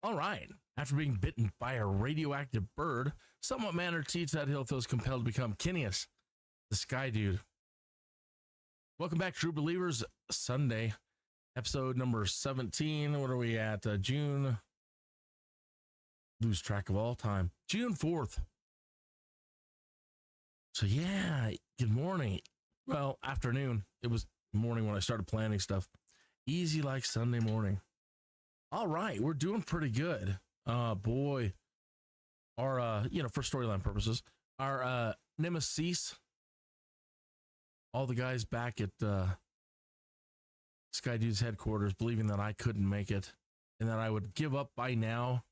All right. After being bitten by a radioactive bird, somewhat mannered T.Tuthill feels compelled to become KINNEAS the SKYDUDE. Welcome back, true believers. Sunday, episode number 17. What are we at? June. Lose track of all time. June 4th. So yeah, good morning. Well, afternoon. It was morning when I started planning stuff. Easy like Sunday morning. All right, we're doing pretty good. Boy, our for storyline purposes, our nemesis, all the guys back at SkyDude's headquarters believing that I couldn't make it and that I would give up by now,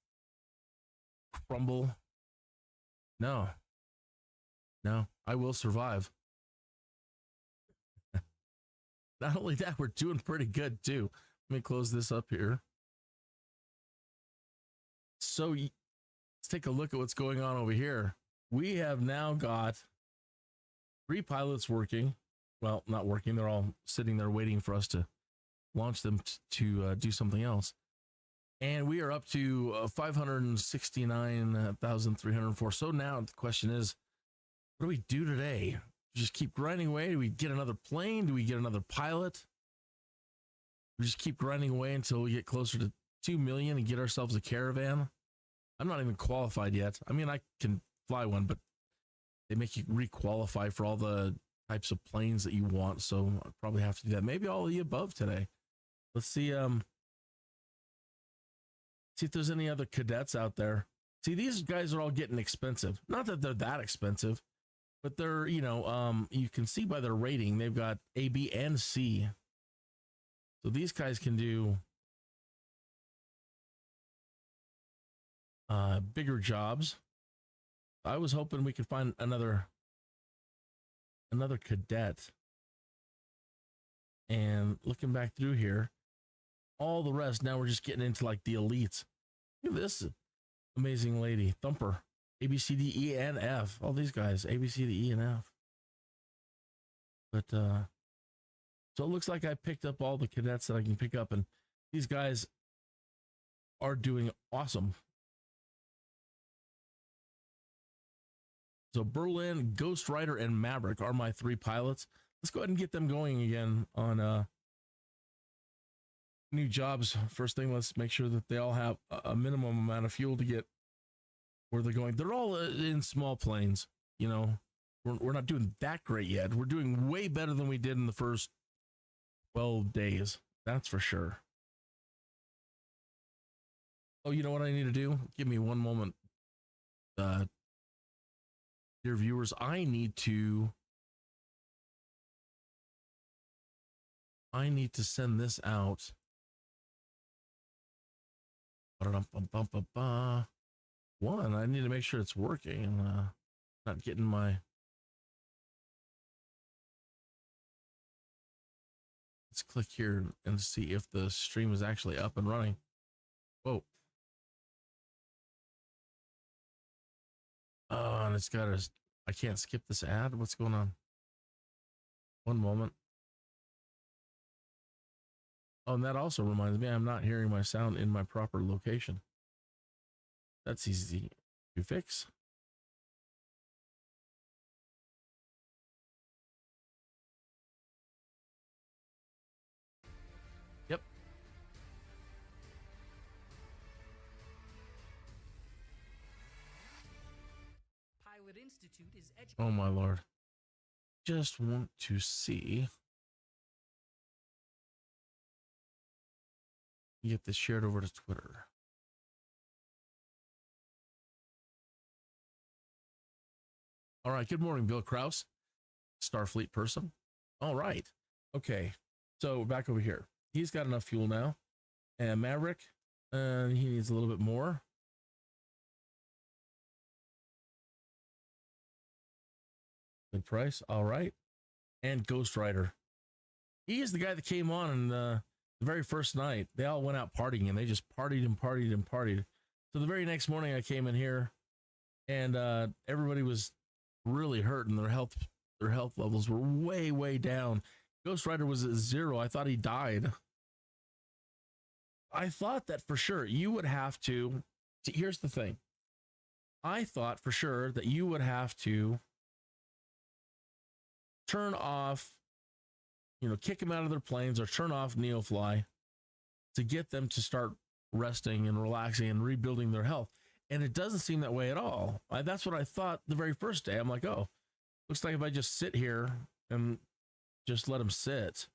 crumble. No, I will survive. Not only that, we're doing pretty good too. Let me close this up here. So let's take a look at what's going on over here. We have now got 3 pilots working. Well, not working. They're all sitting there waiting for us to launch them to do something else. And we are up to 569,304. So now the question is, what do we do today? Just keep grinding away? Do we get another plane? Do we get another pilot? We just keep grinding away until we get closer to 2 million and get ourselves a Caravan. I'm not even qualified yet. I mean, I can fly one, but they make you re-qualify for all the types of planes that you want. So I'll probably have to do that. Maybe all of the above today. Let's see. See if there's any other cadets out there. See, these guys are all getting expensive. Not that they're that expensive, but they're, you can see by their rating, they've got A, B, and C. So these guys can do bigger jobs. I was hoping we could find another cadet. And looking back through here, all the rest, now we're just getting into like the elites. Look at this amazing lady, Thumper, A, B, C, D, E, and F. All these guys, A, B, C, D, E, and F. But so it looks like I picked up all the cadets that I can pick up, and these guys are doing awesome. So Berlin, Ghost Rider, and Maverick are my 3 pilots. Let's go ahead and get them going again on new jobs. First thing, let's make sure that they all have a minimum amount of fuel to get where they're going. They're all in small planes. We're not doing that great yet. We're doing way better than we did in the first 12 days. That's for sure. Oh, you know what I need to do? Give me one moment. Dear viewers, I need to send this out. One, I need to make sure it's working and not getting my. Let's click here and see if the stream is actually up and running. Whoa. Oh, and it's got a. I can't skip this ad. What's going on? One moment. Oh, and that also reminds me, I'm not hearing my sound in my proper location. That's easy to fix. Yep. Pilot Institute is Oh my Lord. Just want to see. Get this shared over to Twitter. All right. Good morning, Bill Krause, Starfleet person. All right. Okay. So we're back over here. He's got enough fuel now. And Maverick, he needs a little bit more. Good price. All right. And Ghost Rider. He is the guy that came on and the very first night. They all went out partying and they just partied and partied and partied. So the very next morning I came in here and everybody was really hurt and their health levels were way, way down. Ghost Rider was at 0. I thought he died. I thought that for sure you would have to. See, here's the thing. I thought for sure that you would have to turn off, kick them out of their planes or turn off NEOFLY to get them to start resting and relaxing and rebuilding their health. And it doesn't seem that way at all. That's what I thought the very first day. I'm like, oh, looks like if I just sit here and just let them sit,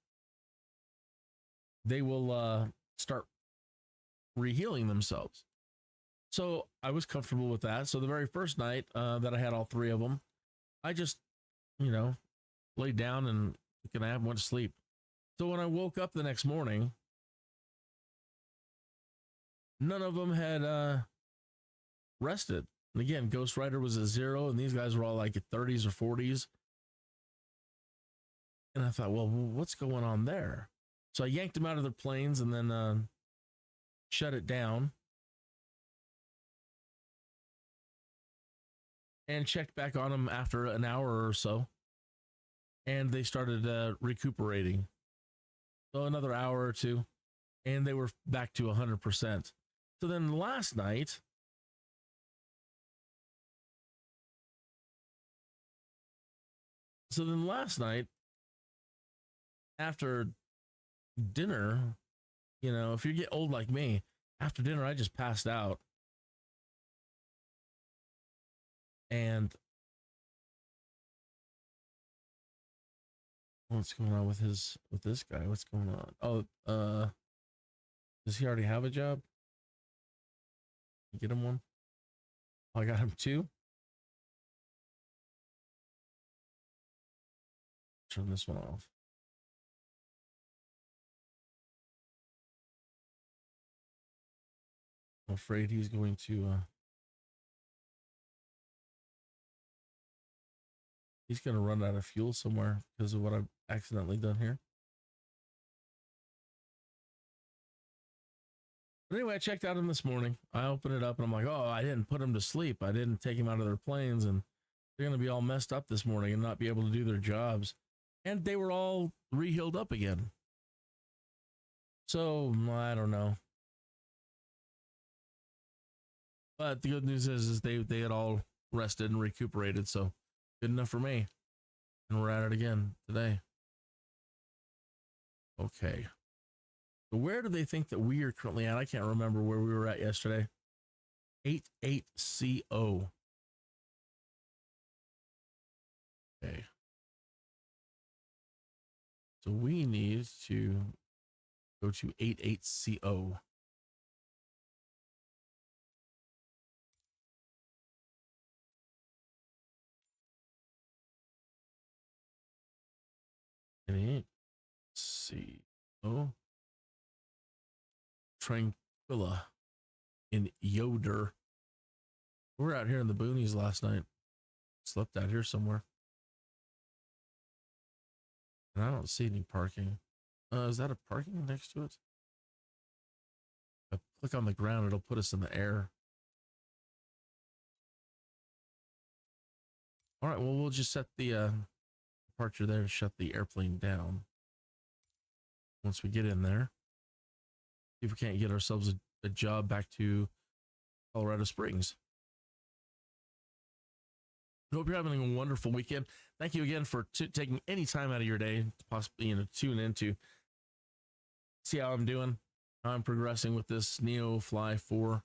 they will start rehealing themselves. So I was comfortable with that. So the very first night that I had all three of them, I just, laid down and took a nap and went to sleep. So when I woke up the next morning, none of them had rested. And again, Ghost Rider was at 0, and these guys were all like at 30s or 40s. And I thought, well, what's going on there? So I yanked them out of their planes and then shut it down. And checked back on them after an hour or so. And they started recuperating. So another hour or two. And they were back to 100%. So then last night, after dinner, if you get old like me, after dinner, I just passed out. And what's going on with this guy? What's going on? Oh, does he already have a job? Get him one. Oh, I got him 2. Turn this one off. I'm afraid he's going to run out of fuel somewhere because of what I've accidentally done here. But anyway, I checked out him this morning. I opened it up and I'm like, oh, I didn't put him to sleep. I didn't take him out of their planes, and they're going to be all messed up this morning and not be able to do their jobs. And they were all re-healed up again. So I don't know. But the good news is they had all rested and recuperated. So good enough for me. And we're at it again today. Okay. So where do they think that we are currently at? I can't remember where we were at yesterday. 88CO. Okay. So we need to go to 88CO. CO. Tranquilla in Yoder. We were out here in the boonies last night. Slept out here somewhere. And I don't see any parking. Is that a parking next to it? If I click on the ground, it'll put us in the air. All right, well, we'll just set the departure there to shut the airplane down. Once we get in there. See if we can't get ourselves a job back to Colorado Springs. I hope you're having a wonderful weekend. Thank you again for taking any time out of your day to possibly tune in to see how I'm doing, how I'm progressing with this Neofly4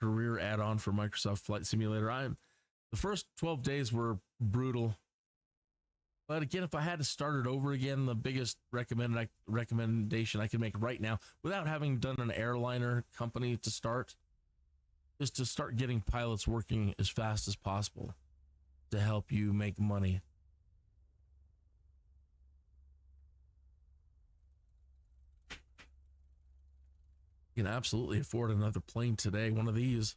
career add-on for Microsoft Flight Simulator. The first 12 days were brutal. But again, if I had to start it over again, the biggest recommendation I can make right now, without having done an airliner company to start, is to start getting pilots working as fast as possible to help you make money. You can absolutely afford another plane today, one of these.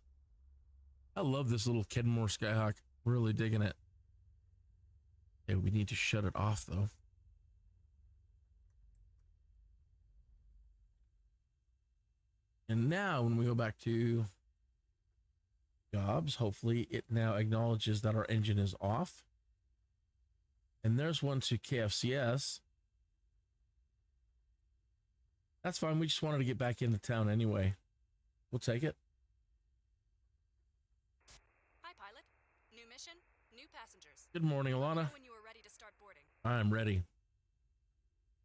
I love this little Kenmore Skyhawk. Really digging it. Okay, we need to shut it off though. And now when we go back to jobs, hopefully it now acknowledges that our engine is off. And there's one to KFCS. That's fine. We just wanted to get back into town anyway. We'll take it. Hi, pilot. New mission, new passengers. Good morning, Alana. When you were ready to start boarding. I'm ready.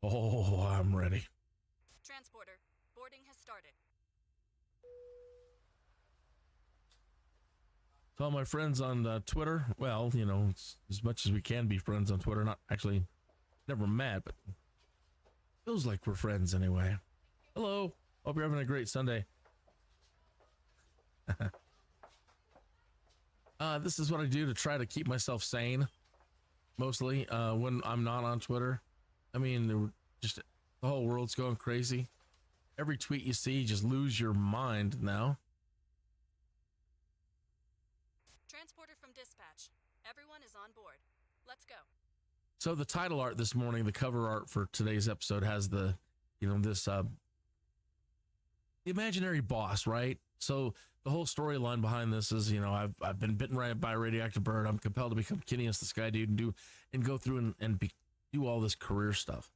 Oh, I'm ready. Transporter, boarding has started. To all my friends on Twitter, well, you know, as much as we can be friends on Twitter, not actually never met, but feels like we're friends anyway. Hello. Hope you're having a great Sunday. This is what I do to try to keep myself sane, mostly when I'm not on Twitter. I mean, just the whole world's going crazy. Every tweet you see, you just lose your mind now. Transporter from dispatch. Everyone is on board. Let's go. So the title art this morning, the cover art for today's episode has the, you know, this the imaginary boss, right? So the whole storyline behind this is, you know, I've been bitten by a radioactive bird. I'm compelled to become KINNEAS the SKYDUDE and go through and do all this career stuff.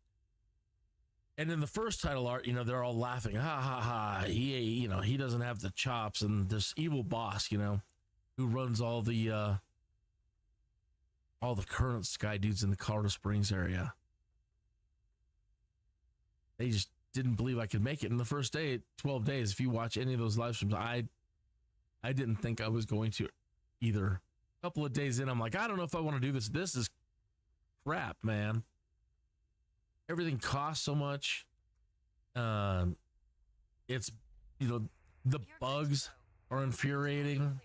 And in the first title art, you know, they're all laughing, ha ha ha. You know, he doesn't have the chops, and this evil boss, you know, who runs all the current SKYDUDEs in the Colorado Springs area. They just didn't believe I could make it in the first day, 12 days. If you watch any of those live streams, I didn't think I was going to either. A couple of days in, I'm like, I don't know if I want to do this. This is crap, man. Everything costs so much. It's, you know, the bugs are infuriating.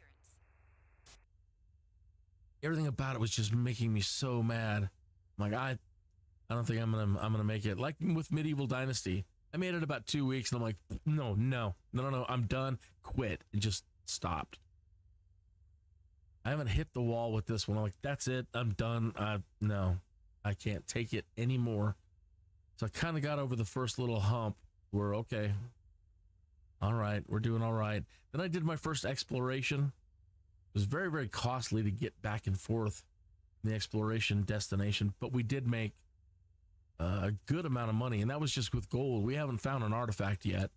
Everything about it was just making me so mad. I'm like, I don't think I'm gonna make it. Like with Medieval Dynasty, I made it about 2 weeks, and I'm like, no, I'm done. Quit, and just stopped. I haven't hit the wall with this one. I'm like, that's it. I'm done. No, I can't take it anymore. So I kind of got over the first little hump. We're okay. All right, we're doing all right. Then I did my first exploration. It was very, very costly to get back and forth in the exploration destination, but we did make a good amount of money, and that was just with gold. We haven't found an artifact yet.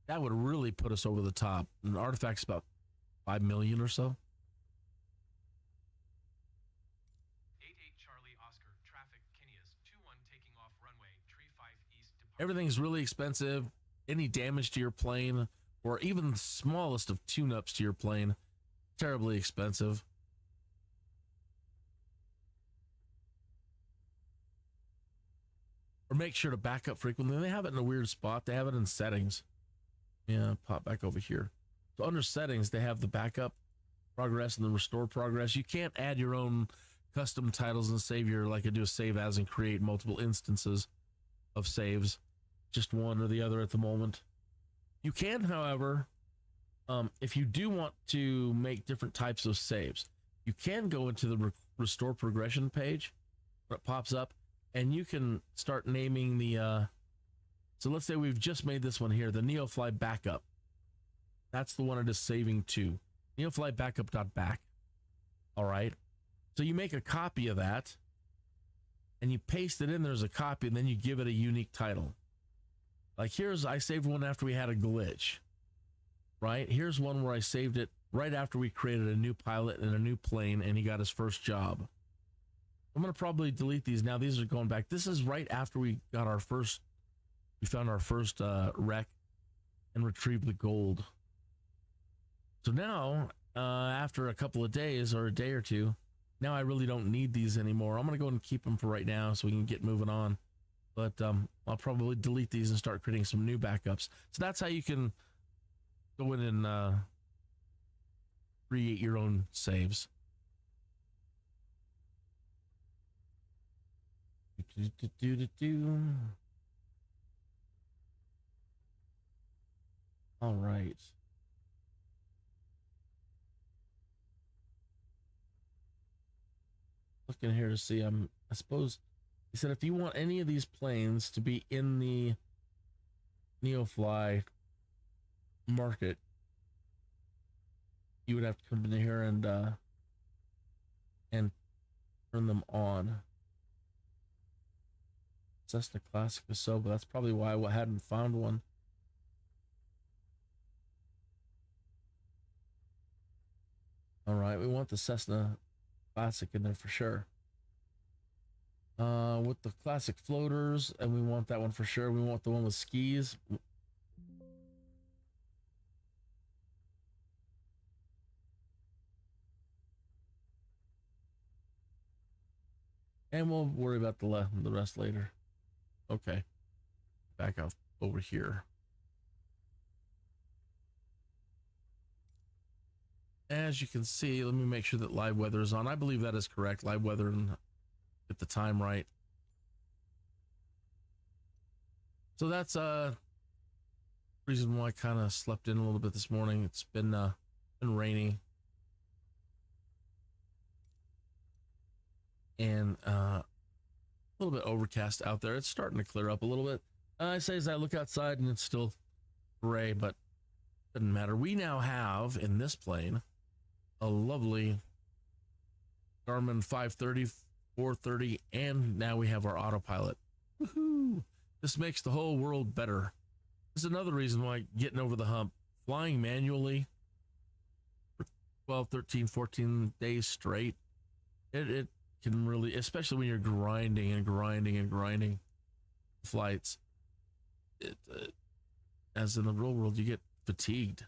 That would really put us over the top. An artifact's about 5 million or so. 88 Charlie Oscar, traffic, KINNEAS, 21 taking off runway, tree 5 east. Everything's really expensive. Any damage to your plane, or even the smallest of tune-ups to your plane, terribly expensive. Or make sure to back up frequently. They have it in a weird spot. They have it in settings. Yeah, pop back over here. So under settings, they have the backup progress and the restore progress. You can't add your own custom titles and save your, like I do a save as and create multiple instances of saves. Just one or the other at the moment. You can, however, if you do want to make different types of saves, you can go into the restore progression page when it pops up, and you can start naming the, so let's say we've just made this one here, the NEOFLY backup. That's the one it is saving to. NEOFLY backup.back. All right. So you make a copy of that, and you paste it in there as a copy, and then you give it a unique title. Like I saved one after we had a glitch. Right? Here's one where I saved it right after we created a new pilot and a new plane, and he got his first job. I'm going to probably delete these now. These are going back. This is right after we found our first wreck and retrieved the gold. So now, after a couple of days or a day or two, now I really don't need these anymore. I'm going to go and keep them for right now so we can get moving on. But I'll probably delete these and start creating some new backups. So that's how you can go in and create your own saves. All right. Looking here to see, I suppose he said if you want any of these planes to be in the NEOFLY market, you would have to come in here and turn them on. Cessna Classic or so, but that's probably why I hadn't found one. All right, we want the Cessna Classic in there for sure. With the classic floaters, and we want that one for sure. We want the one with skis. And we'll worry about the rest later. Okay. Back up over here. As you can see, let me make sure that live weather is on. I believe that is correct. Live weather and get the time right. So that's reason why I kind of slept in a little bit this morning. It's been rainy and a little bit overcast out there. It's starting to clear up a little bit. I say as I look outside and it's still gray, but doesn't matter. We now have in this plane a lovely Garmin 530, 430, and now we have our autopilot. Woohoo! This makes the whole world better. This is another reason why getting over the hump, flying manually for 12, 13, 14 days straight, it can really, especially when you're grinding and grinding and grinding flights, as in the real world, you get fatigued.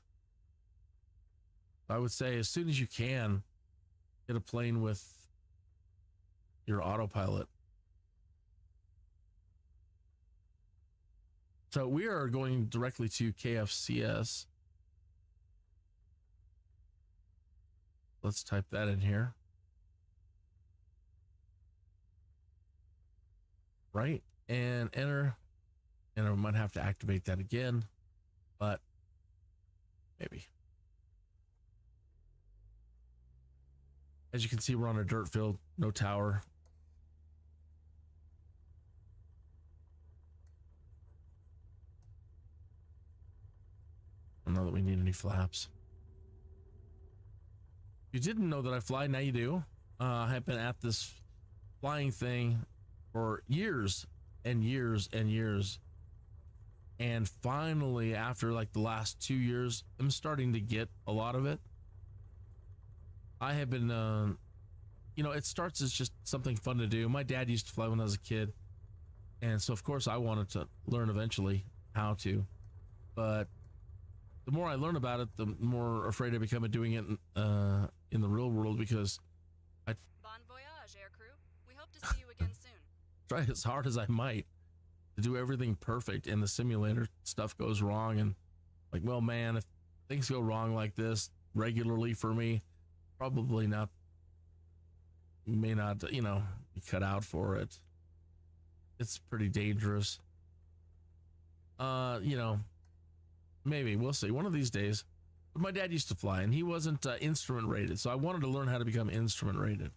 I would say as soon as you can, get a plane with your autopilot. So we are going directly to KFCS. Let's type that in here. Right, and enter. And I might have to activate that again, but maybe. As you can see, we're on a dirt field, no tower. I don't know that we need any flaps. You didn't know that I fly, now you do. I have been at this flying thing for years and years and years. And finally, after like the last 2 years, I'm starting to get a lot of it. I have been, it starts as just something fun to do. My dad used to fly when I was a kid. And so, of course, I wanted to learn eventually how to. But the more I learn about it, the more afraid I become of doing it in the real world, because I Bon voyage, aircrew. We hope to see you again soon. try as hard as I might to do everything perfect, and the simulator stuff goes wrong. And like, well, man, if things go wrong like this regularly for me, probably not, may not, be cut out for it. It's pretty dangerous. Maybe we'll see one of these days. But my dad used to fly and he wasn't instrument rated, so I wanted to learn how to become instrument rated.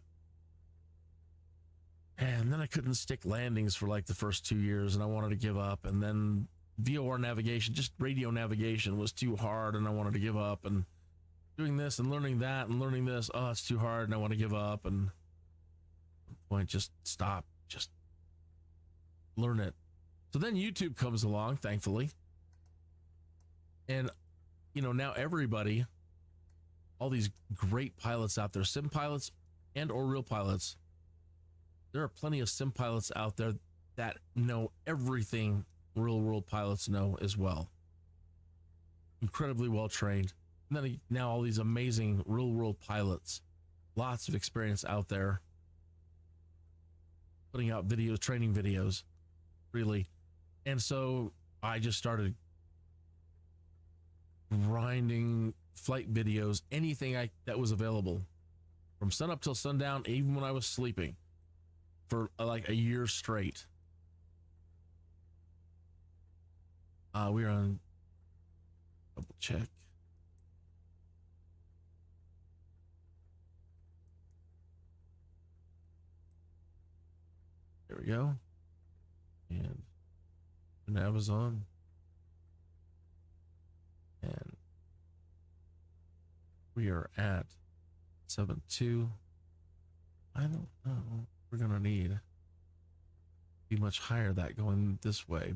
And then I couldn't stick landings for like the first 2 years, and I wanted to give up. And then VOR navigation, just radio navigation, was too hard, and I wanted to give up. And doing this and learning that and learning this, oh, it's too hard, and I want to give up. And at one point, just stop, just learn it. So then YouTube comes along, thankfully. And, now everybody, all these great pilots out there, sim pilots and or real pilots, there are plenty of sim pilots out there that know everything real world pilots know as well. Incredibly well trained. And then now all these amazing real world pilots, lots of experience out there, putting out videos, training videos, really. And so I just started grinding flight videos, anything that was available, from sun up till sundown, even when I was sleeping, for like a year straight. We're on, double check. There we go. And Amazon. And we are at 7.2. I don't know. We're going to need be much higher that going this way,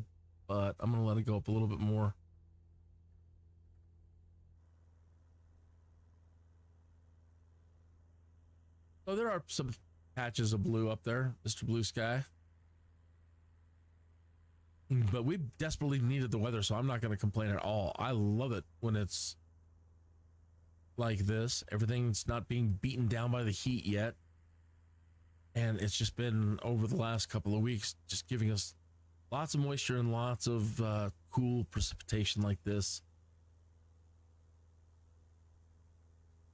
but I'm gonna let it go up a little bit more. So there are some patches of blue up there, Mr. Blue Sky. But we desperately needed the weather, so I'm not going to complain at all. I love it when it's like this. Everything's not being beaten down by the heat yet. And it's just been over the last couple of weeks, just giving us lots of moisture and lots of cool precipitation like this.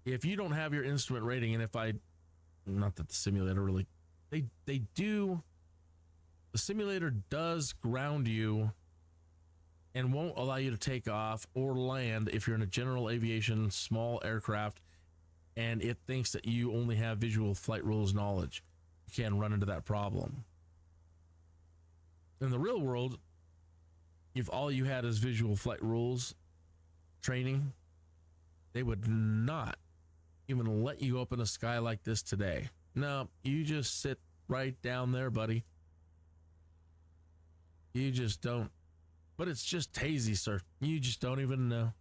If you don't have your instrument rating, and if I, not that the simulator really, they do, the simulator does ground you and won't allow you to take off or land if you're in a general aviation small aircraft and it thinks that you only have visual flight rules knowledge. You can run into that problem. In the real world, if all you had is visual flight rules training, they would not even let you go up in a sky like this today. No, you just sit right down there, buddy. You just don't. But it's just hazy, sir. You just don't even know.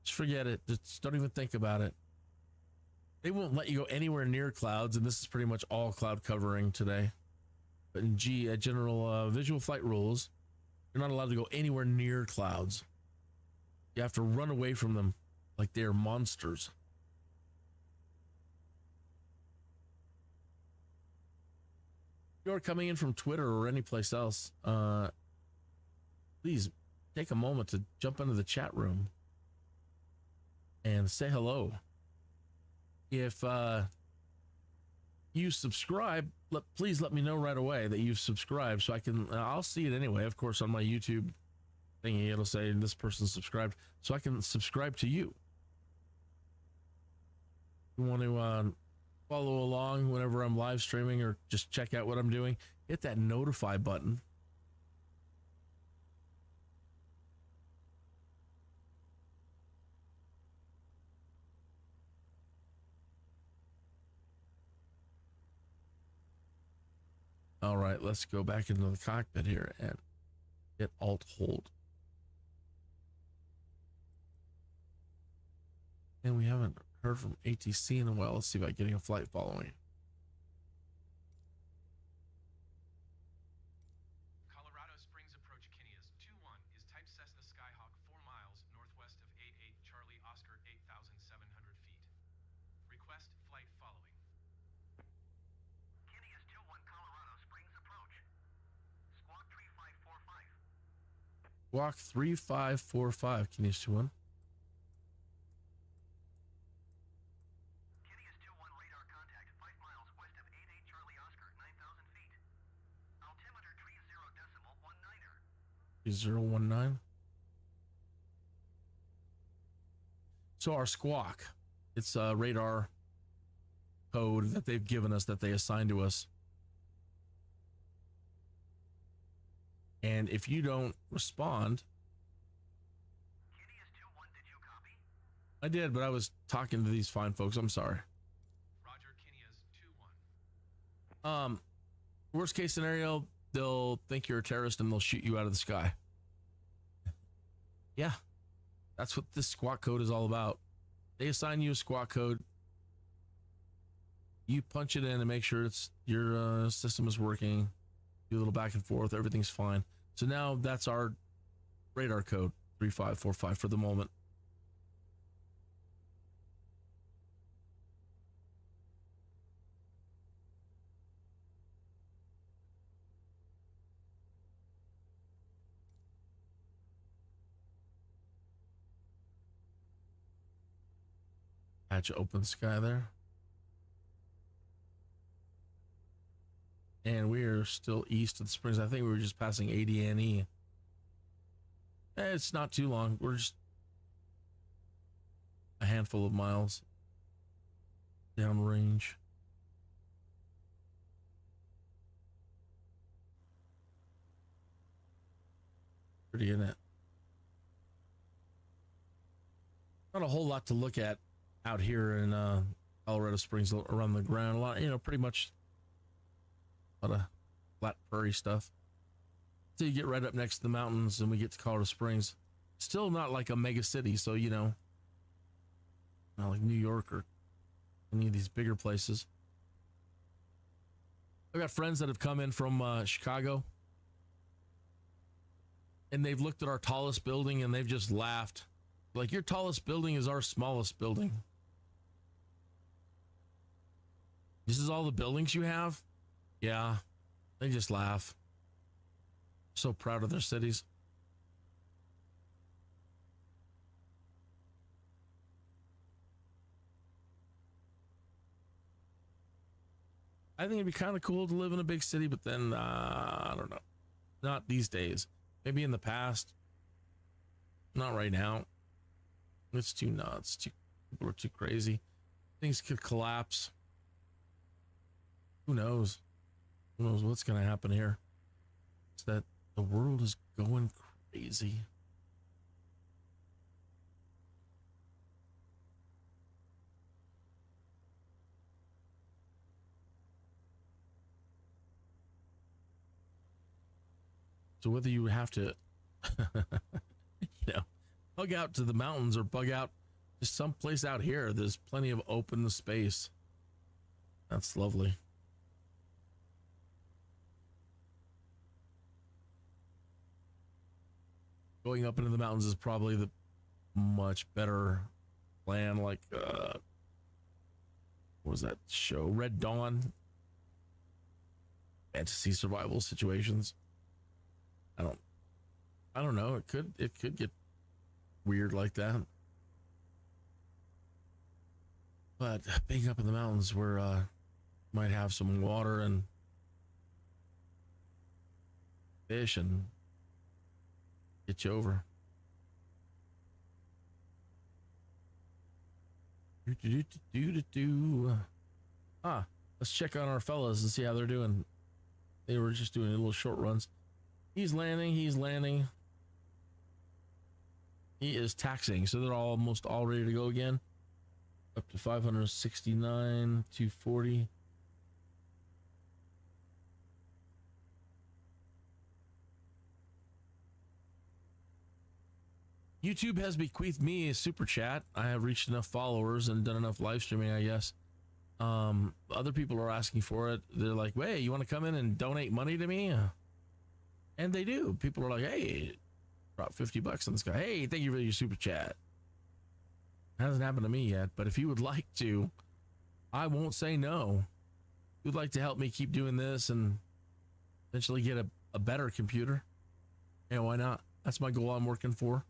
Just forget it. Just don't even think about it. They won't let you go anywhere near clouds, and this is pretty much all cloud covering today. But in general visual flight rules, you're not allowed to go anywhere near clouds. You have to run away from them like they're monsters. If you're coming in from Twitter or any place else, please take a moment to jump into the chat room and say hello. If you subscribe, please let me know right away that you've subscribed so I can, I'll see it anyway. Of course, on my YouTube thingy, it'll say this person subscribed, so I can subscribe to you. You want to follow along whenever I'm live streaming or just check out what I'm doing, hit that notify button. All right, let's go back into the cockpit here and hit Alt Hold. And we haven't heard from ATC in a while. Let's see about getting a flight following. Colorado Springs approach KINNEAS 21 is type Cessna Skyhawk 4 miles northwest of 88 Charlie Oscar 8,700 feet. Request flight following. KINNEAS 21 Colorado Springs approach. Squawk 3545. Walk 3545, KINNEAS 21. KINNEAS 21 radar contact 5 miles west of 88 Charlie Oscar 9,000 feet. Altimeter 30.19er. 3019. So our squawk, it's a radar code that they've given us, that they assigned to us. And if you don't respond, KINNEAS 21, did you copy? I did, but I was talking to these fine folks. I'm sorry. Roger, KINNEAS 21. Worst case scenario, they'll think you're a terrorist and they'll shoot you out of the sky. Yeah, that's what this squawk code is all about. They assign you a squawk code. You punch it in and make sure it's your system is working. Do a little back and forth. Everything's fine. So now that's our radar code, 3545 for the moment. Patch open sky there. And we are still east of the Springs. I think we were just passing ADNE. It's not too long. We're just a handful of miles downrange. Pretty, isn't it? Not a whole lot to look at out here in Colorado Springs around the ground. A lot, pretty much a flat prairie stuff. So you get right up next to the mountains and we get to Colorado Springs. Still not like a mega city, so you know, not like New York or any of these bigger places. I've got friends that have come in from Chicago, and they've looked at our tallest building and they've just laughed. Like, your tallest building is our smallest building. This is all the buildings you have? Yeah. They just laugh. So proud of their cities. I think it'd be kind of cool to live in a big city, but then, I don't know. Not these days. Maybe in the past. Not right now. It's too nuts. People are too crazy. Things could collapse. Who knows? Who knows what's going to happen here? It's that the world is going crazy. So whether you have to, bug out to the mountains or bug out just someplace out here, there's plenty of open space. That's lovely. Going up into the mountains is probably the much better plan. Like, what was that show? Red Dawn. Fantasy survival situations. I don't know. It could get weird like that. But being up in the mountains where might have some water and fish and get you over. Let's check on our fellas and see how they're doing. They were just doing little short runs. He's landing. He is taxiing, so they're almost all ready to go again. Up to 569, 240. YouTube has bequeathed me a super chat. I have reached enough followers and done enough live streaming, I guess. Other people are asking for it. They're like, "Wait, you want to come in and donate money to me?" And they do. People are like, "Hey, drop $50 on this guy. Hey, thank you for your super chat." Hasn't happened to me yet, but if you would like to, I won't say no. If you'd like to help me keep doing this and eventually get a better computer, yeah, why not? That's my goal I'm working for.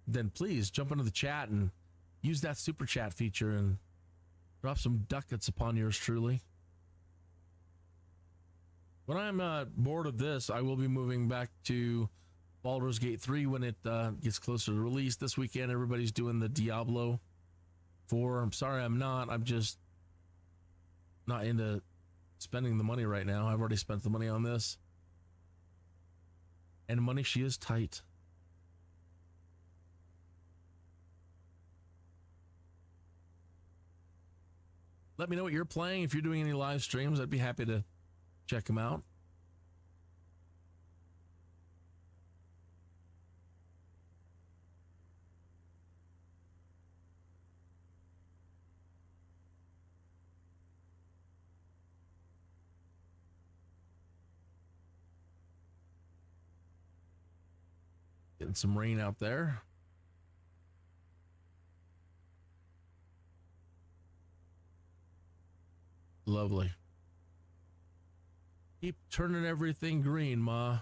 Then please jump into the chat and use that super chat feature and drop some ducats upon yours truly. When I'm bored of this, I will be moving back to Baldur's Gate 3 when it gets closer to release. This weekend, everybody's doing the Diablo 4. I'm sorry I'm not. I'm just not into spending the money right now. I've already spent the money on this. And money, she is tight. Let me know what you're playing. If you're doing any live streams, I'd be happy to check them out. Getting some rain out there. Lovely. Keep turning everything green, Ma.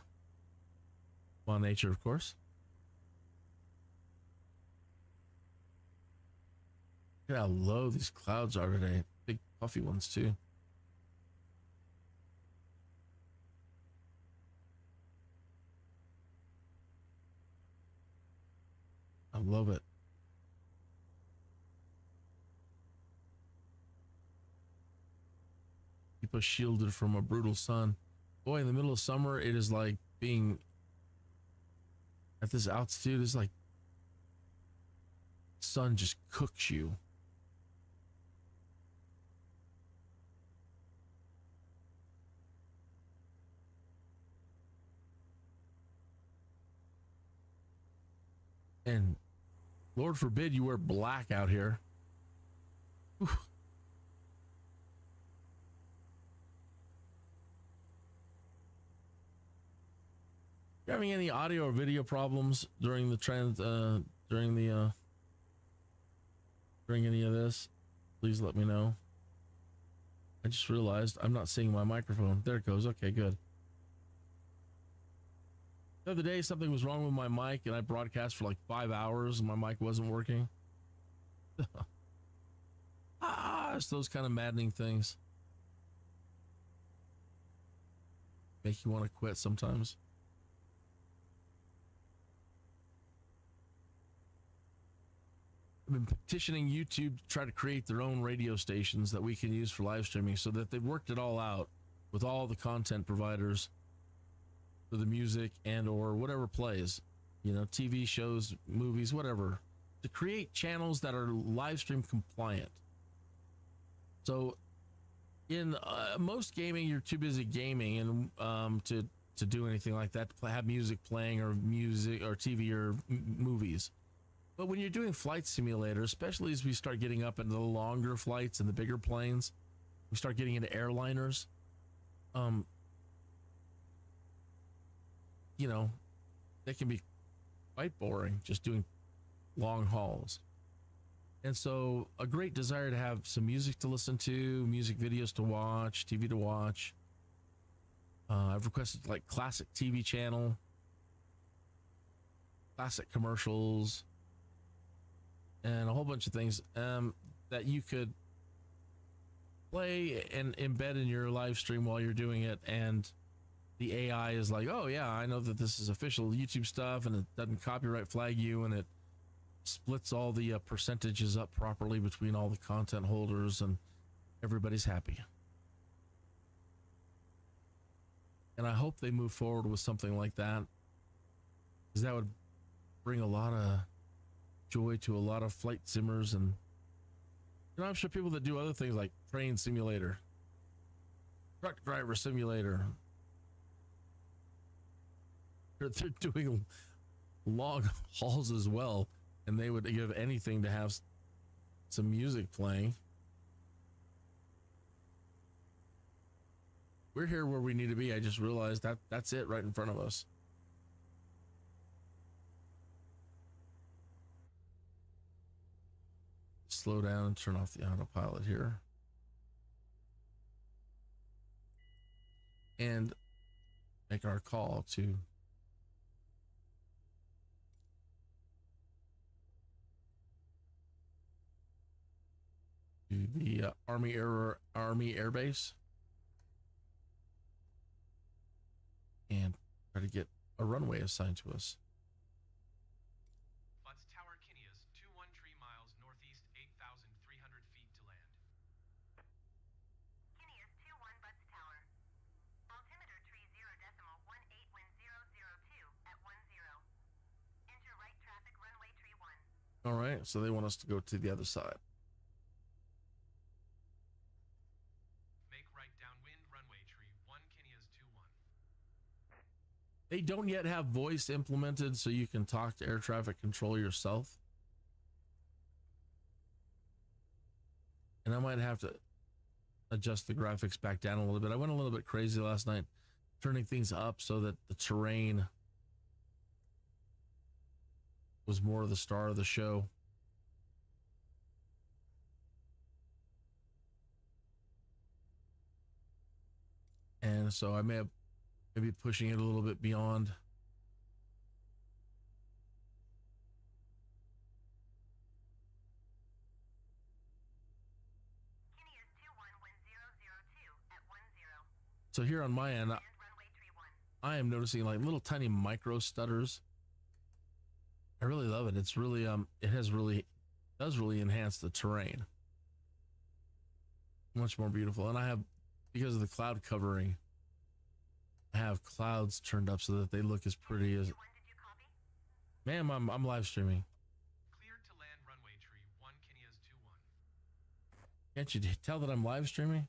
Ma Nature, of course. Look at how low these clouds are today. Big puffy ones, too. I love it. Keep us shielded from a brutal sun. Boy, in the middle of summer, it is like being at this altitude. It's like sun just cooks you. And Lord forbid you wear black out here. Whew. You having any audio or video problems during the during any of this? Please let me know. I just realized I'm not seeing my microphone. There it goes. Okay, good. The other day, something was wrong with my mic, and I broadcast for like 5 hours, and my mic wasn't working. It's those kind of maddening things. Make you want to quit sometimes. I've been petitioning YouTube to try to create their own radio stations that we can use for live streaming, so that they've worked it all out with all the content providers for the music and or whatever plays, you know, TV shows, movies, whatever, to create channels that are live stream compliant. So in most gaming, you're too busy gaming and to do anything like that, to have music playing or TV or movies. But when you're doing flight simulator, especially as we start getting up into the longer flights and the bigger planes, we start getting into airliners, you know, they can be quite boring just doing long hauls. And so a great desire to have some music to listen to, music videos to watch, TV to watch. I've requested like classic TV channel, classic commercials, and a whole bunch of things that you could play and embed in your live stream while you're doing it. And the AI is like, oh yeah, I know that this is official YouTube stuff and it doesn't copyright flag you, and it splits all the percentages up properly between all the content holders, and everybody's happy. And I hope they move forward with something like that, because that would bring a lot of joy to a lot of flight simmers. And you know, I'm sure people that do other things like train simulator, truck driver simulator, they're doing long hauls as well, and they would give anything to have some music playing. We're here where we need to be. I just realized that that's it right in front of us. Slow down and turn off the autopilot here. And make our call to the Army Air Base and try to get a runway assigned to us. Butts Tower, KINNEAS 213 miles northeast, 8,300 feet to land. KINNEAS 21 Butts Tower. Altimeter tree 0.18 wind 002 at 10. Enter right traffic runway tree 1. All right, so they want us to go to the other side. Make right downwind runway tree 1, KINNEAS 21. They don't yet have voice implemented, so you can talk to air traffic control yourself. And I might have to adjust the graphics back down a little bit. I went a little bit crazy last night, turning things up so that the terrain was more of the star of the show. And so I may have maybe pushing it a little bit beyond. KINNEAS 21 wind 002 at 10. So here on my end, And runway tree 1. I am noticing like little tiny micro stutters. I really love it. It's really does really enhance the terrain. Much more beautiful. And I have, because of the cloud covering, I have clouds turned up so that they look as pretty as. When did you copy? Ma'am, I'm live streaming. Cleared to land runway tree 1, KINNEAS 21. Can't you tell that I'm live streaming?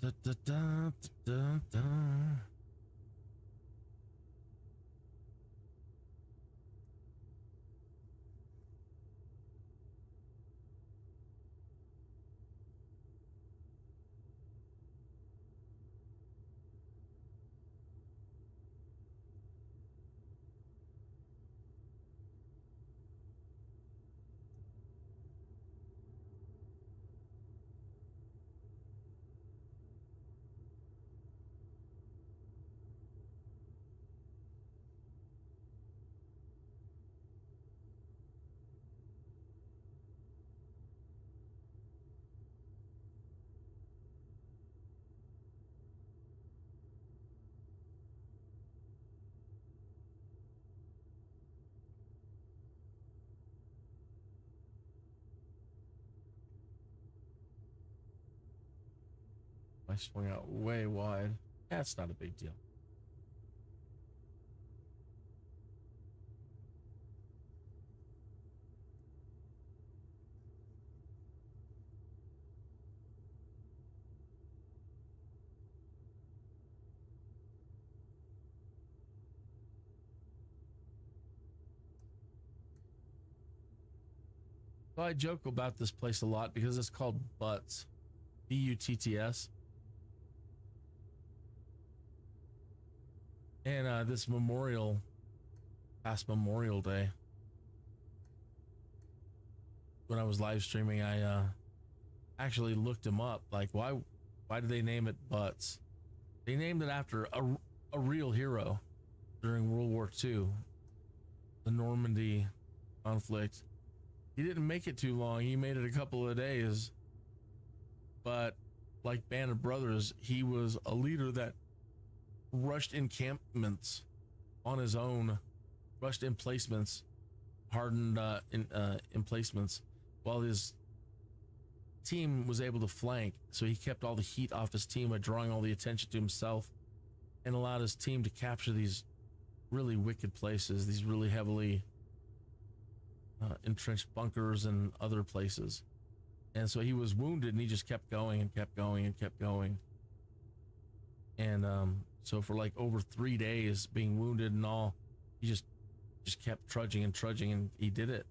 Da, da, da, da, da. I swung out way wide. That's not a big deal. So I joke about this place a lot because it's called Butts. Butts. And this past Memorial Day, when I was live streaming, I actually looked him up. Like, why did they name it Butts? They named it after a real hero during World War II, the Normandy conflict. He didn't make it too long. He made it a couple of days. But like Band of Brothers, he was a leader that rushed encampments on his own, rushed emplacements, hardened emplacements, while his team was able to flank. So he kept all the heat off his team by drawing all the attention to himself and allowed his team to capture these really wicked places, these really heavily entrenched bunkers and other places. And so he was wounded and he just kept going and kept going and kept going. And so for like over 3 days being wounded and all, he just kept trudging and trudging, and he did it.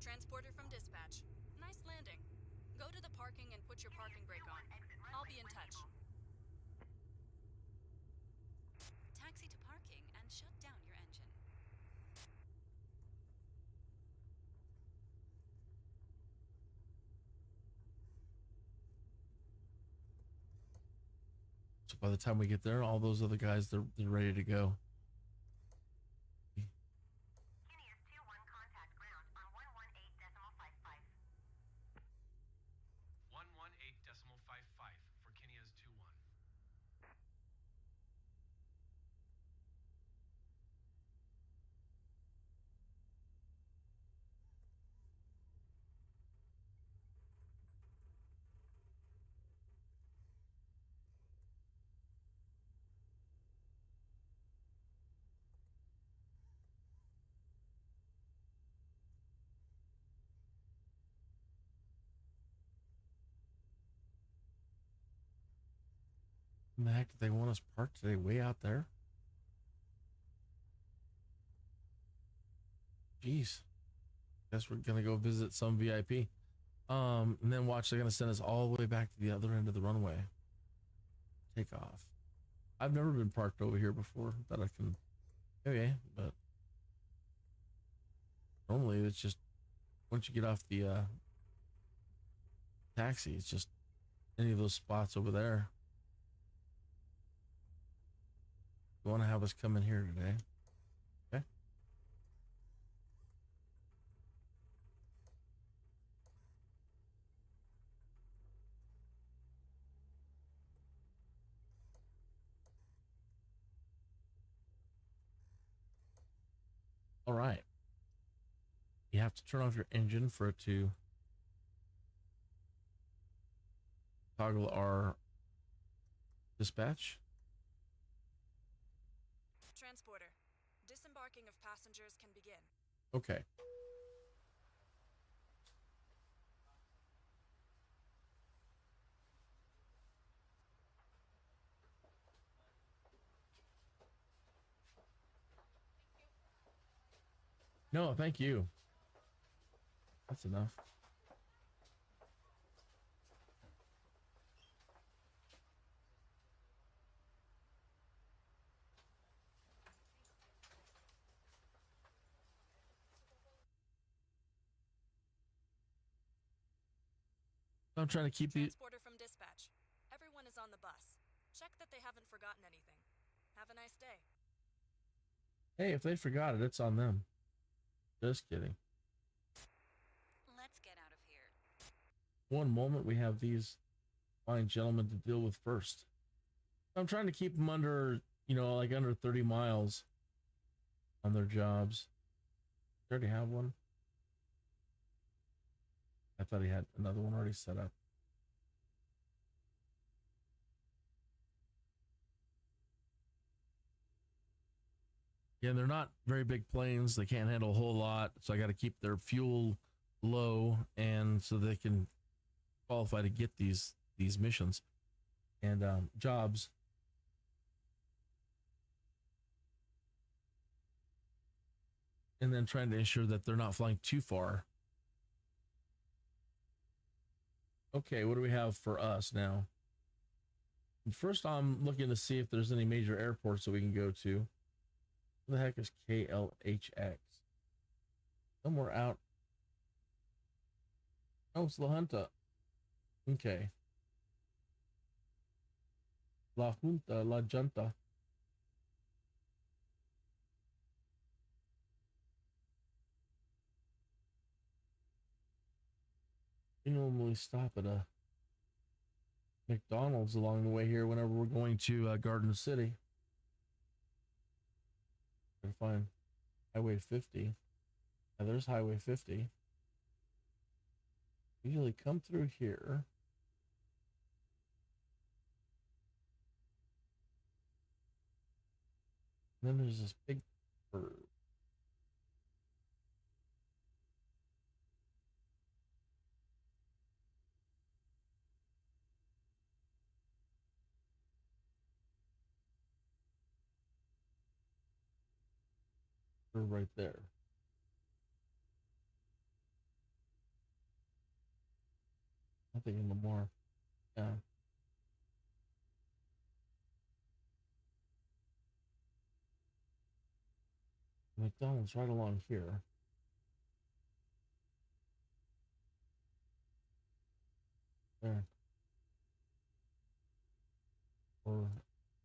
Transporter from dispatch. Nice landing. Go to the parking and put your parking brake on. I'll be in touch. Taxi to parking and shut down your engine. So by the time we get there, all those other guys, they're ready to go. KINNEAS 2-1 contact ground on 118.55. 118.55 for KINNEAS 2-1. In the heck did they want us parked today? Way out there? Jeez. Guess we're gonna go visit some VIP. And then watch, they're gonna send us all the way back to the other end of the runway. Take off. I've never been parked over here before that I can. Okay, but normally it's just once you get off the taxi, it's just any of those spots over there. You want to have us come in here today? Okay. All right. You have to turn off your engine for it to toggle our dispatch. Transporter. Disembarking of passengers can begin. No, thank you. That's enough. I'm trying to keep the Transporter from dispatch. Everyone is on the bus. Check that they haven't forgotten anything. Have a nice day. Hey, if they forgot it, it's on them. Just kidding. Let's get out of here. One moment, we have these fine gentlemen to deal with first. I'm trying to keep them under, you know, like under 30 miles on their jobs. They already have one. I thought he had another one already set up. Yeah, they're not very big planes. They can't handle a whole lot. So I got to keep their fuel low, and so they can qualify to get these missions and jobs. And then trying to ensure that they're not flying too far. Okay, what do we have for us now? First, I'm looking to see if there's any major airports that we can go to. What the heck is KLHX? Somewhere out. Oh, it's La Junta. Okay. La Junta, La Junta. We normally stop at a McDonald's along the way here whenever we're going to Garden City. Gotta find Highway 50. Now there's Highway 50. We usually come through here. And then there's this big curve. Right there. Nothing anymore. Yeah. McDonald's right along here. There. Or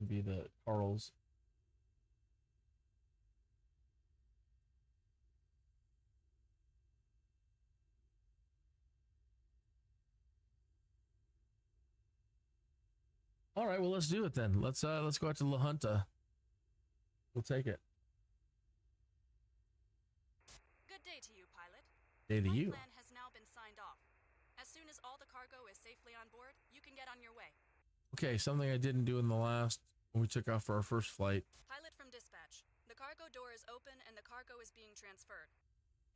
maybe the Carl's. All right, well, let's do it then. Let's go out to La Junta. We'll take it. Good day to you, pilot. Day to Flight you. plan has now been signed off. As soon as all the cargo is safely on board, you can get on your way. Okay, something I didn't do in the last when we took off for our first flight Pilot from dispatch. The cargo door is open and the cargo is being transferred.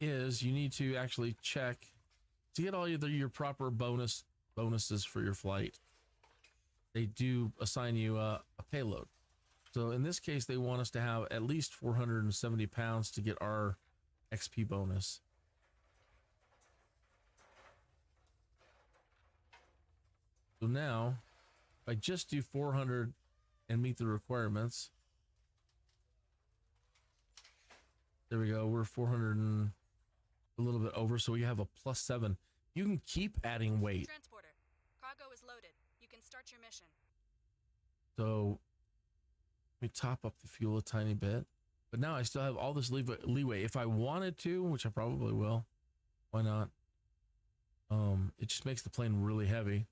is you need to actually check to get all your proper bonuses for your flight. They do assign you a payload. So in this case, they want us to have at least 470 pounds to get our XP bonus. So now, if I just do 400 and meet the requirements, there we go. We're 400 and a little bit over, so we have a +7. You can keep adding weight. Transporter. Cargo is loaded. You can start your mission. So let me top up the fuel a tiny bit. But now I still have all this leeway. If I wanted to, which I probably will, why not? It just makes the plane really heavy.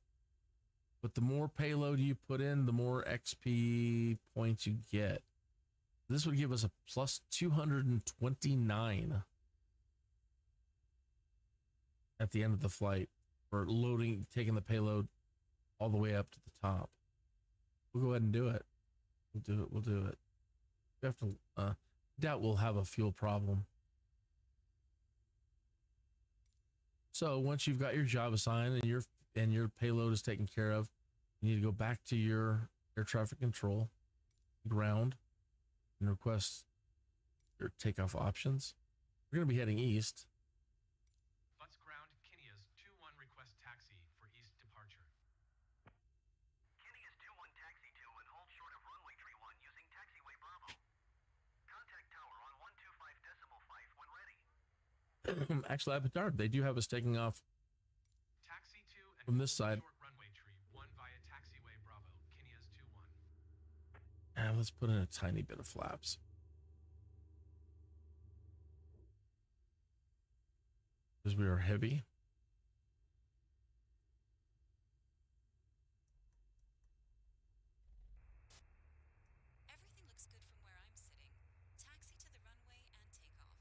But the more payload you put in, the more XP points you get. This would give us a +229 at the end of the flight for loading, taking the payload all the way up to the top. We'll go ahead and do it. We'll do it. We have to, doubt we'll have a fuel problem. So once you've got your job assigned and your payload is taken care of, you need to go back to your air traffic control, ground, and request your takeoff options. We're going to be heading east. Butts ground, KINNEAS 2-1 request taxi for east departure. KINNEAS 2-1 taxi 2 and hold short of runway tree 1 using taxiway Bravo. Contact tower on 125.5 when ready. Actually, I've been darned. They do have us taking off Taxi 2 and from this hold side. short runway tree 1 via taxiway Bravo. KINNEAS 2-1. And let's put in a tiny bit of flaps. Because we are heavy. Everything looks good from where I'm sitting. Taxi to the runway and take off.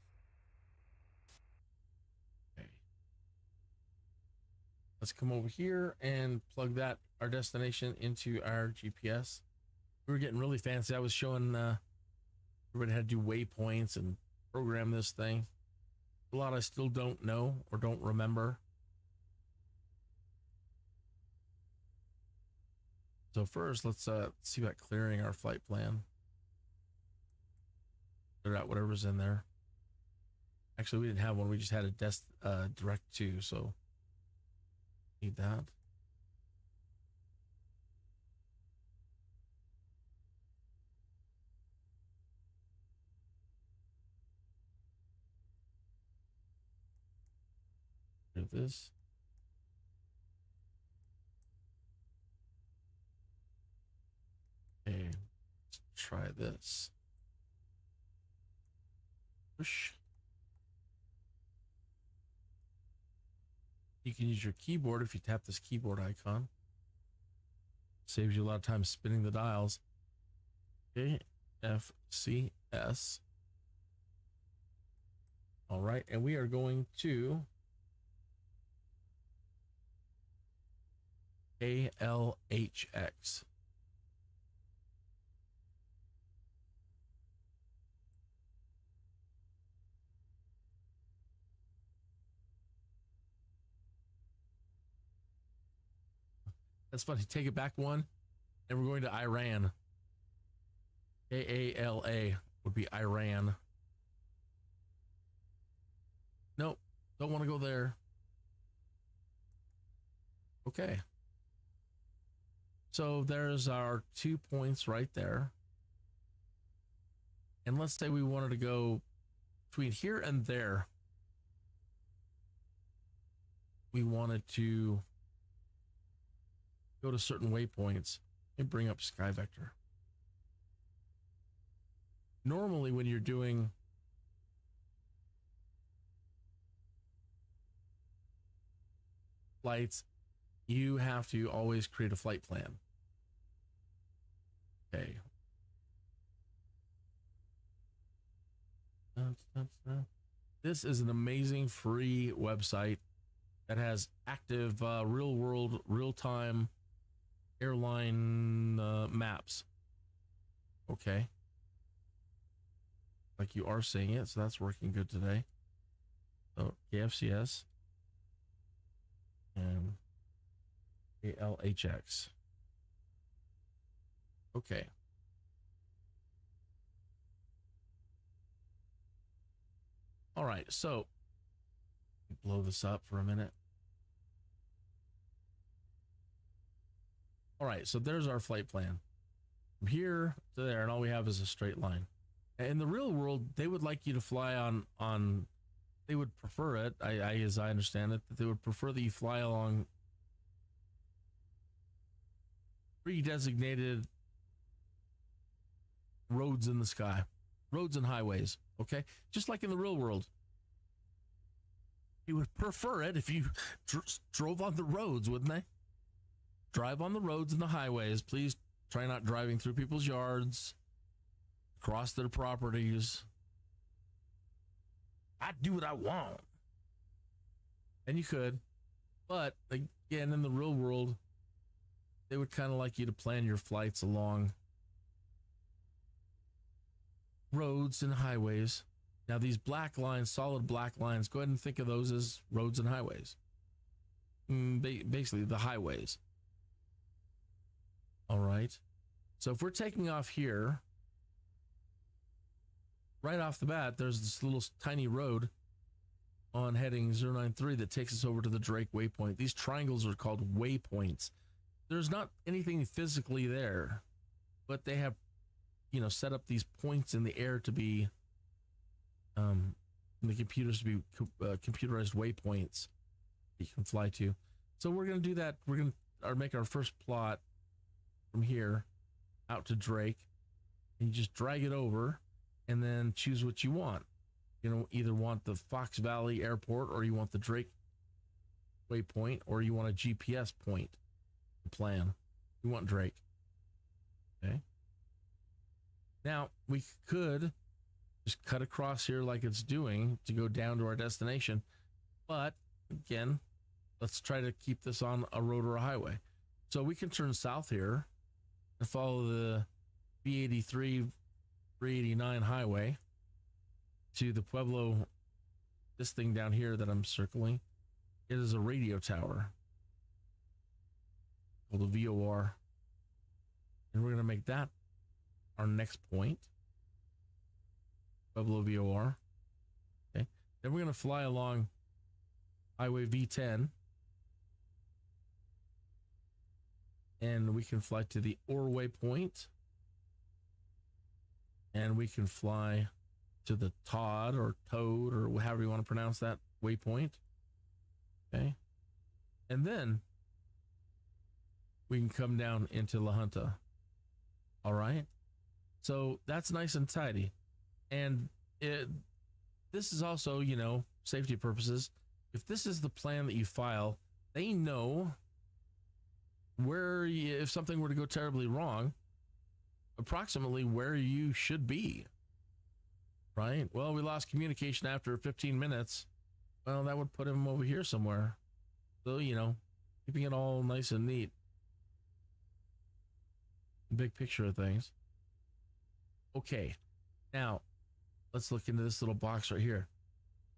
Okay. Let's come over here and plug that, our destination, into our GPS. We were getting really fancy. I was showing everybody how to do waypoints and program this thing. A lot I still don't know or don't remember. So first, let's see about clearing our flight plan. Clear out whatever's in there. Actually, we didn't have one. We just had a direct to, so need that. Do this. Okay, let's try this. Push. You can use your keyboard if you tap this keyboard icon. Saves you a lot of time spinning the dials. KFCS. All right, and we are going to ALHX. That's funny. Take it back one, and we're going to Iran. AALA would be Iran. Nope, don't want to go there. Okay. So there's our 2 points right there. And let's say we wanted to go between here and there. We wanted to go to certain waypoints and bring up Sky Vector. Normally when you're doing flights, you have to always create a flight plan. Okay. This is an amazing free website that has active real world, real-time airline maps. Okay. Like you are seeing it, so that's working good today. So KFCS and ALHX. Okay. All right, so blow this up for a minute. All right, so there's our flight plan. From here to there, and all we have is a straight line. In the real world, they would like you to fly on they would prefer it, as I understand it, that they would prefer that you fly along pre-designated roads in the sky, roads and highways. Okay, just like in the real world, you would prefer it if you drove on the roads, wouldn't they? Drive on the roads and the highways. Please try not driving through people's yards, across their properties. I do what I want, and you could, but again, in the real world, they would kind of like you to plan your flights along roads and highways. Now, these black lines, solid black lines, go ahead and think of those as roads and highways. Basically, the highways. All right. So if we're taking off here, right off the bat, there's this little tiny road on heading 093 that takes us over to the Drake waypoint. These triangles are called waypoints. There's not anything physically there, but they have, set up these points in the air to be, in the computers to be computerized waypoints that you can fly to. So we're going to do that. We're going to make our first plot from here out to Drake, and you just drag it over and then choose what you want. Either want the Fox Valley Airport, or you want the Drake waypoint, or you want a GPS point to plan. You want Drake. Okay. Now we could just cut across here like it's doing to go down to our destination. But again, let's try to keep this on a road or a highway. So we can turn south here and follow the B83 389 highway to the Pueblo. This thing down here that I'm circling, it is a radio tower called a VOR. And we're going to make that our next point. Pueblo VOR. Okay. Then we're going to fly along Highway V10. And we can fly to the Orway point. And we can fly to the Todd or Toad or however you want to pronounce that waypoint. Okay. And then we can come down into La Junta. All right. So that's nice and tidy. And this is also, safety purposes. If this is the plan that you file, they know if something were to go terribly wrong, approximately where you should be. Right? Well, we lost communication after 15 minutes. Well, that would put him over here somewhere. So, keeping it all nice and neat. Big picture of things. Okay. Now, let's look into this little box right here.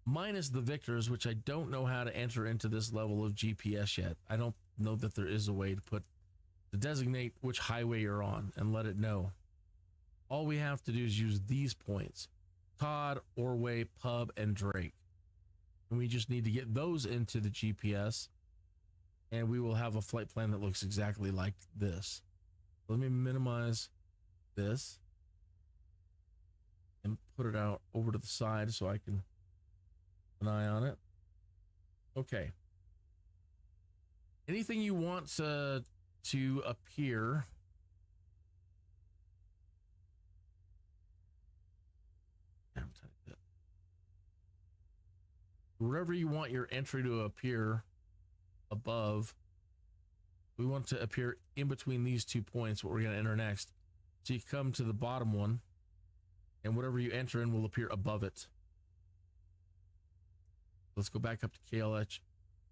Minus the Victors, which I don't know how to enter into this level of GPS yet. I don't know that there is a way to designate which highway you're on and let it know. All we have to do is use these points: Todd, Orway, Pub, and Drake. And we just need to get those into the GPS, and we will have a flight plan that looks exactly like this. Let me minimize this and put it out over to the side so I can keep an eye on it. Okay. Anything you want to appear wherever you want your entry to appear above, we want to appear in between these 2 points, what we're going to enter next. So you come to the bottom one, and whatever you enter in will appear above it. Let's go back up to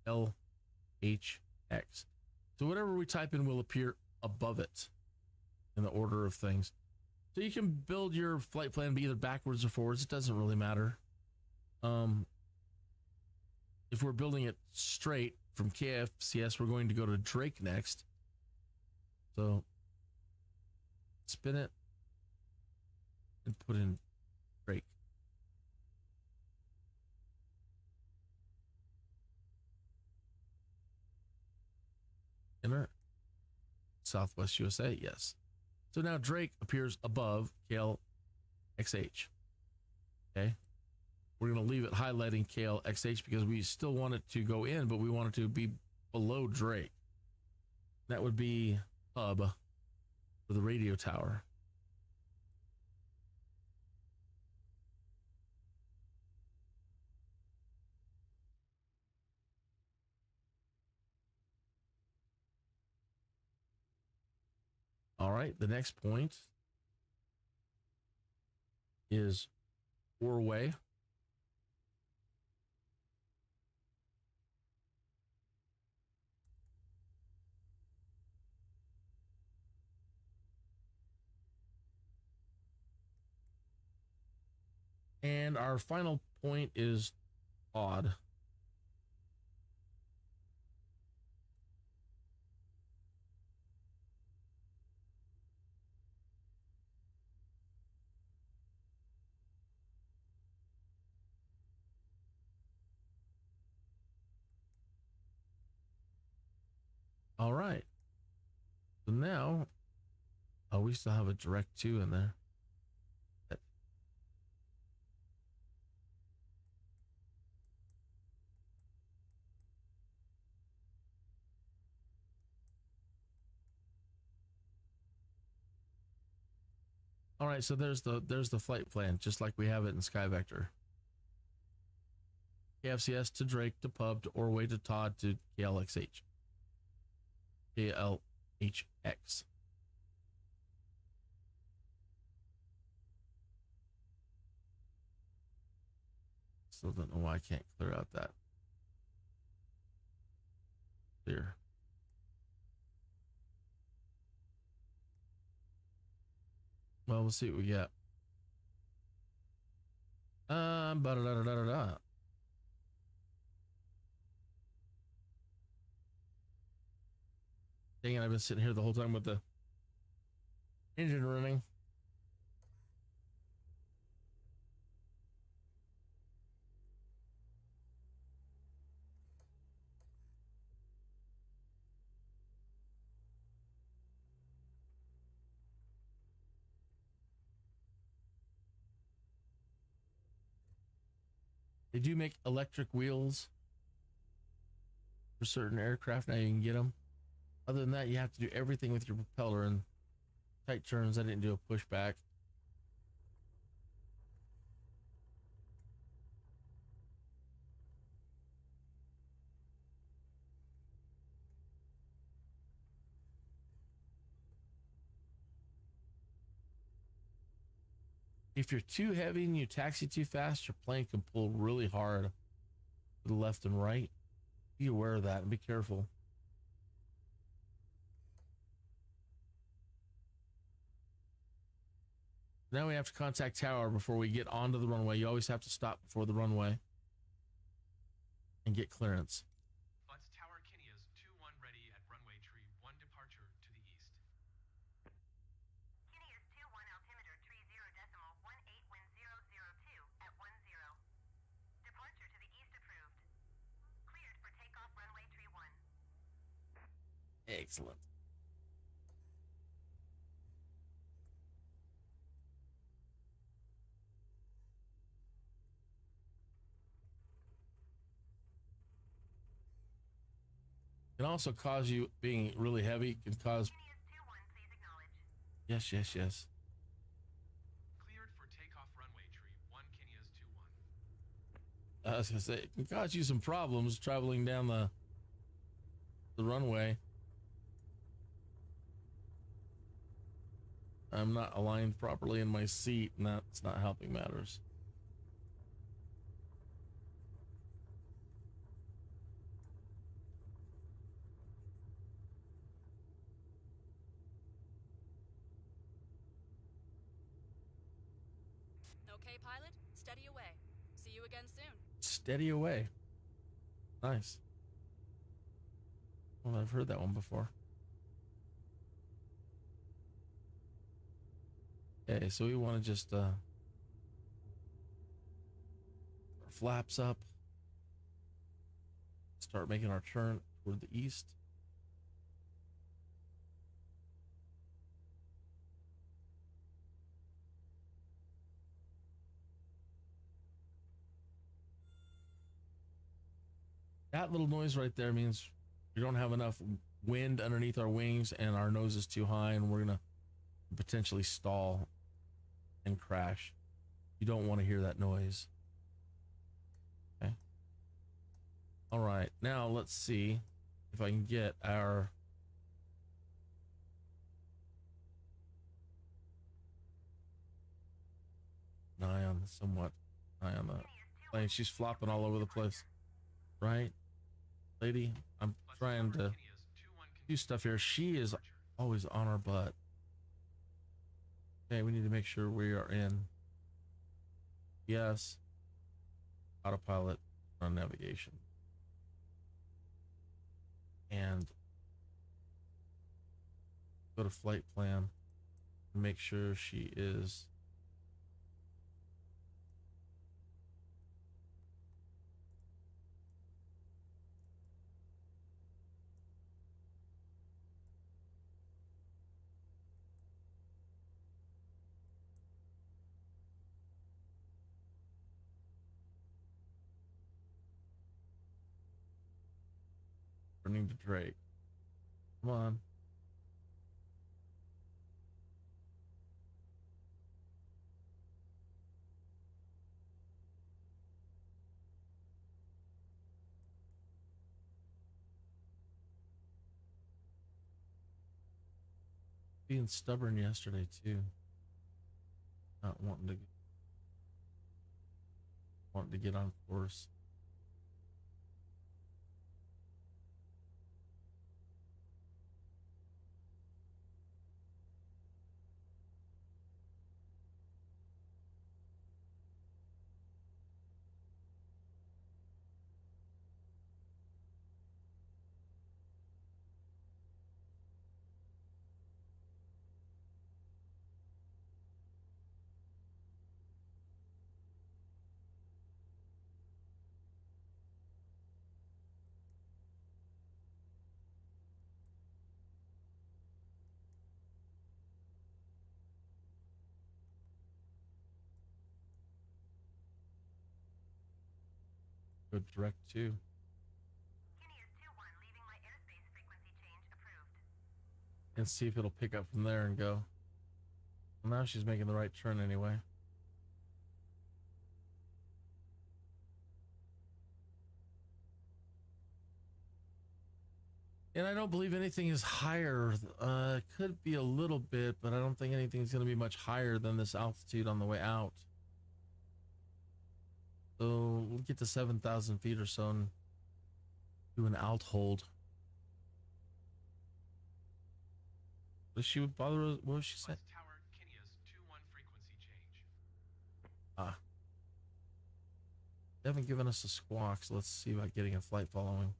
KLHX. So whatever we type in will appear above it in the order of things. So you can build your flight plan either backwards or forwards. It doesn't really matter. If we're building it straight from KFCS, we're going to go to Drake next. So spin it and put in Drake. Enter. Southwest USA, yes. So now Drake appears above KLXH. Okay. We're going to leave it highlighting KLXH because we still want it to go in, but we want it to be below Drake. That would be Hub for the radio tower. All right, the next point is Orway. And our final point is Odd. So now, oh, we still have a direct 2 in there. All right, so there's the flight plan, just like we have it in SkyVector. KFCS to Drake to Pub to Orway to Todd to KLXH. KLHX. Still don't know why I can't clear out that. Clear. Well, we'll see what we get. Ba-da-da-da-da-da. Dang it, I've been sitting here the whole time with the engine running. They do make electric wheels for certain aircraft. Now you can get them. Other than that, you have to do everything with your propeller and tight turns. I didn't do a pushback. If you're too heavy and you taxi too fast, your plane can pull really hard to the left and right. Be aware of that and be careful. Now we have to contact tower before we get onto the runway. You always have to stop before the runway and get clearance. Butts Tower KINNEAS 2-1 ready at runway tree 1 departure to the east. KINNEAS 2-1 altimeter tree 0.18 wind 002 at 10. Departure to the east approved. Cleared for takeoff runway tree 1. Excellent. Can also cause you being really heavy, can cause. KINNEAS 2-1, please acknowledge. Yes. Cleared for takeoff runway tree 1 KINNEAS 2-1. I was gonna say it can cause you some problems traveling down the runway. I'm not aligned properly in my seat, and that's not helping matters. Okay, pilot, steady away. See you again soon. Steady away. Nice. Well, I've heard that one before. Okay, so we want to just our flaps up. Start making our turn toward the east. That little noise right there means we don't have enough wind underneath our wings and our nose is too high and we're gonna potentially stall and crash. You don't want to hear that noise. Okay. All right, now let's see if I can get our eye on the plane. She's flopping all over the place, right? Lady, I'm trying to do stuff here. She is always on our butt. Okay, we need to make sure we are in. Yes. Autopilot on navigation. And go to flight plan and make sure she is returning to Drake. Come on. Being stubborn yesterday too. Not wanting to get on course. Go direct to. KINNEAS 2-1, leaving my airspace frequency change approved. And see if it'll pick up from there and go. Well, now she's making the right turn anyway. And I don't believe anything is higher. It could be a little bit, but I don't think anything's going to be much higher than this altitude on the way out. So we'll get to 7,000 feet or so and do an alt hold. Does she would bother us? What was she saying? Tower, KINNEAS 2-1 frequency change. Ah. They haven't given us a squawk, so let's see about getting a flight following.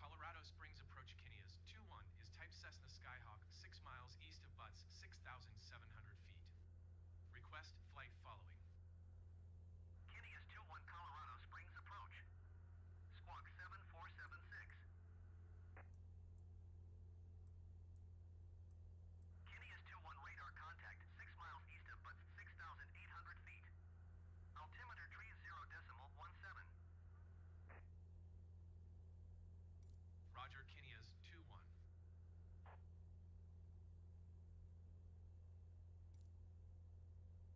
Colorado Springs approach KINNEAS 2-1 is type Cessna Skyhawk 6 miles east of Butts, 6,700 feet. Request flight following. KINNEAS 2-1, Colorado Springs approach. Squawk 7476. KINNEAS 2-1, radar contact 6 miles east of Butts, 6,800 feet. Altimeter tree 0.17. Roger, KINNEAS 2-1.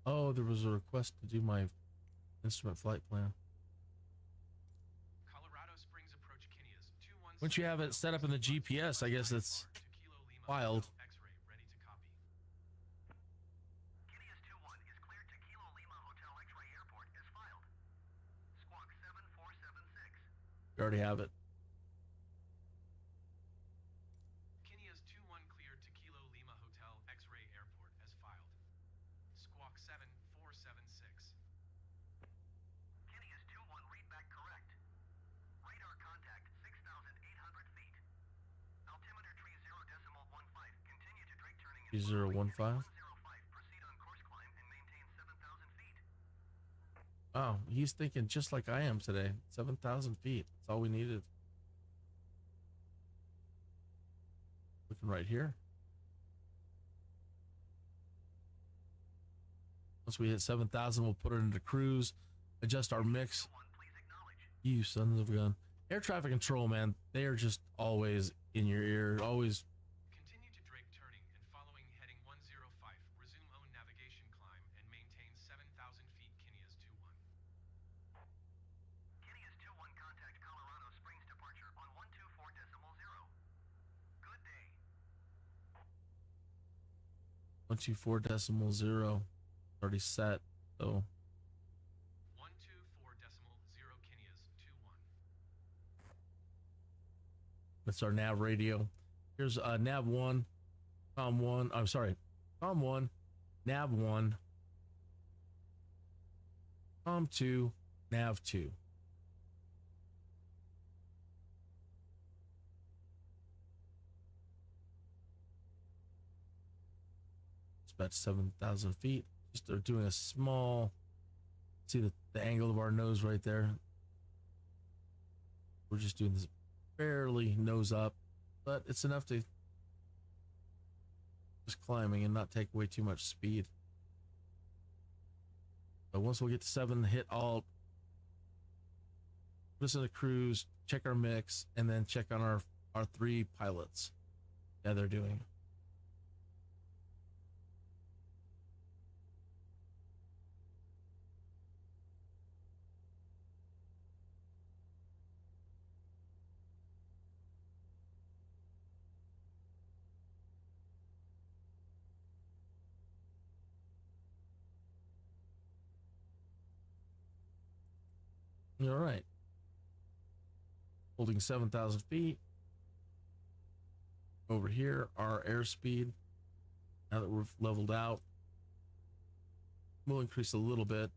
Oh, there was a request to do my instrument flight plan. Colorado Springs approach KINNEAS 2-1. Once you have it set up in the GPS, I guess it's filed. X-ray ready to copy. KINNEAS 2-1 is cleared to Kilo Lima Hotel X-ray Airport as filed. Squawk 7476. You already have it. KINNEAS 2-1 cleared to Kilo Lima Hotel X-ray Airport as filed. Squawk 7476. KINNEAS 2-1, readback correct. Radar contact 6,800 feet. Altimeter tree 0.15. Continue to Drake turning in 0.15? 105. Proceed on course climb and maintain 7,000 feet. Oh, he's thinking just like I am today. 7,000 feet. That's all we needed. Looking right here. Once we hit 7,000, we'll put it into cruise, adjust our mix. 1, please acknowledge. You sons of a gun. Air traffic control, man. They are just always in your ear. Always. Continue to Drake turning and following heading 105. Resume own navigation climb and maintain 7,000 feet. KINNEAS 2-1. KINNEAS 2-1, contact Colorado Springs departure on 124.0. Good day. 124.0. Already set. So 124.0 KINNEAS 2-1. that's our nav radio. Here's nav 1, com 1. I'm sorry, com 1, nav 1, com 2, nav 2. It's about 7,000 feet. Just they're doing a small. See the angle of our nose right there. We're just doing this barely nose up, but it's enough to just climbing and not take away too much speed. But once we get to 7, hit alt, put us in a cruise, check our mix, and then check on our 3 pilots. Yeah, they're doing. All right. Holding 7,000 feet. Over here, our airspeed, now that we've leveled out, we'll increase a little bit.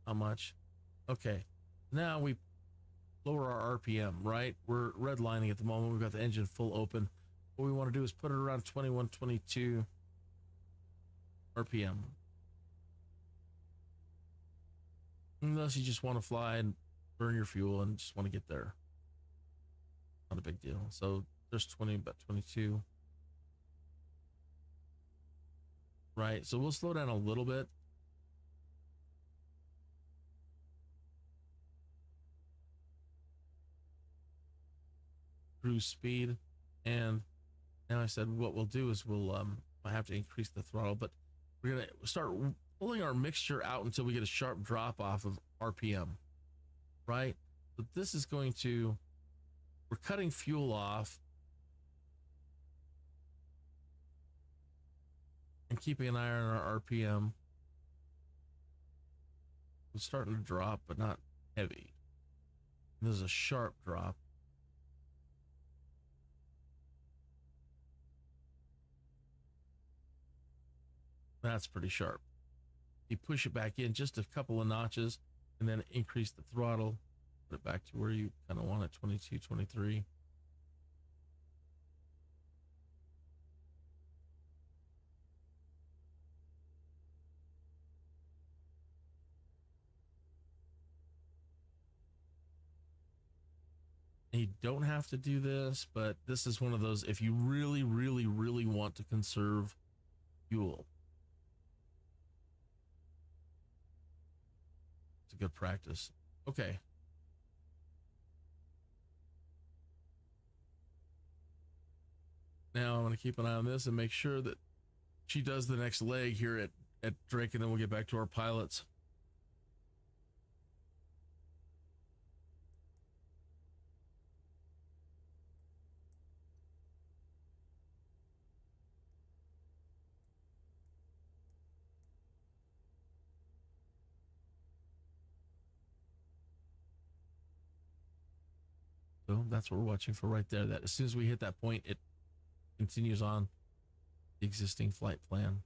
How much? Okay. Now we lower our RPM, right? We're redlining at the moment. We've got the engine full open. What we want to do is put it around 21, 22 RPM. Unless you just want to fly and burn your fuel and just want to get there. Not a big deal. So there's 20, about 22. Right. So we'll slow down a little bit. Cruise speed. And now I said what we'll do is I have to increase the throttle, but we're going to start pulling our mixture out until we get a sharp drop off of RPM. Right. But this is going to, we're cutting fuel off and keeping an eye on our RPM. It's starting to drop, but not heavy. There's a sharp drop. That's pretty sharp. You push it back in just a couple of notches and then increase the throttle. Put it back to where you kind of want it, 22, 23. You don't have to do this, but this is one of those, if you really, really, really want to conserve fuel, it's a good practice. Okay. Now I'm going to keep an eye on this and make sure that she does the next leg here at Drake, and then we'll get back to our pilots. So that's what we're watching for right there. That as soon as we hit that point, it continues on the existing flight plan.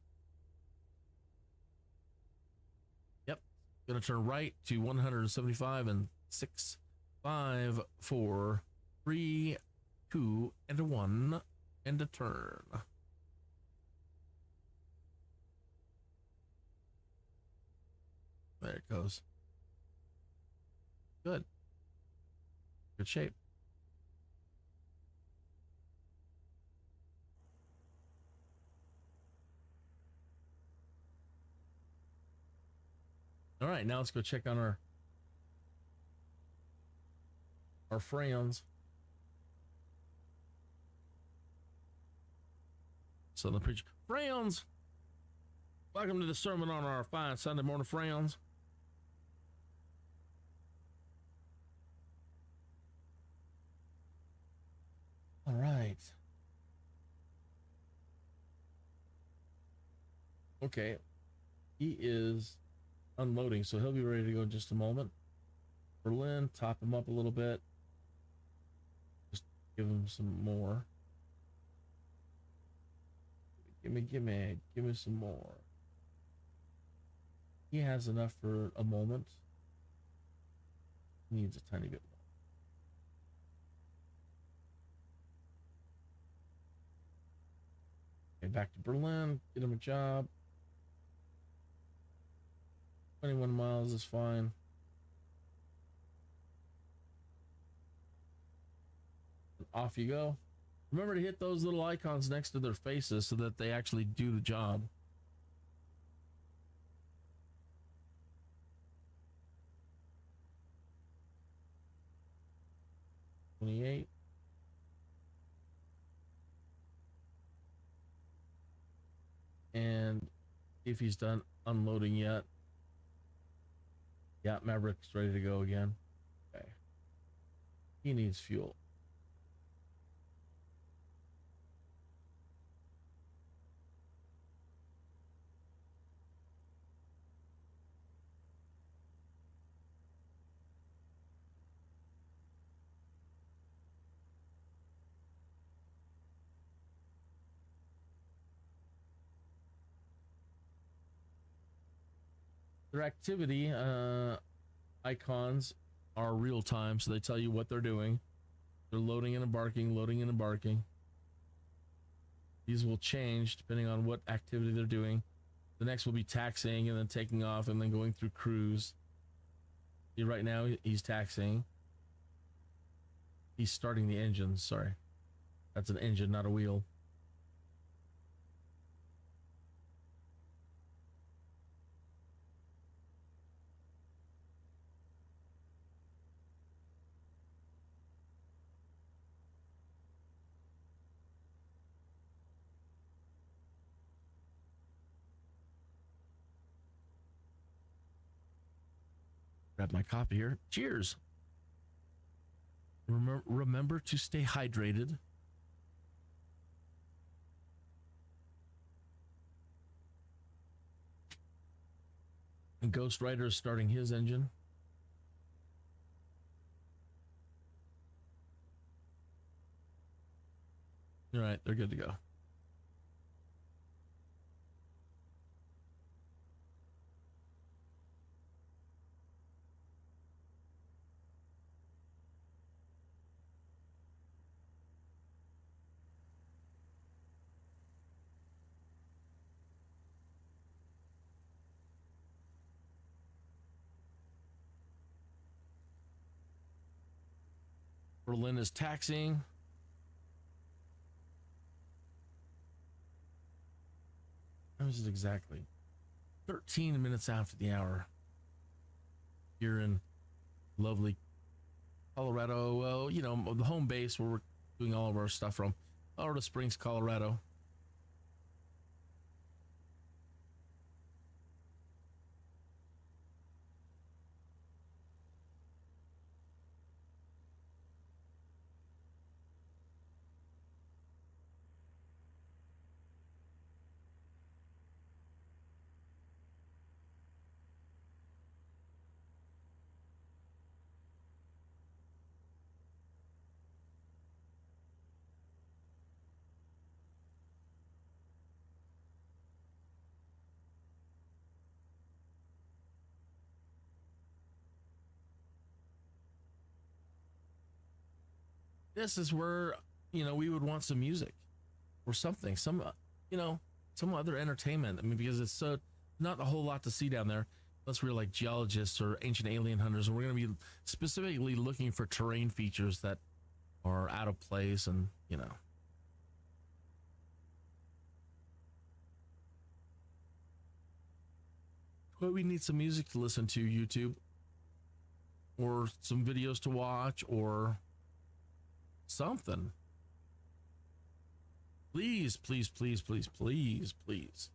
Yep. Going to turn right to 175 and 6, 5, 4, 3, 2, and a 1, and a turn. There it goes. Good. Good shape. All right, now let's go check on our friends. Southern Preacher. Friends! Welcome to the sermon on our fine Sunday morning, friends. All right. Okay. He is unloading, so he'll be ready to go in just a moment. Berlin, top him up a little bit. Just give him some more. Give me some more. He has enough for a moment. Needs a tiny bit more. Okay, back to Berlin. Get him a job. 21 miles is fine. And off you go. Remember to hit those little icons next to their faces so that they actually do the job. 28. And if he's done unloading yet. Yeah, Maverick's ready to go again. Okay. He needs fuel. Their activity icons are real time, so they tell you what they're doing. They're loading and embarking, loading and embarking. These will change depending on what activity they're doing. The next will be taxiing and then taking off and then going through cruise. See, right now he's taxiing. He's starting the engine, sorry. That's an engine, not a wheel. Grab my copy here. Cheers. Remember to stay hydrated. And Ghost Rider is starting his engine. All right, they're good to go. Berlin is taxiing. How is it exactly? 13 minutes after the hour. Here in lovely Colorado. Well, you know, the home base where we're doing all of our stuff from. Colorado Springs, Colorado. This is where, you know, we would want some music or something, some, you know, some other entertainment. I mean, because it's not a whole lot to see down there unless we're like geologists or ancient alien hunters. And we're going to be specifically looking for terrain features that are out of place and, you know. But we need some music to listen to, YouTube, or some videos to watch, or something. Please, please, please, please, please, please.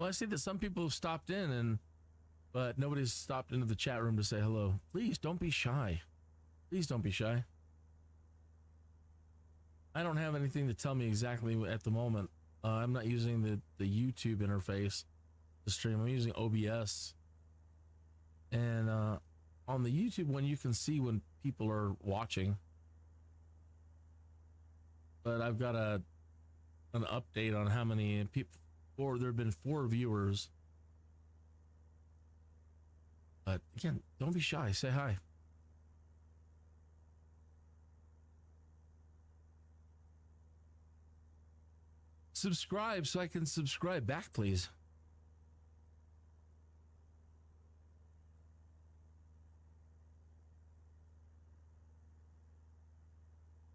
Well, I see that some people have stopped in, but nobody's stopped into the chat room to say hello. Please don't be shy. Please don't be shy. I don't have anything to tell me exactly at the moment. I'm not using the YouTube interface to stream. I'm using OBS. And on the YouTube one, you can see when people are watching. But I've got an update on how many people. There have been 4 viewers. But again, don't be shy. Say hi. Subscribe so I can subscribe back, please.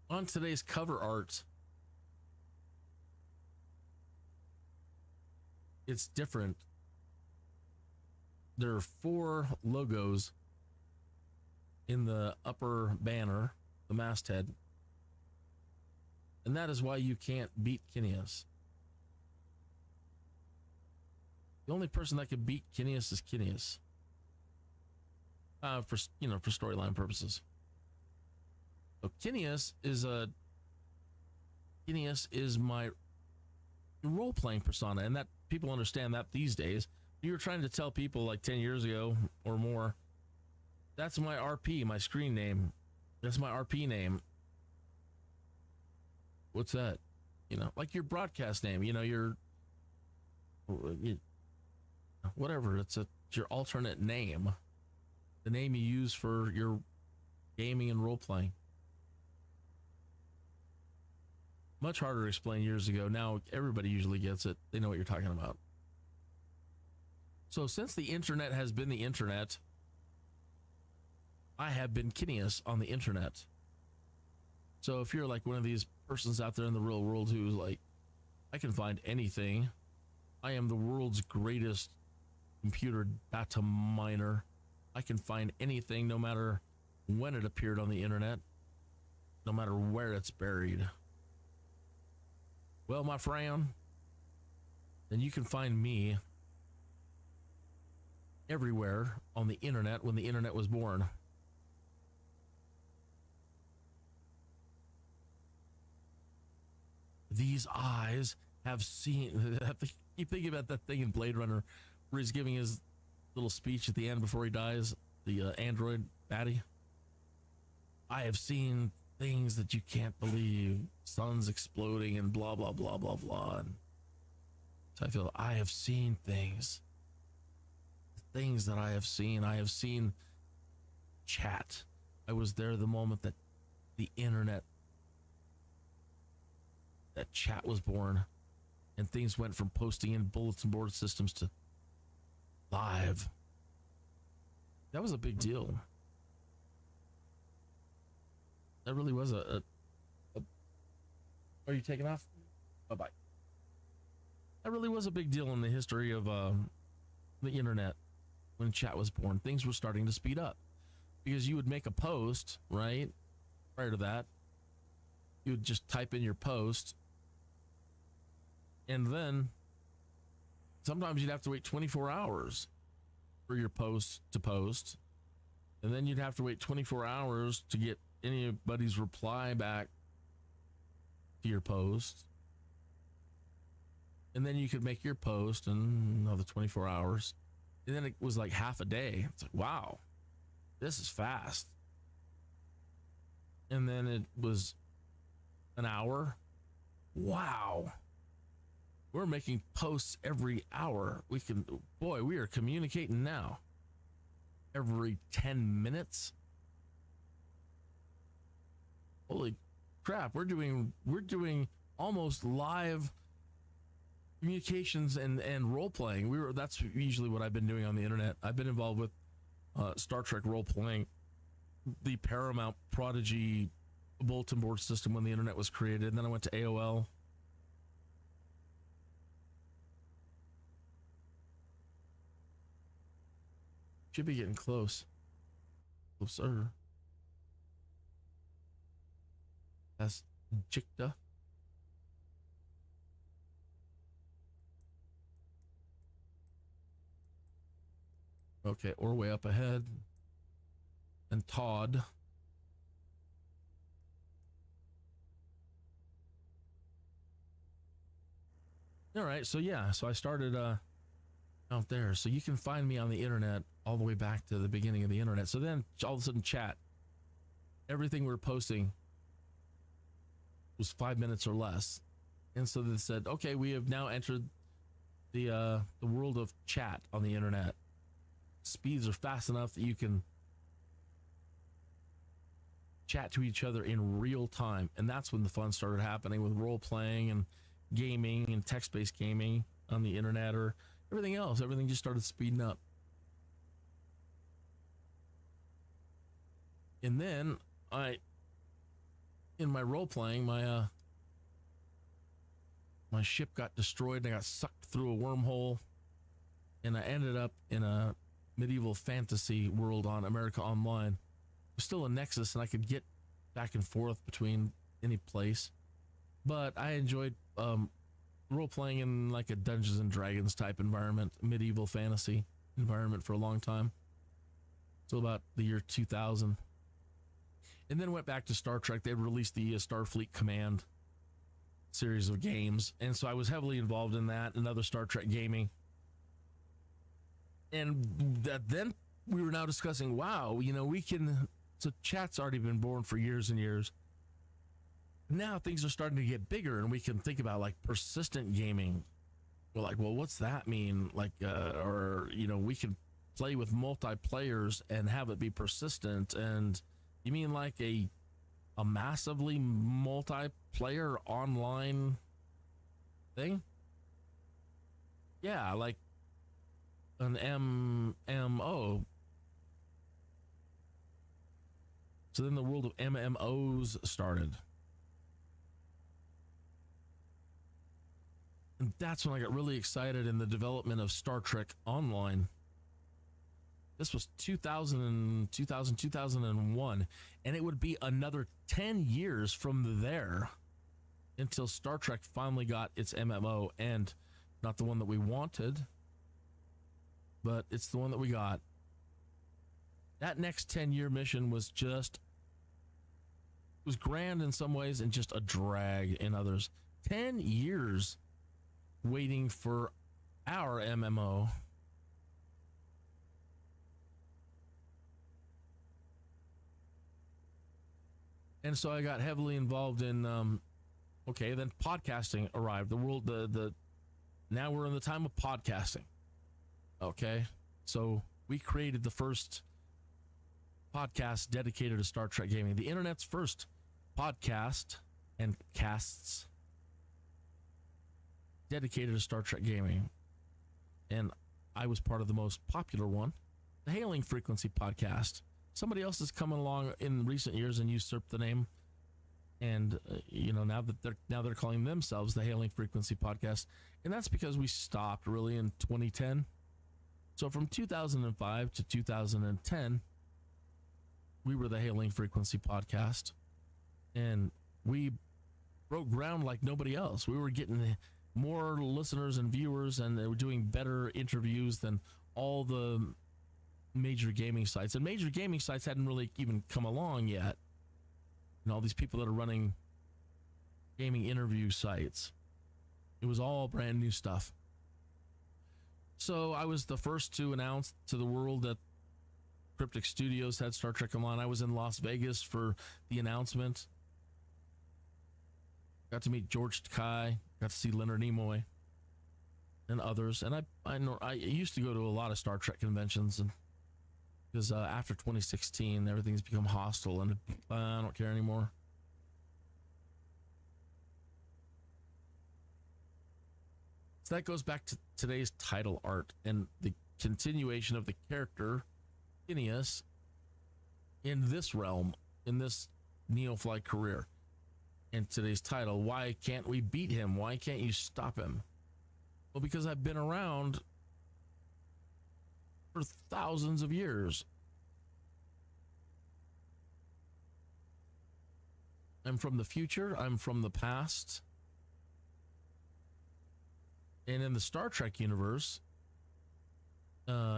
On today's cover art, it's different. There are 4 logos in the upper banner, the masthead. And that is why you can't beat KINNEAS. The only person that could beat KINNEAS is KINNEAS. For storyline purposes. So KINNEAS is my role-playing persona, and that people understand that these days. You were trying to tell people like 10 years ago or more, that's my RP, my screen name. That's my RP name. What's that? Like your broadcast name, whatever. It's your alternate name. The name you use for your gaming and role-playing. Much harder to explain years ago. Now everybody usually gets it. They know what you're talking about. So since the internet has been the internet, I have been KINNEAS on the internet. So if you're like one of these persons out there in the real world who's like, I can find anything. I am the world's greatest computer data miner. I can find anything no matter when it appeared on the internet, no matter where it's buried. Well, my friend, then you can find me everywhere on the internet when the internet was born. These eyes have seen. Keep thinking about that thing in Blade Runner where he's giving his little speech at the end before he dies, the android baddie. I have seen things that you can't believe, suns exploding and blah blah blah blah blah. And so I feel I have seen things. The things that I have seen chat. I was there the moment that the internet, that chat was born, and things went from posting in bulletin board systems to live. That was a big deal. That really was a are you taking off? Bye-bye. That really was a big deal in the history of the internet. When chat was born, things were starting to speed up because you would make a post, right? Prior to that, you would just type in your post, and then sometimes you'd have to wait 24 hours for your post to post, and then you'd have to wait 24 hours to get anybody's reply back to your post, and then you could make your post in another 24 hours, and then it was like half a day. It's like, wow, this is fast. And then it was an hour. Wow, we're making posts every hour. We are communicating now every 10 minutes. Holy crap, we're doing almost live communications and role playing. That's usually what I've been doing on the internet. I've been involved with Star Trek role playing, the Paramount Prodigy bulletin board system when the internet was created, and then I went to AOL. Should be getting close. Closer. That's Jicta. Okay, or way up ahead. And Todd. All right, so yeah, so I started out there. So you can find me on the internet all the way back to the beginning of the internet. So then all of a sudden chat, everything we were posting was 5 minutes or less. And so they said, okay, we have now entered the world of chat on the internet. Speeds are fast enough that you can chat to each other in real time. And that's when the fun started happening with role playing and gaming and text-based gaming on the internet, or everything else. Everything just started speeding up. And then in my role playing, my ship got destroyed and I got sucked through a wormhole, and I ended up in a medieval fantasy world on America Online. It was still a Nexus and I could get back and forth between any place, but I enjoyed role playing in like a Dungeons and Dragons type environment, medieval fantasy environment, for a long time, till about the year 2000. And then went back to Star Trek. They released the Starfleet Command series of games, and so I was heavily involved in that and other Star Trek gaming. And then we were now discussing, wow, you know, we can, so chat's already been born for years and years. Now things are starting to get bigger, and we can think about like persistent gaming. We're like, well, what's that mean? Like, or, you know, we can play with multiplayers and have it be persistent. And you mean like a massively multiplayer online thing? Yeah, like an MMO. So then the world of MMOs started. And that's when I got really excited in the development of Star Trek Online. This was 2001, and it would be another 10 years from there until Star Trek finally got its MMO, and not the one that we wanted, but it's the one that we got. That next 10-year mission was was grand in some ways and just a drag in others. 10 years waiting for our MMO. And so I got heavily involved in, okay, then podcasting arrived. The world, now we're in the time of podcasting. Okay. So we created the first podcast dedicated to Star Trek gaming, the internet's first podcast and casts dedicated to Star Trek gaming. And I was part of the most popular one, the Hailing Frequency podcast. Somebody else has come along in recent years and usurped the name, and you know, now they're calling themselves the Hailing Frequency Podcast, and that's because we stopped really in 2010. So from 2005 to 2010, we were the Hailing Frequency Podcast, and we broke ground like nobody else. We were getting more listeners and viewers, and they were doing better interviews than all the major gaming sites. And major gaming sites hadn't really even come along yet. And all these people that are running gaming interview sites, it was all brand new stuff. So I was the first to announce to the world that Cryptic Studios had Star Trek Online. I was in Las Vegas for the announcement. Got to meet George Takei, got to see Leonard Nimoy and others. And I used to go to a lot of Star Trek conventions, and because after 2016, everything's become hostile, and I don't care anymore. So that goes back to today's title art and the continuation of the character KINNEAS in this realm, in this NEOFLY career. And today's title, why can't we beat him? Why can't you stop him? Well, because I've been around for thousands of years. I'm from the future. I'm from the past. And in the Star Trek universe,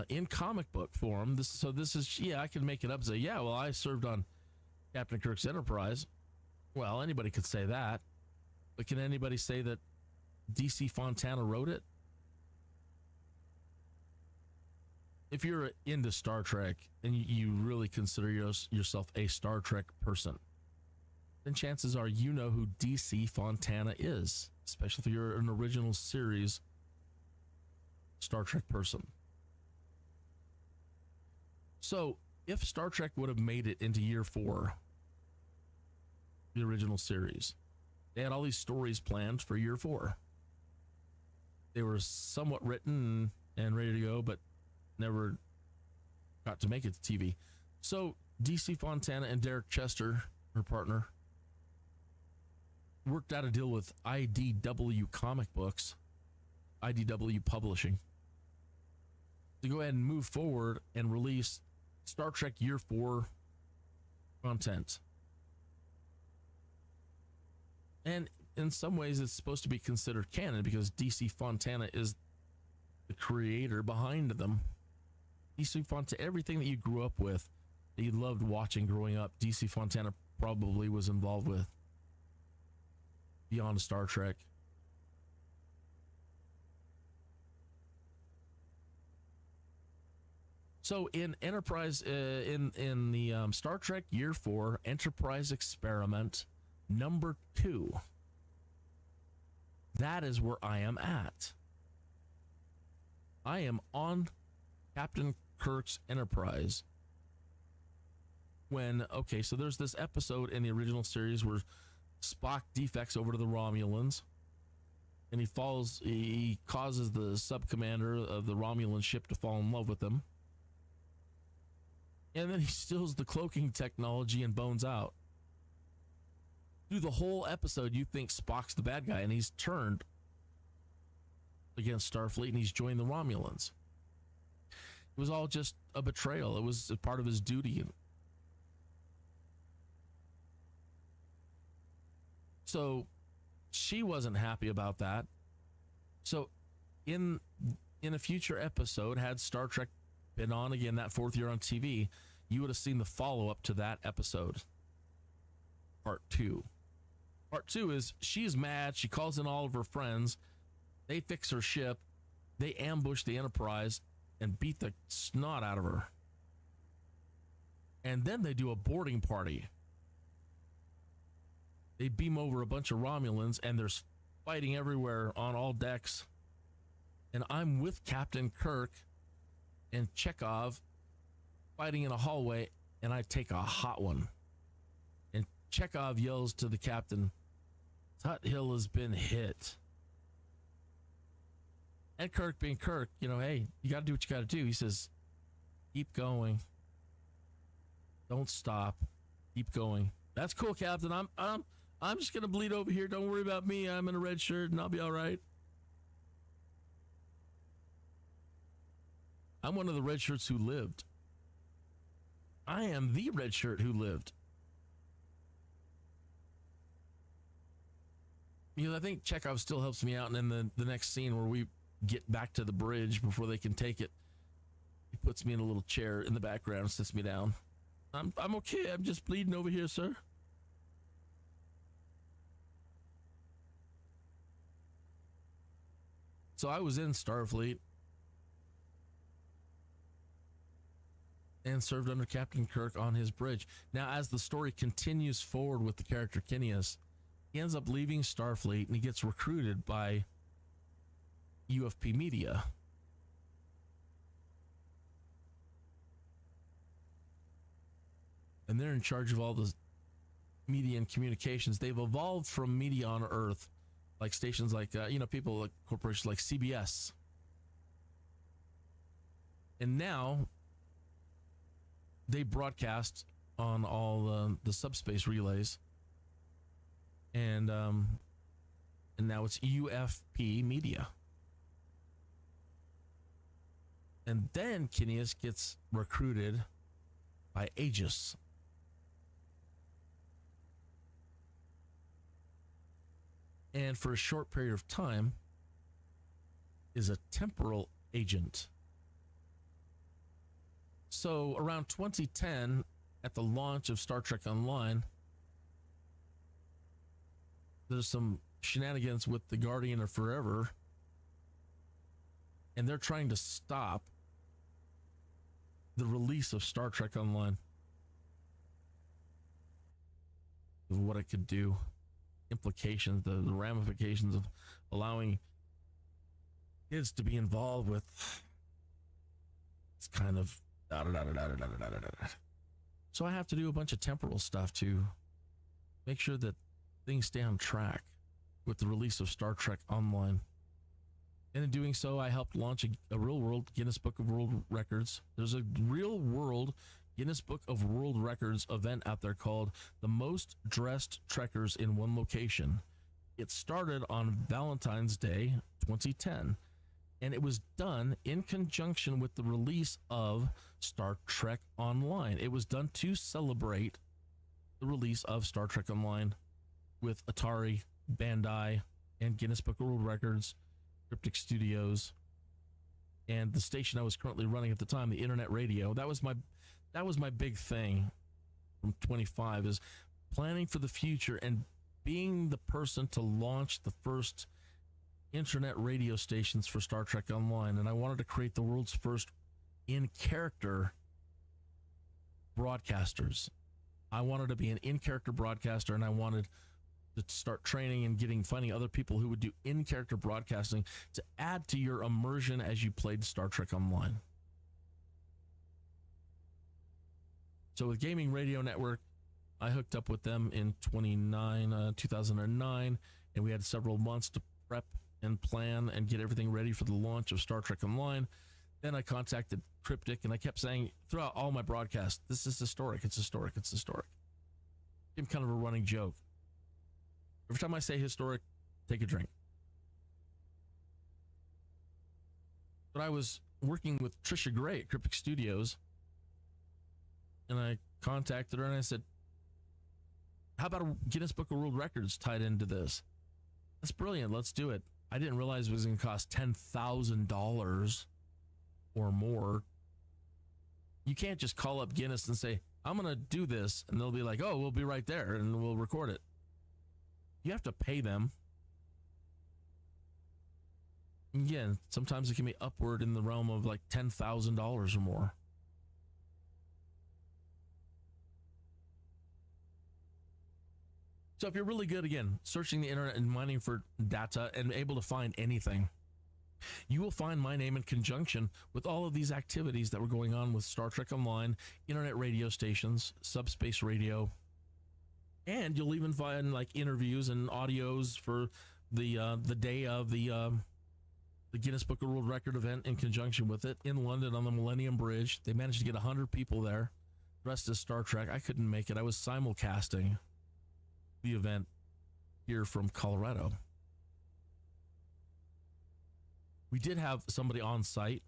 in comic book form. This is, yeah, I can make it up and say, yeah, well, I served on Captain Kirk's Enterprise. Well, anybody could say that, but can anybody say that DC Fontana wrote it? If you're into Star Trek and you really consider yourself a Star Trek person, then chances are you know who DC Fontana is, especially if you're an original series Star Trek person. So if Star Trek would have made it into year 4, the original series, they had all these stories planned for year 4. They were somewhat written and ready to go, but never got to make it to TV. So DC Fontana and Derek Chester, her partner, worked out a deal with IDW Comic Books, IDW Publishing, to go ahead and move forward and release Star Trek Year 4 content. And in some ways it's supposed to be considered canon because DC Fontana is the creator behind them. DC Fontana, everything that you grew up with, that you loved watching growing up, DC Fontana probably was involved with beyond Star Trek. So in Enterprise, in the Star Trek Year 4 Enterprise Experiment number 2, that is where I am at. I am on Captain Kirk's Enterprise when, okay, so there's this episode in the original series where Spock defects over to the Romulans and he causes the sub-commander of the Romulan ship to fall in love with him. And then he steals the cloaking technology and bones out. Through the whole episode, you think Spock's the bad guy, and he's turned against Starfleet and he's joined the Romulans. It was all just a betrayal. It was a part of his duty. So she wasn't happy about that. So in a future episode, had Star Trek been on again that 4th year on TV, you would have seen the follow-up to that episode. Part 2. Part 2 is she's mad. She calls in all of her friends. They fix her ship. They ambush the Enterprise and beat the snot out of her. And then they do a boarding party. They beam over a bunch of Romulans and there's fighting everywhere on all decks. And I'm with Captain Kirk and Chekhov fighting in a hallway, and I take a hot one. And Chekhov yells to the captain, "Tuthill has been hit." And Kirk, being Kirk, you know, hey, you got to do what you got to do. He says, "Keep going. Don't stop. Keep going." "That's cool, Captain. I'm just gonna bleed over here. Don't worry about me. I'm in a red shirt, and I'll be all right." I'm one of the red shirts who lived. I am the red shirt who lived. Because I think Chekhov still helps me out, and in the next scene where we get back to the bridge before they can take it, he puts me in a little chair in the background and sits me down. I'm okay. I'm just bleeding over here, sir." So I was in Starfleet and served under Captain Kirk on his bridge. Now, as the story continues forward with the character KINNEAS, he ends up leaving Starfleet and he gets recruited by UFP Media. And they're in charge of all the media and communications. They've evolved from media on Earth, like stations like, people like corporations like CBS. And now they broadcast on all the subspace relays. And now it's UFP Media. And then KINNEAS gets recruited by Aegis. And for a short period of time is a temporal agent So around 2010, at the launch of Star Trek Online, there's some shenanigans with the Guardian of Forever, and they're trying to stop the release of Star Trek Online, of what it could do, implications, the ramifications of allowing kids to be involved with. It's kind of so I have to do a bunch of temporal stuff to make sure that things stay on track with the release of Star Trek Online. And in doing so, I helped launch a real world Guinness Book of World Records. There's a real world Guinness Book of World Records event out there called The Most Dressed Trekkers in One Location. It started on Valentine's Day 2010, and it was done in conjunction with the release of Star Trek Online. It was done to celebrate the release of Star Trek Online with Atari, Bandai, and Guinness Book of World Records, Cryptic Studios, and the station I was currently running at the time, the internet radio. That was my big thing from 25, is planning for the future and being the person to launch the first internet radio stations for Star Trek Online. And I wanted to create the world's first in-character broadcasters. I wanted to be an in-character broadcaster, and I wanted to start training and finding other people who would do in-character broadcasting to add to your immersion as you played Star Trek Online. So with Gaming Radio Network, I hooked up with them in 2009, and we had several months to prep and plan and get everything ready for the launch of Star Trek Online. Then I contacted Cryptic, and I kept saying throughout all my broadcasts, this is historic, it's historic, it's historic. It's kind of a running joke. Every time I say historic, take a drink. But I was working with Trisha Gray at Cryptic Studios, and I contacted her and I said, how about a Guinness Book of World Records tied into this? That's brilliant. Let's do it. I didn't realize it was going to cost $10,000 or more. You can't just call up Guinness and say, I'm going to do this. And they'll be like, oh, we'll be right there and we'll record it. You have to pay them. Again, sometimes it can be upward in the realm of like $10,000 or more. So if you're really good, again, searching the internet and mining for data and able to find anything, you will find my name in conjunction with all of these activities that were going on with Star Trek Online, internet radio stations, subspace radio, and you'll even find like interviews and audios for the day of the Guinness Book of World Record event in conjunction with it in London on the Millennium Bridge. They managed to get 100 people there dressed as Star Trek. I couldn't make it. I was simulcasting the event here from Colorado. We did have somebody on site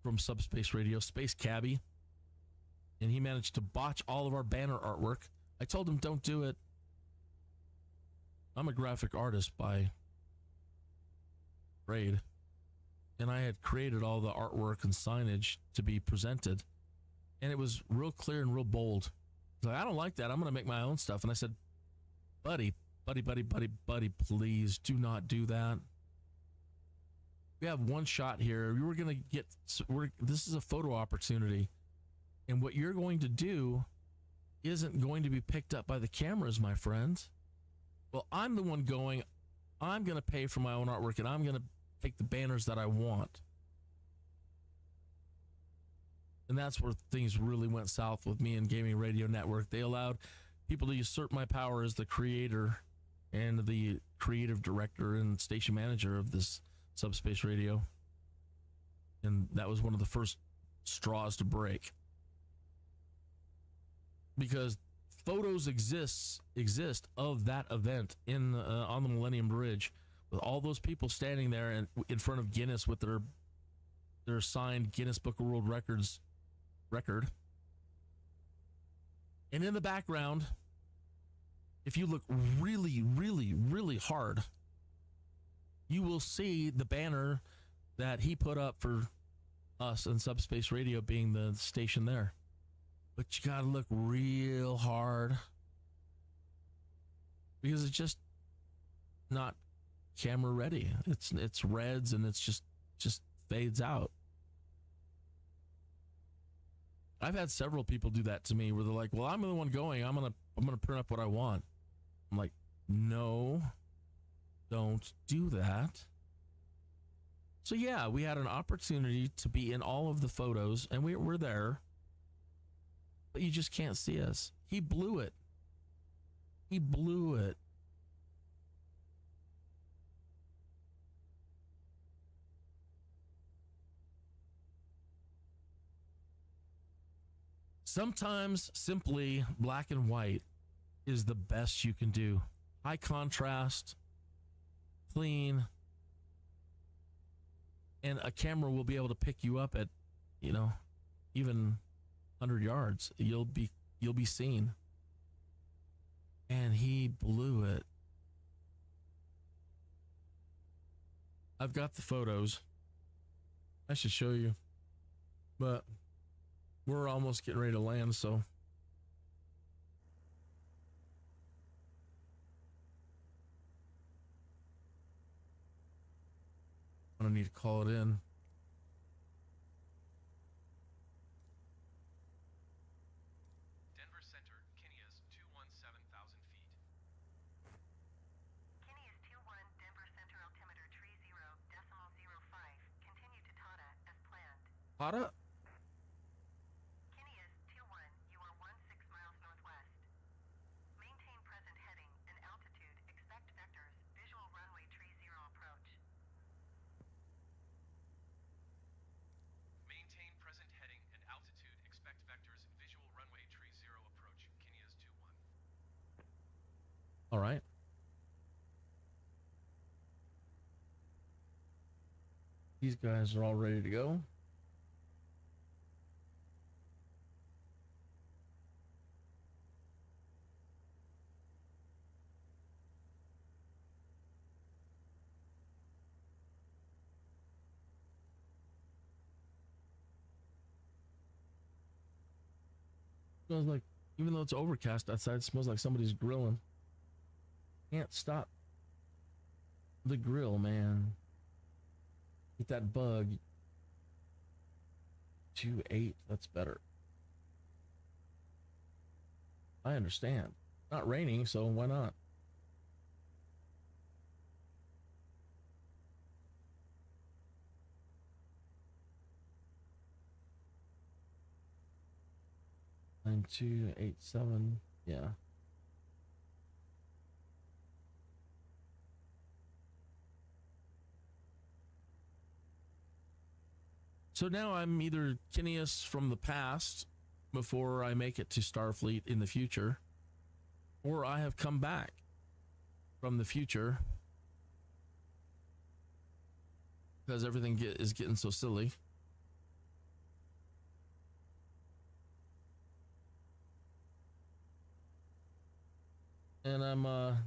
from Subspace Radio, Space Cabby, and he managed to botch all of our banner artwork. I told him, don't do it. I'm a graphic artist by trade, and I had created all the artwork and signage to be presented, and it was real clear and real bold. Like, I don't like that. I'm going to make my own stuff. And I said, buddy, please do not do that. We have one shot here. We're going to get, this is a photo opportunity. And what you're going to do isn't going to be picked up by the cameras, my friends. Well, I'm the one going, I'm going to pay for my own artwork, and I'm going to pick the banners that I want. And that's where things really went south with me and Gaming Radio Network. They allowed people to usurp my power as the creator and the creative director and station manager of this subspace radio. And that was one of the first straws to break. Because photos exist of that event in on the Millennium Bridge with all those people standing there and in front of Guinness with their signed Guinness Book of World Records record. And in the background, if you look really, really, really hard, you will see the banner that he put up for us and Subspace Radio being the station there. But you gotta look real hard because it's just not camera ready. It's reds and it's just fades out. I've had several people do that to me where they're like, well, I'm the one going, I'm gonna print up what I want. I'm like, no, don't do that. So yeah, we had an opportunity to be in all of the photos and we're there, but you just can't see us. He blew it. He blew it. Sometimes simply black and white is the best you can do. High contrast, clean, and a camera will be able to pick you up at, even 100 yards. You'll be seen. And he blew it. I've got the photos. I should show you. But we're almost getting ready to land, so I'm gonna need to call it in. Denver Center, KINNEAS 217,000 feet. KINNEAS 21, Denver Center altimeter 30.05. Continue to TATA as planned. Hada? KINNEAS 21, you are 16 miles northwest. Maintain present heading and altitude. Expect vectors. Visual runway 30 approach. Maintain present heading and altitude. Expect vectors. Visual runway 30 approach. KINNEAS 21. All right. These guys are all ready to go. Smells like, even though it's overcast outside, it smells like somebody's grilling. Can't stop the grill, man. Get that bug. 2.8, that's better. I understand. Not raining, so why not? Nine 287, yeah. So now I'm either KINNEAS from the past before I make it to Starfleet in the future, or I have come back from the future because everything is getting so silly. And I'm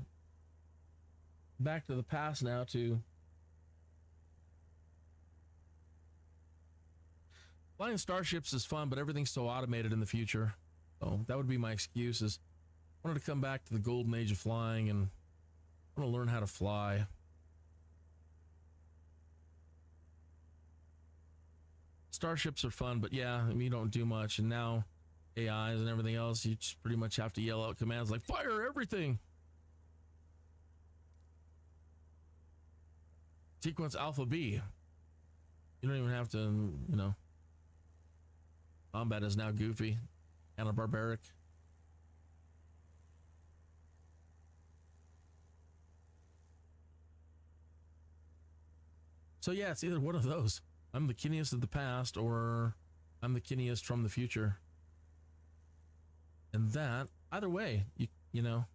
back to the past now to flying starships is fun, but everything's so automated in the future. So that would be my excuse, is I wanted to come back to the golden age of flying and I want to learn how to fly. Starships are fun, but yeah, I mean, you don't do much. And now AIs and everything else, you just pretty much have to yell out commands like fire everything. Sequence Alpha B. You don't even have to, combat is now goofy and a barbaric. So yeah, it's either one of those. I'm the KINNEAS of the past, or I'm the KINNEAS from the future. And that, either way, you know,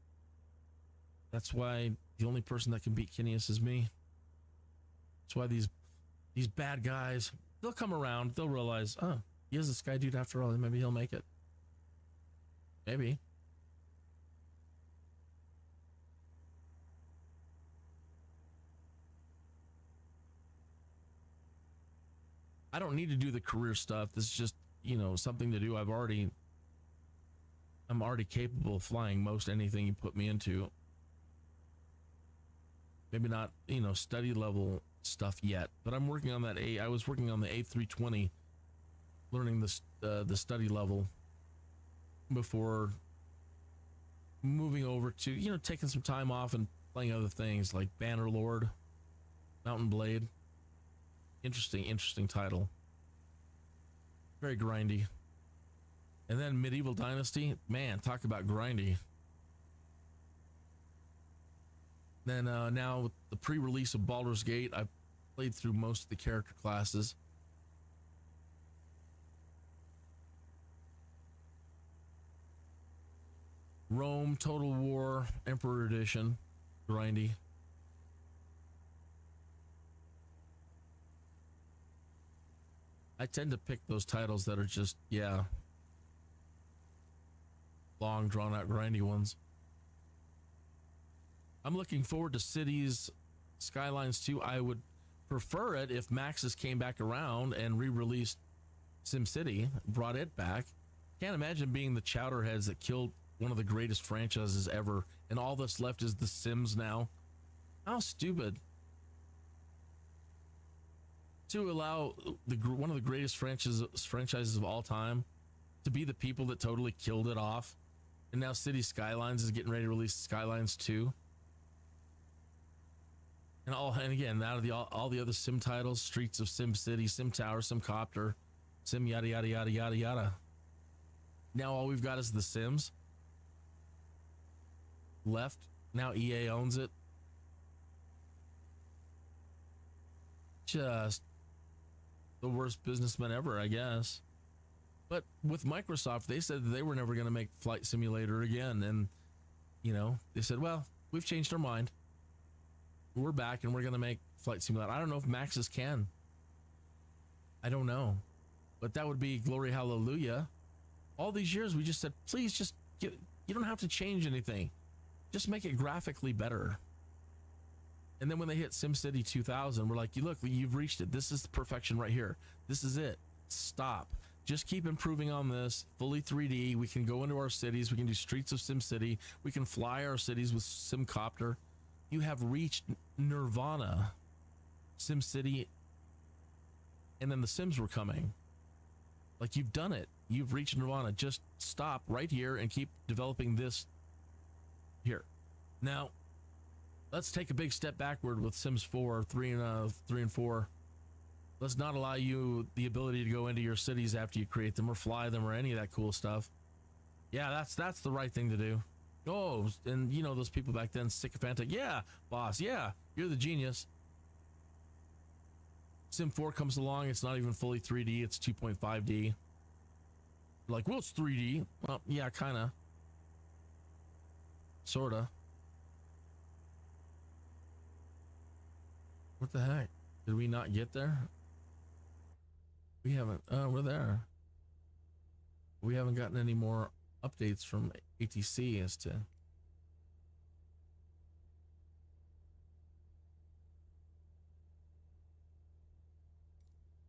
that's why the only person that can beat KINNEAS is me. That's why these bad guys, they'll come around, they'll realize, oh, he is a sky dude after all, maybe he'll make it. Maybe. I don't need to do the career stuff. This is just, you know, something to do. I'm already capable of flying most anything you put me into. Maybe not, you know, study level stuff yet, but I'm working on that. I was working on the A320, learning the study level before moving over to, you know, taking some time off and playing other things like Bannerlord, Mountain Blade. Interesting title. Very grindy. And then Medieval Dynasty, man, talk about grindy. Then now with the pre-release of Baldur's Gate, I've played through most of the character classes. Rome, Total War, Emperor Edition, grindy. I tend to pick those titles that are just, yeah, long, drawn-out, grindy ones. I'm looking forward to Cities Skylines 2. I would prefer it if Maxis came back around and re-released SimCity, brought it back. Can't imagine being the chowderheads that killed one of the greatest franchises ever, and all that's left is The Sims now. How stupid. To allow one of the greatest franchises of all time to be the people that totally killed it off. And now City Skylines is getting ready to release Skylines 2. And again, out of all the other Sim titles, Streets of Sim City, Sim Tower, Sim Copter, Sim yada yada yada yada yada. Now all we've got is The Sims left. Now EA owns it. Just the worst businessman ever, I guess. But with Microsoft, they said that they were never going to make Flight Simulator again. And, you know, they said, well, we've changed our mind. We're back and we're going to make Flight Simulator. I don't know if Maxis can. I don't know. But that would be glory hallelujah. All these years we just said, please just you don't have to change anything. Just make it graphically better. And then when they hit SimCity 2000, we're like, look, you've reached it. This is perfection right here. This is it. Stop. Just keep improving on this. Fully 3D. We can go into our cities. We can do Streets of SimCity. We can fly our cities with SimCopter. You have reached nirvana. SimCity. And then the Sims were coming. Like, you've done it. You've reached nirvana. Just stop right here and keep developing this here. Now, let's take a big step backward with Sims 4, 3 and 4. Let's not allow you the ability to go into your cities after you create them or fly them or any of that cool stuff. Yeah, that's the right thing to do. Oh, and you know those people back then, sycophantic. Yeah, boss. Yeah, you're the genius. Sim 4 comes along. It's not even fully 3D. It's 2.5D. Like, well, it's 3D. Well, yeah, kind of. Sort of. What the heck? Did we not get there? We haven't. We're there. We haven't gotten any more updates from ATC as to.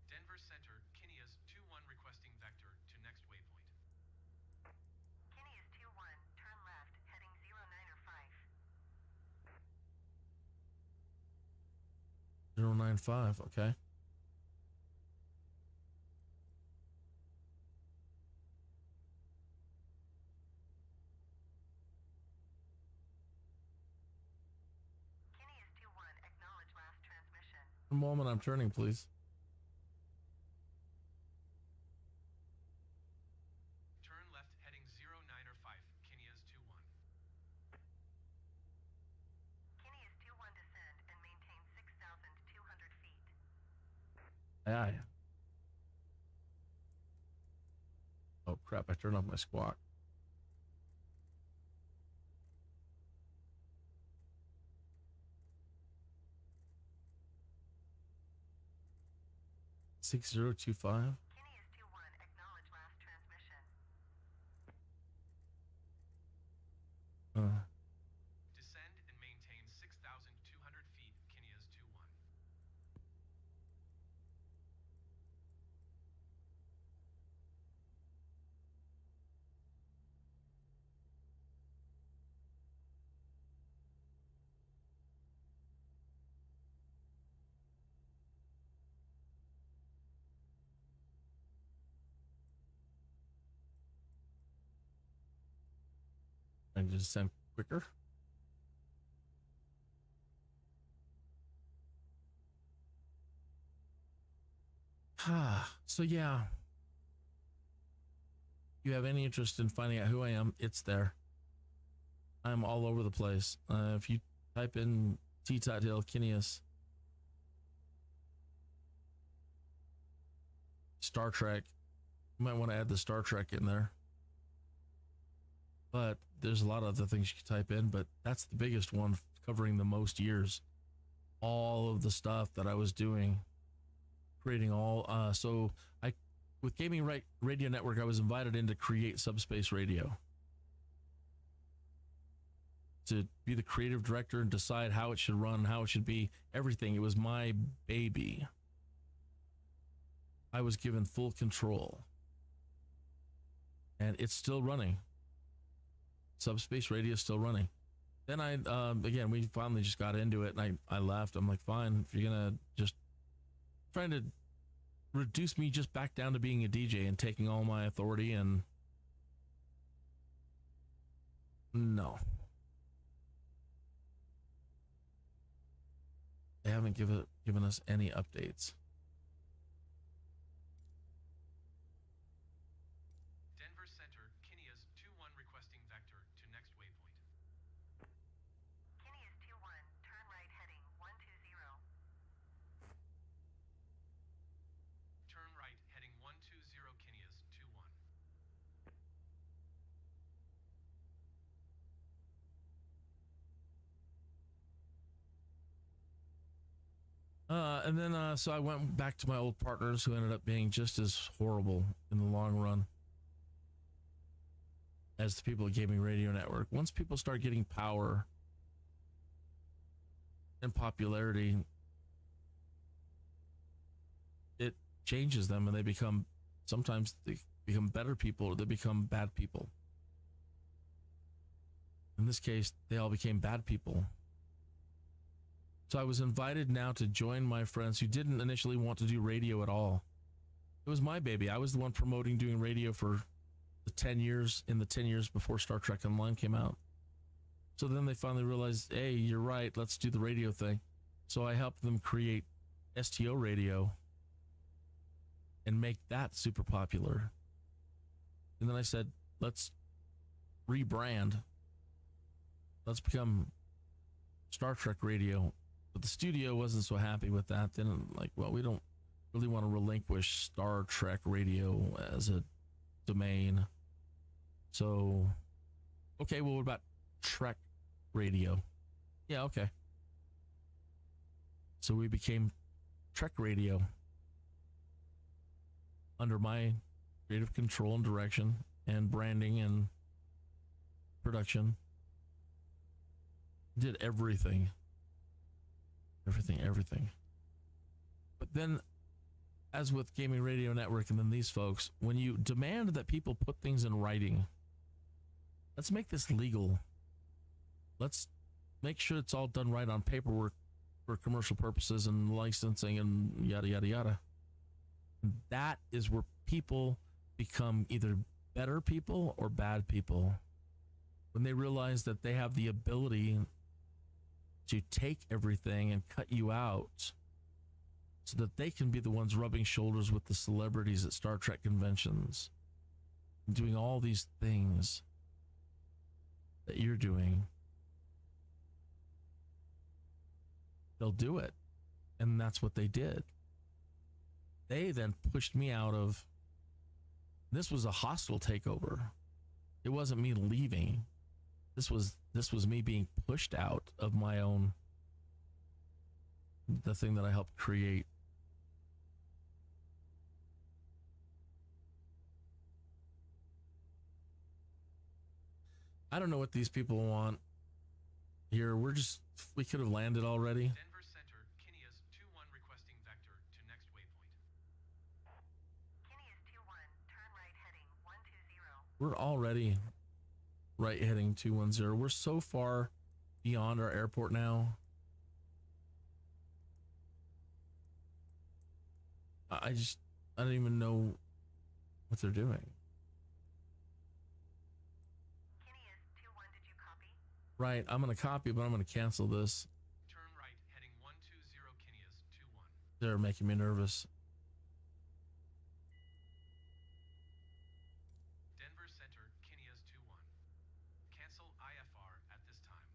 Denver Center, KINNEAS 2-1 requesting vector to next waypoint. KINNEAS 2-1, turn left, heading 095. Okay. KINNEAS 2-1, acknowledge last transmission. One moment, I'm turning, please. Turn left heading 095, KINNEAS 2-1. KINNEAS 2-1, descend and maintain 6,200 feet. Aye. Oh crap, I turned off my squawk. Six 025. KINNEAS 2-1, acknowledge last transmission. Descend and maintain 6,200 feet, KINNEAS 2-1. I just send quicker. So yeah, you have any interest in finding out who I am, it's there. I'm all over the place. If you type in T.Tuthill, KINNEAS, Star Trek, you might want to add the Star Trek in there. But there's a lot of other things you can type in, but that's the biggest one, covering the most years. All of the stuff that I was doing, creating all, so I, with Gaming Radio Network, I was invited in to create Subspace Radio, to be the creative director and decide how it should run, how it should be, everything. It was my baby. I was given full control, and it's still running. Subspace Radio is still running. Then I, again, we finally just got into it, and I left. I'm like, fine, if you're gonna just trying to reduce me just back down to being a DJ and taking all my authority, and no. They haven't given us any updates. Denver Center, KINNEAS 2-1 requesting vector to next waypoint. KINNEAS 2-1, turn right heading 120. Turn right heading 120 KINNEAS 2-1. And then, so I went back to my old partners, who ended up being just as horrible in the long run as the people at Gaming Radio Network. Once people start getting power and popularity, it changes them, and they become, sometimes they become better people, or they become bad people. In this case, they all became bad people. So I was invited now to join my friends who didn't initially want to do radio at all. It was my baby. I was the one promoting doing radio for the 10 years, in the 10 years before Star Trek Online came out. So then they finally realized, hey, you're right, let's do the radio thing. So I helped them create STO Radio and make that super popular. And then I said, let's rebrand. Let's become Star Trek Radio. But the studio wasn't so happy with that. Then, like, well, we don't really want to relinquish Star Trek Radio as a domain. So, okay, well, what about Trek Radio? Yeah, okay. So we became Trek Radio under my creative control and direction and branding and production. Did everything. Everything. But then, as with Gaming Radio Network and then these folks, when you demand that people put things in writing, let's make this legal. Let's make sure it's all done right on paperwork for commercial purposes and licensing and yada, yada, yada. That is where people become either better people or bad people. When they realize that they have the ability to take everything and cut you out so that they can be the ones rubbing shoulders with the celebrities at Star Trek conventions, doing all these things that you're doing. They'll do it. And that's what they did. They then pushed me out of, this was a hostile takeover. It wasn't me leaving. This was me being pushed out of my own, the thing that I helped create. I don't know what these people want here. We could have landed already. Denver Center, KINNEAS 2-1 requesting vector to next waypoint. KINNEAS 2-1, turn right heading 120. We're already right heading 210. We're so far beyond our airport now. I don't even know what they're doing. KINNEAS 2-1, did you Right. I'm going to copy, but I'm going to cancel this. Turn right, heading 120 KINNEAS 21. They're making me nervous. Denver Center, KINNEAS 21. Cancel IFR at this time.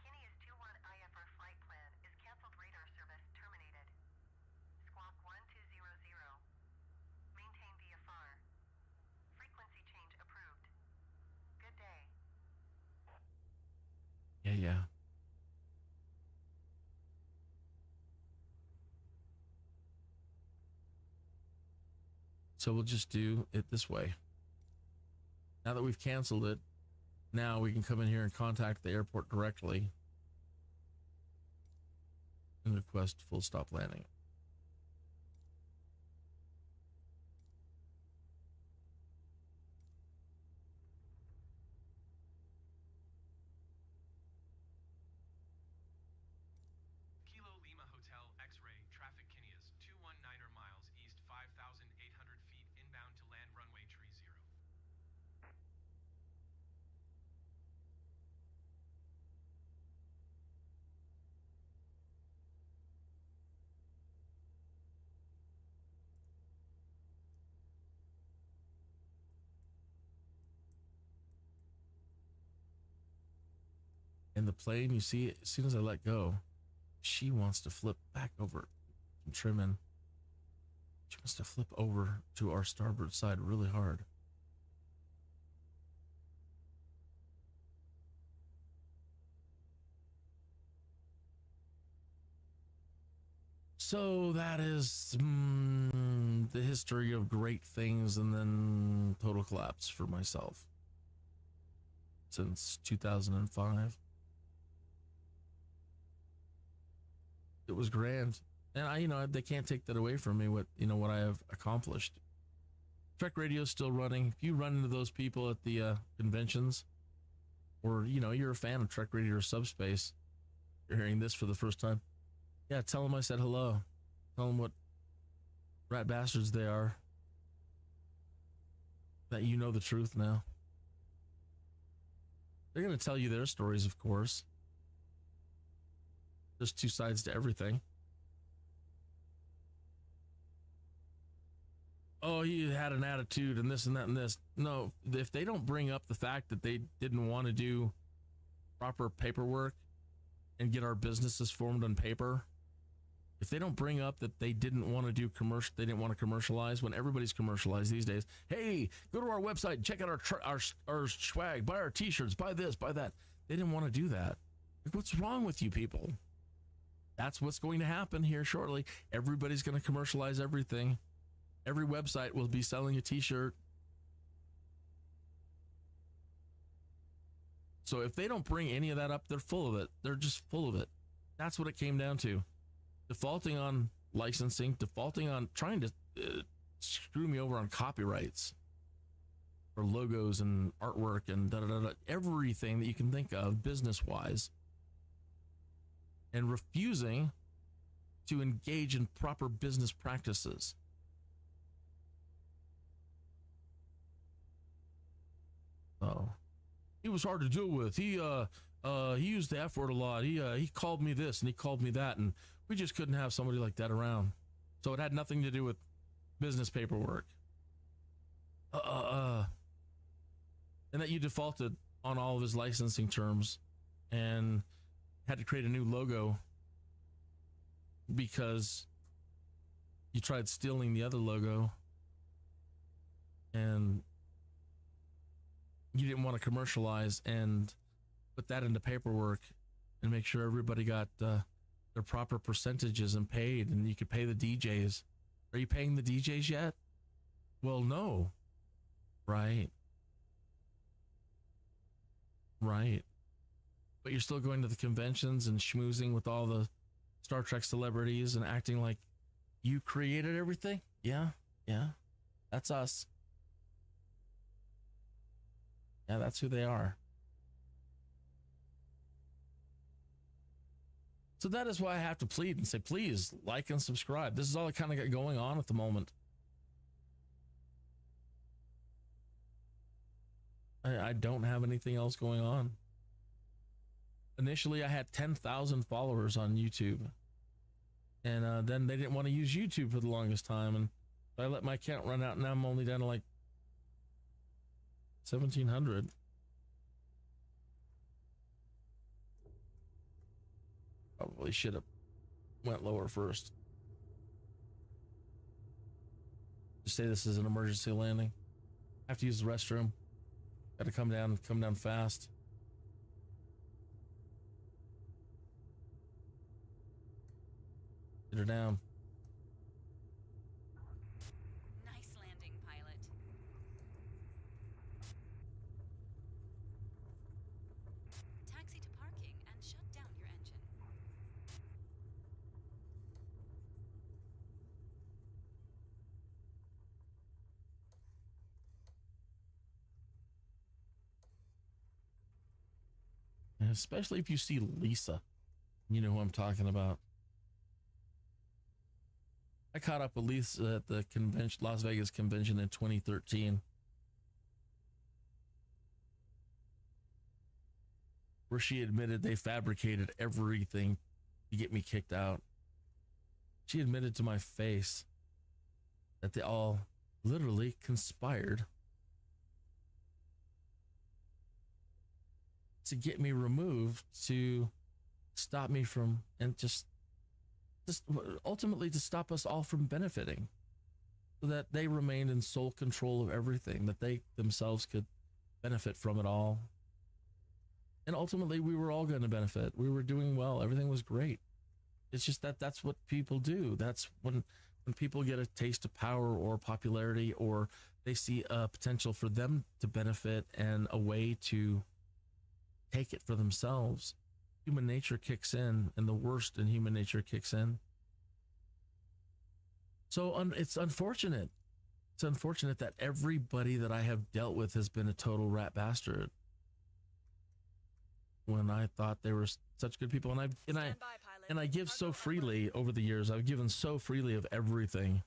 KINNEAS 21 IFR flight plan is canceled. Radar service terminated. Squawk 1200. Maintain VFR. Frequency change approved. Good day. Yeah. So we'll just do it this way. Now that we've canceled it, now we can come in here and contact the airport directly and request full stop landing. Kilo Lima Hotel X-Ray, traffic KINNEAS 219er miles east 5,800 feet inbound to land runway 30. And the plane, you see, as soon as I let go, she wants to flip back over and trim in. She wants to flip over to our starboard side really hard. So that is the history of great things and then total collapse for myself since 2005. It was grand. And they can't take that away from me, what I have accomplished. Trek Radio is still running. If you run into those people at the conventions, or you're a fan of Trek Radio or Subspace, you're hearing this for the first time, yeah, tell them I said hello. Tell them what rat bastards they are. That you know the truth now. They're going to tell you their stories, of course. There's two sides to everything. Oh, he had an attitude and this and that and this. No, if they don't bring up the fact that they didn't want to do proper paperwork and get our businesses formed on paper, if they don't bring up that they didn't want to do commercial, they didn't want to commercialize when everybody's commercialized these days. Hey, go to our website, check out our swag, buy our t-shirts, buy this, buy that. They didn't want to do that. What's wrong with you people? That's what's going to happen here shortly. Everybody's going to commercialize everything. Every website will be selling a t-shirt. So if they don't bring any of that up, they're full of it. They're just full of it. That's what it came down to. Defaulting on licensing, defaulting on trying to screw me over on copyrights for logos and artwork and everything that you can think of business-wise. And refusing to engage in proper business practices. Oh, he was hard to deal with. He used the F word a lot. He called me this and he called me that, and we just couldn't have somebody like that around. So it had nothing to do with business paperwork. And that you defaulted on all of his licensing terms and had to create a new logo because you tried stealing the other logo and you didn't want to commercialize and put that into paperwork and make sure everybody got their proper percentages and paid, and you could pay the DJs. Are you paying the DJs yet? Well, no. Right. But you're still going to the conventions and schmoozing with all the Star Trek celebrities and acting like you created everything? Yeah. That's us. Yeah, that's who they are. So that is why I have to plead and say, please like and subscribe. This is all I kind of got going on at the moment. I don't have anything else going on. Initially, I had 10,000 followers on YouTube. And then they didn't want to use YouTube for the longest time. And I let my account run out, and now I'm only down to like 1,700. Probably should have went lower first. Just say this is an emergency landing. I have to use the restroom. Got to come down fast. Get her down. Nice landing, pilot. Taxi to parking and shut down your engine. And especially if you see Lisa, you know who I'm talking about. I caught up with Lisa at the convention, Las Vegas convention in 2013, where she admitted they fabricated everything to get me kicked out. She admitted to my face that they all literally conspired to get me removed, to stop me from, and just ultimately to stop us all from benefiting, so that they remained in sole control of everything, that they themselves could benefit from it all. And ultimately we were all going to benefit. We were doing well. Everything was great. It's just that that's what people do. That's when people get a taste of power or popularity, or they see a potential for them to benefit and a way to take it for themselves, human nature kicks in, and the worst in human nature kicks in. So it's unfortunate. It's unfortunate that everybody that I have dealt with has been a total rat bastard, when I thought they were such good people. And I give so freely over the years. I've given so freely of everything, you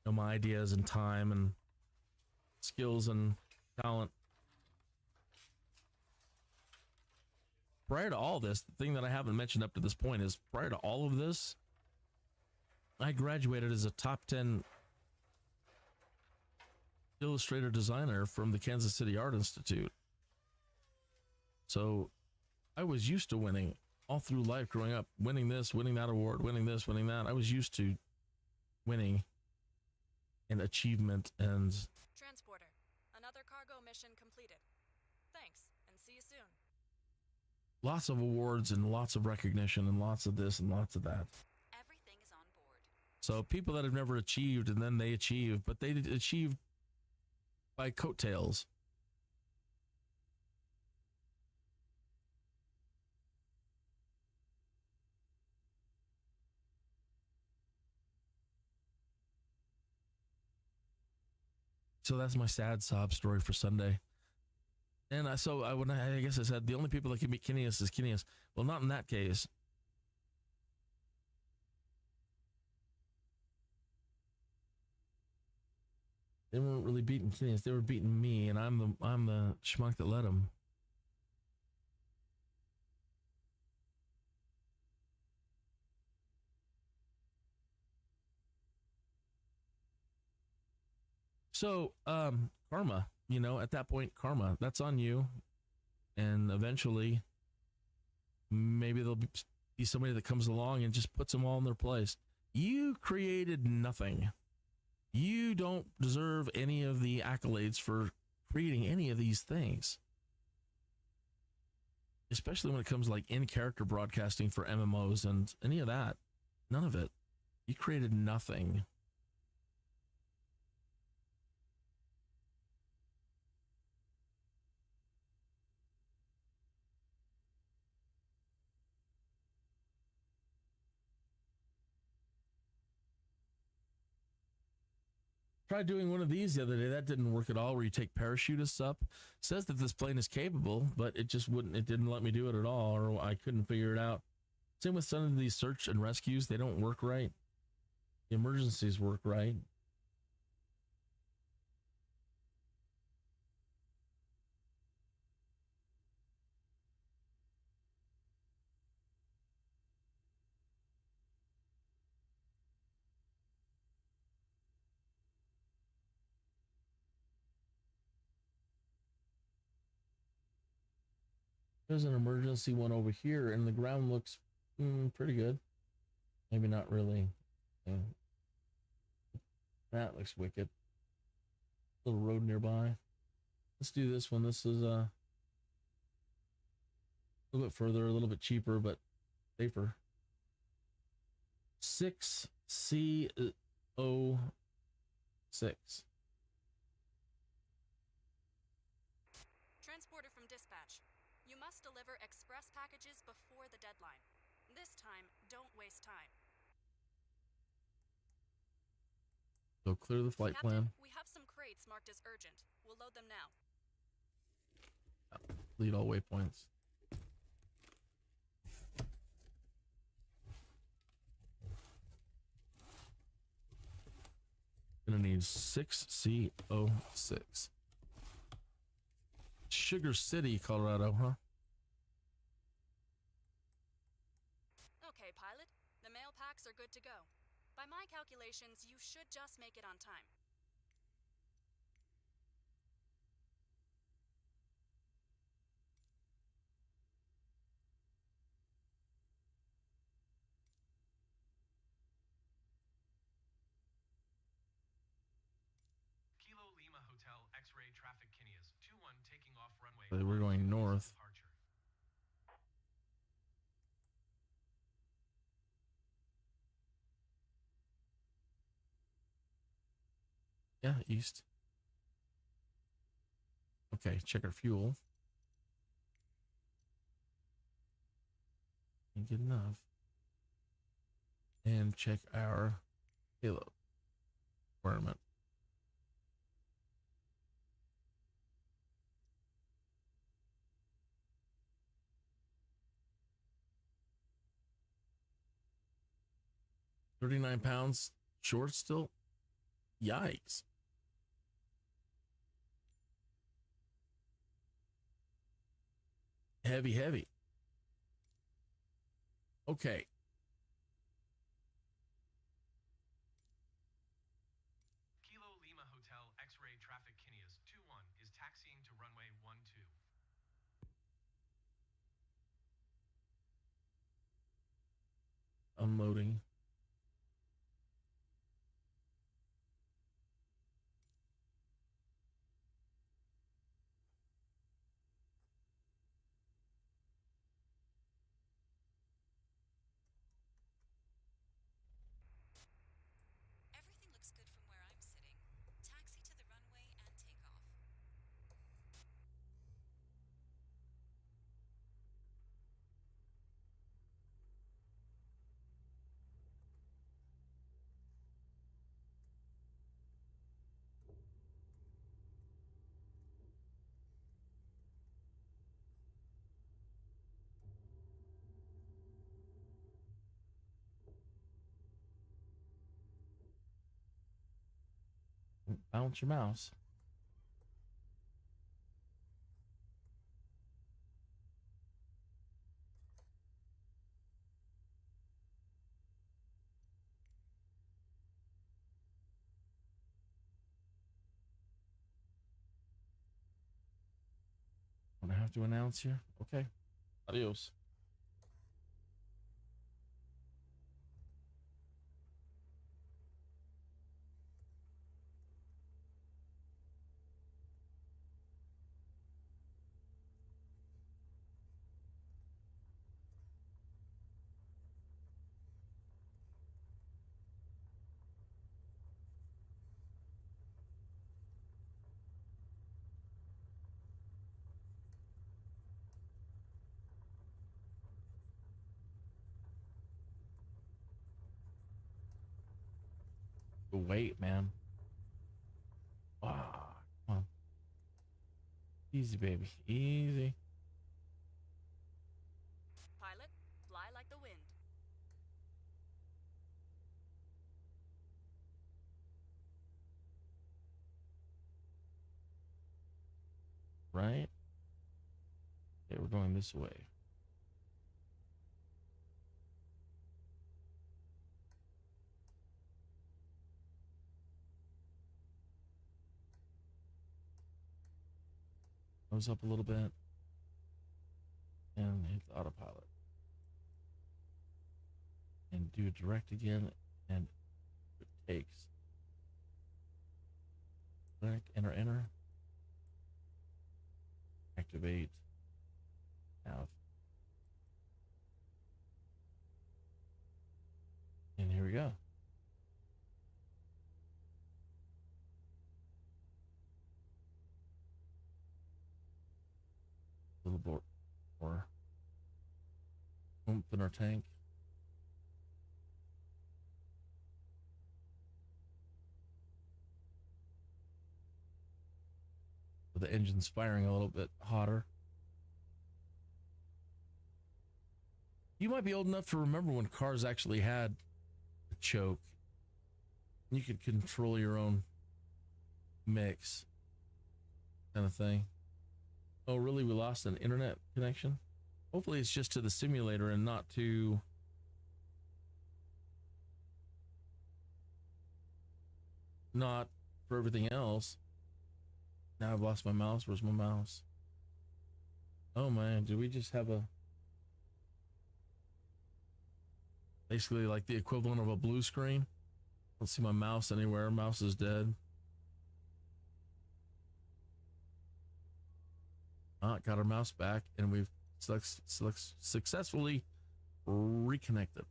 know, my ideas and time and skills and talent. Prior to all this, the thing that I haven't mentioned up to this point is, prior to all of this, I graduated as a top 10 illustrator designer from the Kansas City Art Institute. So I was used to winning all through life growing up, winning this, winning that award, winning this, winning that. I was used to winning and achievement. And Transporter, another cargo mission completed. Thanks, and see you soon. lots of awards and lots of recognition and lots of this and lots of that. Everything is on board. So people that have never achieved, and then they achieve, but they achieved by coattails. So that's my sad sob story for Sunday. And I guess I said the only people that can beat KINNEAS is KINNEAS. Well, not in that case. They weren't really beating KINNEAS. They were beating me, and I'm the schmuck that let them. So, karma, at that point, karma, that's on you. And eventually, maybe there'll be somebody that comes along and just puts them all in their place. You created nothing. You don't deserve any of the accolades for creating any of these things. Especially when it comes like in-character broadcasting for MMOs and any of that. None of it. You created nothing. Tried doing one of these the other day. That didn't work at all, where you take parachutists up. Says that this plane is capable, but it didn't let me do it at all, or I couldn't figure it out. Same with some of these search and rescues. They don't work right. The emergencies work right. There's an emergency one over here, and the ground looks pretty good. Maybe not really. Yeah. That looks wicked. Little road nearby. Let's do this one. This is a little bit further, a little bit cheaper, but safer. 6C06. Transporter from dispatch. You must deliver express packages before the deadline. This time, don't waste time. So clear the flight Captain, plan. we have some crates marked as urgent. We'll load them now. Lead all waypoints. Gonna need 6C06. Sugar City, Colorado, huh? Okay, pilot. The mail packs are good to go. By my calculations, you should just make it on time. Kilo Lima Hotel X-ray traffic KINNEAS 21 taking off runway. We're going north. Departure. Yeah, east. Okay, check our fuel. Ain't good enough. And check our payload requirement. £39 short still? Yikes. Heavy. Okay. Kilo Lima Hotel X-ray traffic KINNEAS 21 is taxiing to runway 12. Unloading. Everything looks good from where I'm sitting. Taxi to the runway and take off. Bounce your mouse. What I have to announce here? Okay. Adios. Wait, man. Ah, come on. Easy, baby. Easy. Pilot, fly like the wind. Right? Okay, we're going this way. Nose up a little bit. and hit the autopilot. And do direct again, and it takes. Direct, enter. Activate. Nav. And here we go. A little bit more oomph in our tank. So the engine's firing a little bit hotter. You might be old enough to remember when cars actually had a choke. You could control your own mix, kind of thing. Oh, really? We lost an internet connection? Hopefully it's just to the simulator and not to... not for everything else. Now I've lost my mouse. Where's my mouse? Oh man, do we just have a... basically like the equivalent of a blue screen? Don't see my mouse anywhere. Mouse is dead. Got our mouse back, and we've successfully reconnected.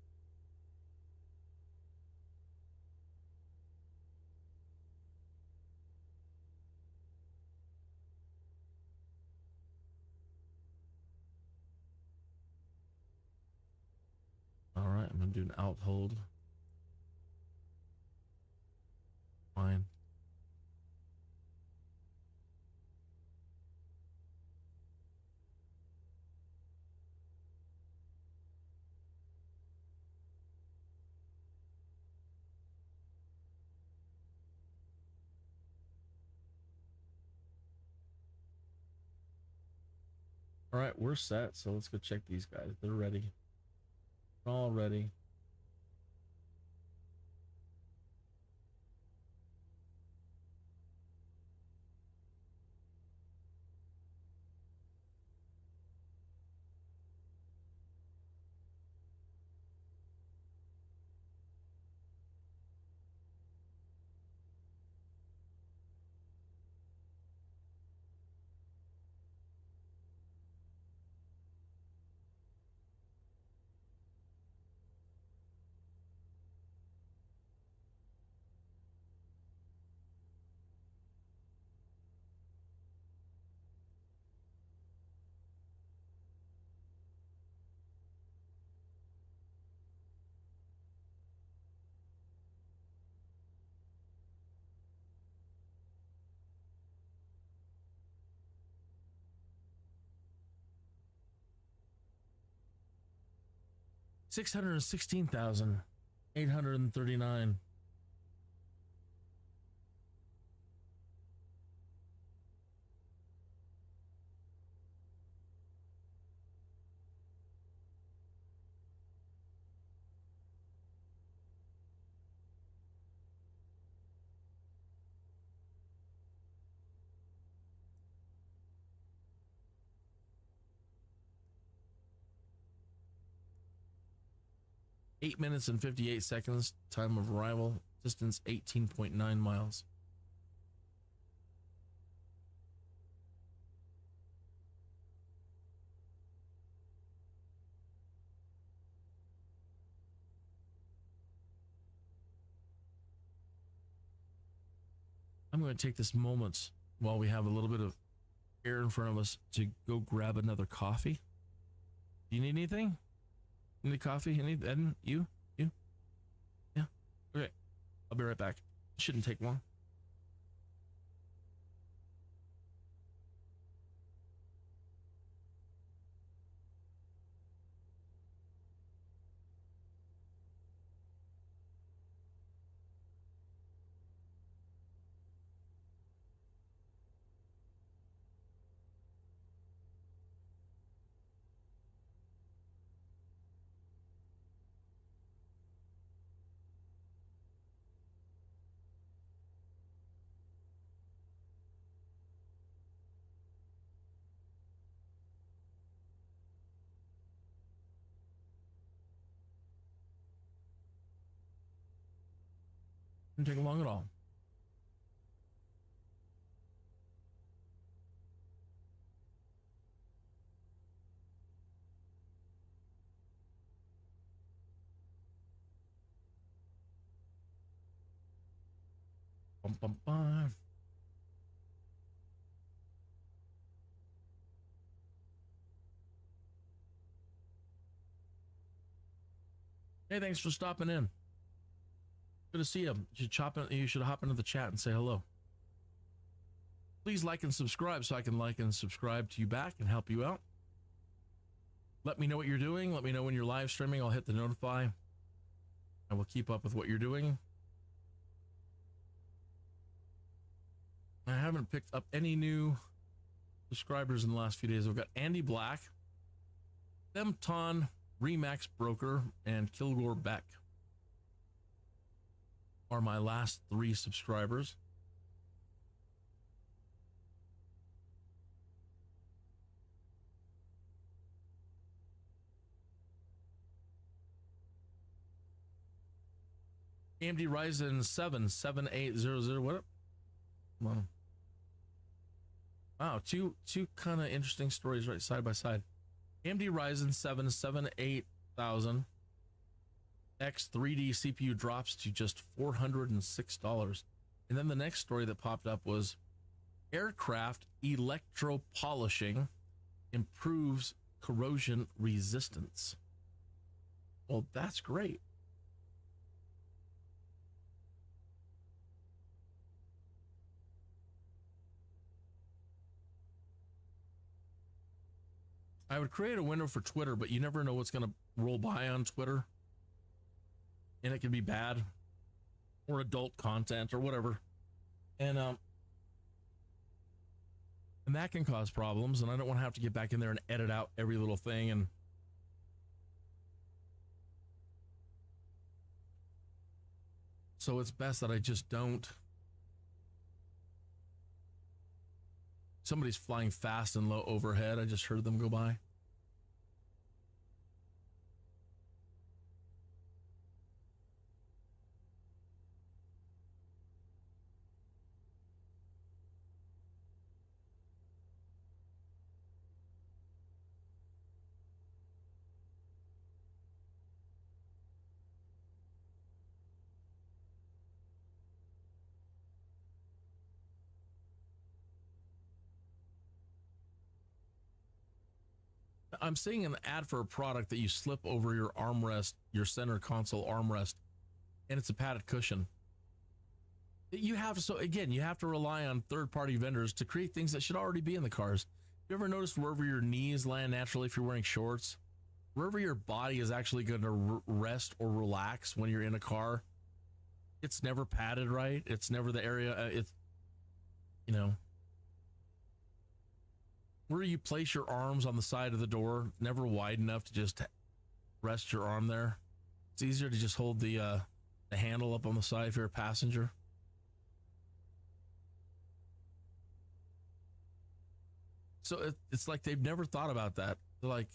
All right, I'm gonna do an alt hold. Fine. All right, we're set. So let's go check these guys. They're ready. All ready. $616,839. Eight minutes and 58 seconds. Time of arrival. Distance 18.9 miles. I'm going to take this moment while we have a little bit of air in front of us to go grab another coffee. Do you need anything? Need coffee? Eden? You? Yeah. Okay. I'll be right back. Shouldn't take long. Didn't take long at all. Bum, bum, bum. Hey, thanks for stopping in. Good to see you. You should hop into the chat and say hello. Please like and subscribe so I can like and subscribe to you back and help you out. Let me know what you're doing. Let me know when you're live streaming. I'll hit the notify. I will keep up with what you're doing. I haven't picked up any new subscribers in the last few days. I've got Andy Black, Femton, Remax Broker, and Kilgore Beck are my last 3 subscribers. AMD Ryzen 7 7800. What? Wow, two kind of interesting stories right side by side. AMD Ryzen 7 7800 X 3D CPU drops to just $406. And then the next story that popped up was aircraft electro polishing improves corrosion resistance. Well, that's great. I would create a window for Twitter, but you never know what's going to roll by on Twitter. And it can be bad or adult content or whatever. And that can cause problems. And I don't want to have to get back in there and edit out every little thing. And so it's best that I just don't. Somebody's flying fast and low overhead. I just heard them go by. I'm seeing an ad for a product that you slip over your armrest, your center console armrest, and it's a padded cushion. You have to rely on third-party vendors to create things that should already be in the cars. You ever noticed wherever your knees land naturally if you're wearing shorts, wherever your body is actually going to rest or relax when you're in a car, it's never padded right. It's never the area. Where you place your arms on the side of the door, never wide enough to just rest your arm there. It's easier to just hold the handle up on the side if you're a passenger. So it's like they've never thought about that. They're like,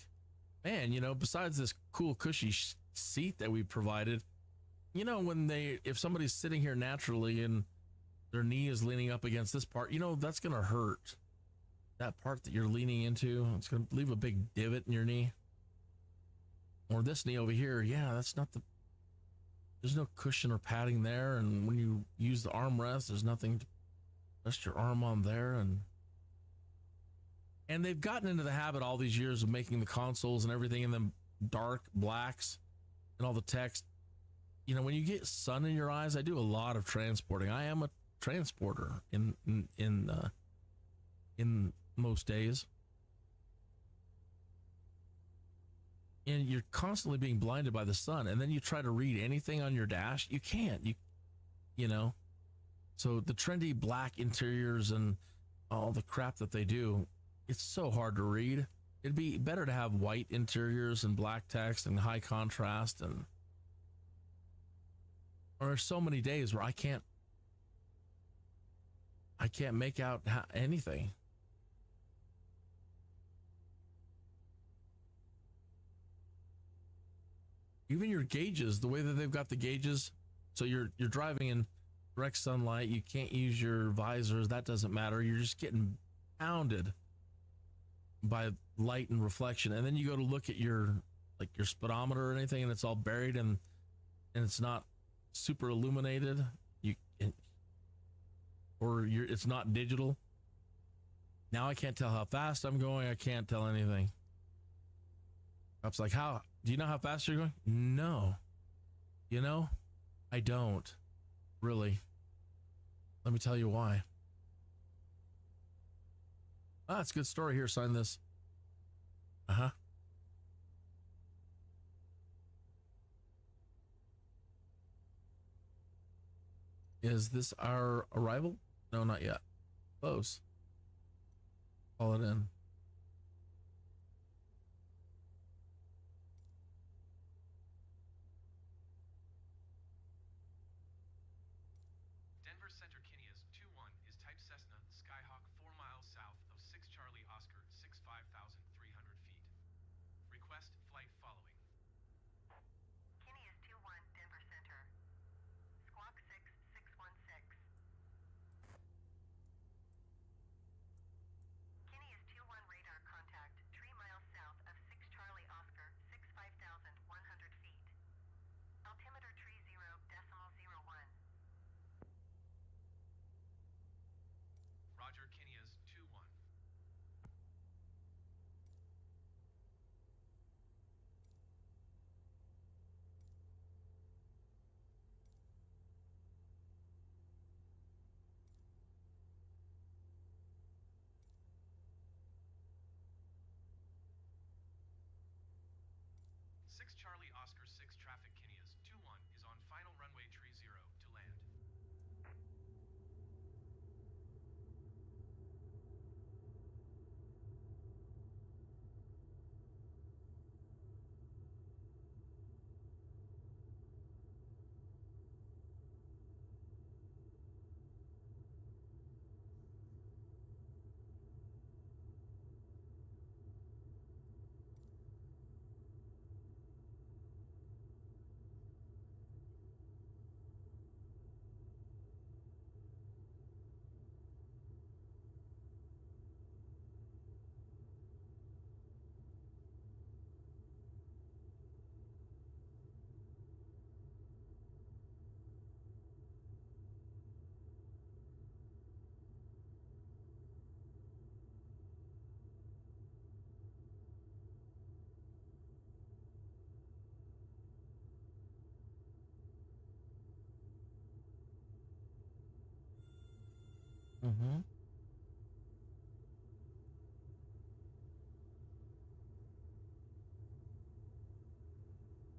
man, besides this cool cushy seat that we provided, if somebody's sitting here naturally and their knee is leaning up against this part, that's going to hurt. That part that you're leaning into, it's going to leave a big divot in your knee. Or this knee over here, yeah, there's no cushion or padding there. And when you use the armrest, there's nothing to rest your arm on there. And they've gotten into the habit all these years of making the consoles and everything in them dark blacks and all the text. When you get sun in your eyes, I do a lot of transporting. I am a transporter in most days, and you're constantly being blinded by the sun, and then you try to read anything on your dash, you can't. So the trendy black interiors and all the crap that they do, it's so hard to read. It'd be better to have white interiors and black text and high contrast. And there are so many days where I can't make out anything. Even your gauges, the way that they've got the gauges, so you're driving in direct sunlight. You can't use your visors. That doesn't matter. You're just getting pounded by light and reflection. And then you go to look at your speedometer or anything, and it's all buried and it's not super illuminated. It's not digital. Now I can't tell how fast I'm going. I can't tell anything. Cop's like, how do you know how fast you're going? No. You know, I don't really. Let me tell you why. Ah, it's a good story. Here, sign this. Is this our arrival? No, not yet. Close. Call it in. Denver Center KINNEAS 2-1 is type Cessna Skyhawk 4 miles south of 6 Charlie Oscar 65,300 feet. Request flight following. KINNEAS 2-1, Denver Center. Squawk 6616. KINNEAS 2-1 radar contact 3 miles south of 6 Charlie Oscar 65,100 feet. Altimeter 30.01. Roger, KINNEAS 2-1. Six Charlie Oscar 6 traffic KINNEAS 2-1 is on final runway 30 to land.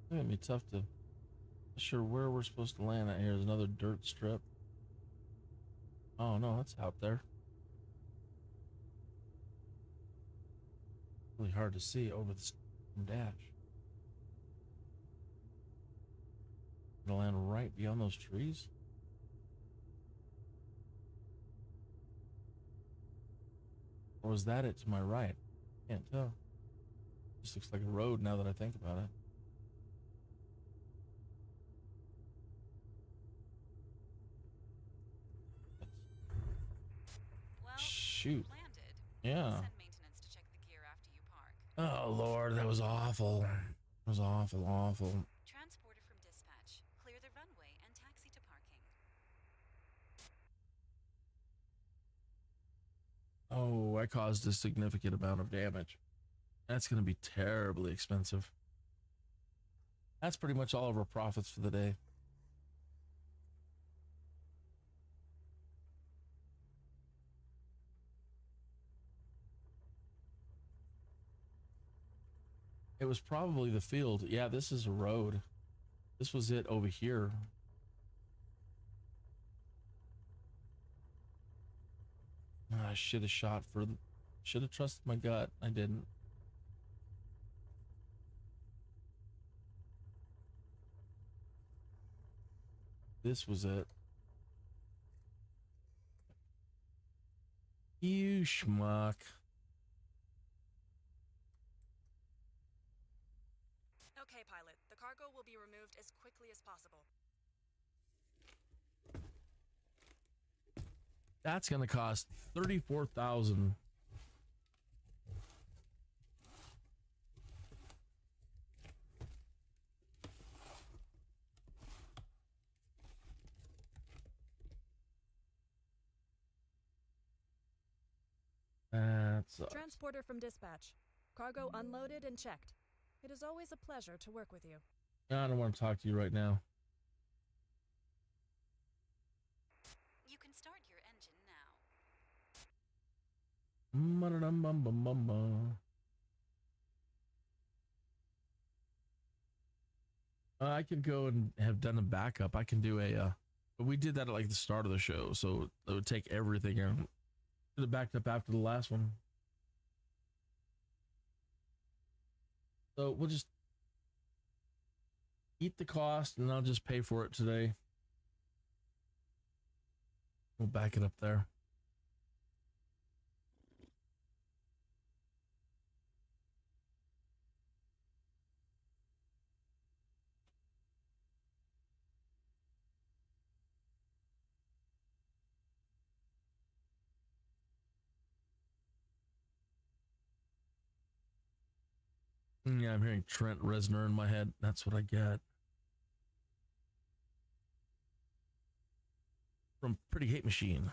It's gonna be tough to. Not sure where we're supposed to land at here. There's another dirt strip. Oh no, it's out there. Really hard to see over the dash. Gonna land right beyond those trees. Or was that it to my right? Can't tell. Just looks like a road now that I think about it. Well, Shoot. landed. Yeah. Send maintenance to check the gear after you park. Oh Lord, that was awful. It was awful, awful. Transporter from dispatch. Clear the runway and taxi to parking. Oh, I caused a significant amount of damage. That's going to be terribly expensive. That's pretty much all of our profits for the day. It was probably the field. Yeah, this is a road. This was it over here. I should have shot for, should have trusted my gut. I didn't. This was it. You schmuck. Okay, pilot. The cargo will be removed as quickly as possible. That's going to cost 34,000. That's Transporter from dispatch. Cargo unloaded and checked. It is always a pleasure to work with you. I don't want to talk to you right now. You can start your engine now. I could go and have done a backup. I can do a, but we did that at like the start of the show, so it would take everything and should have backed up after the last one. So we'll just eat the cost and I'll just pay for it today. We'll back it up there. Yeah, I'm hearing Trent Reznor in my head. That's what I get. From Pretty Hate Machine.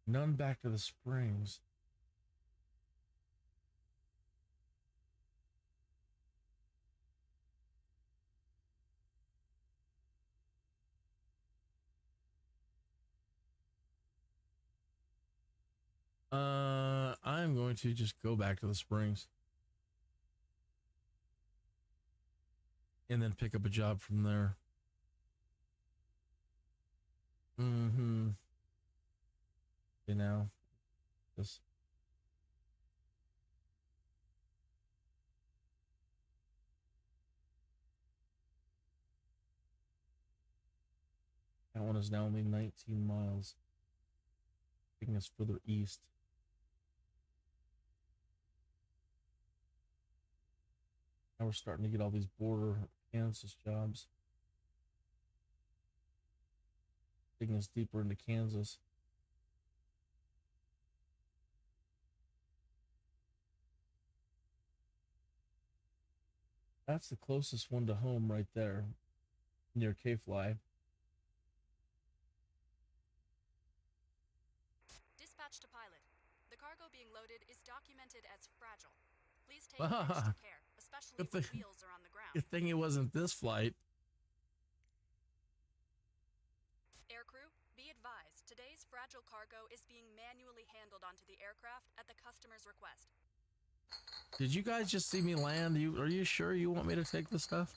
None back to the Springs. I'm going to just go back to the Springs. And then pick up a job from there. Mm-hmm. You know, this. That one is now only 19 miles. Taking us further east. Now we're starting to get all these border Kansas jobs. Taking us deeper into Kansas. That's the closest one to home right there, near K-Fly. Dispatch to pilot. The cargo being loaded is documented as fragile. Please take extra care, especially when wheels are on the ground. Good thing it wasn't this flight. Aircrew, be advised, today's fragile cargo is being manually handled onto the aircraft at the customer's request. Did you guys just see me land? Are you sure you want me to take this stuff?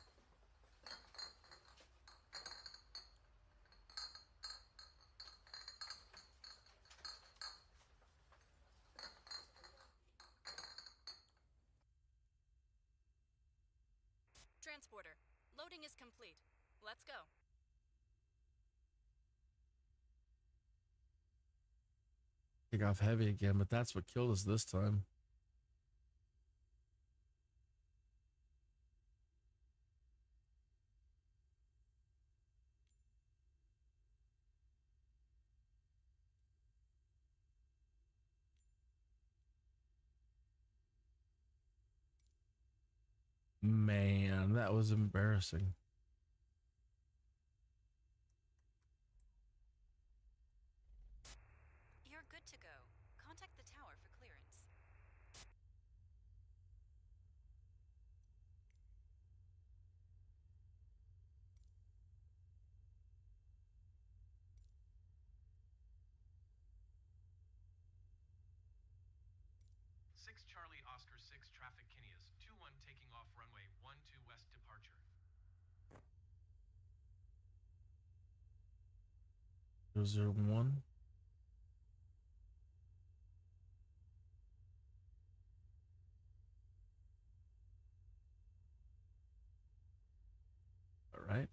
Transporter, loading is complete. Let's go. Take off heavy again, but that's what killed us this time. Man, that was embarrassing. You're good to go. Contact the tower for clearance. Six Charlie Oscar 6 traffic Kinneas 2-1 taking off runway 12 west departure. 001. All right.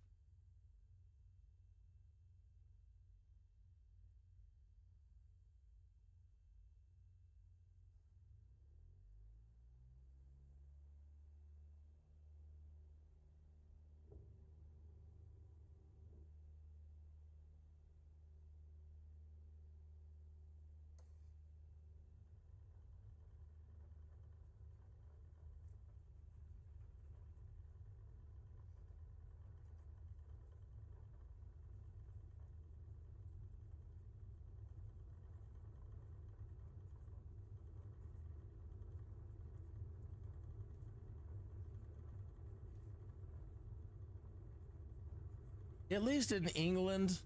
at least in England,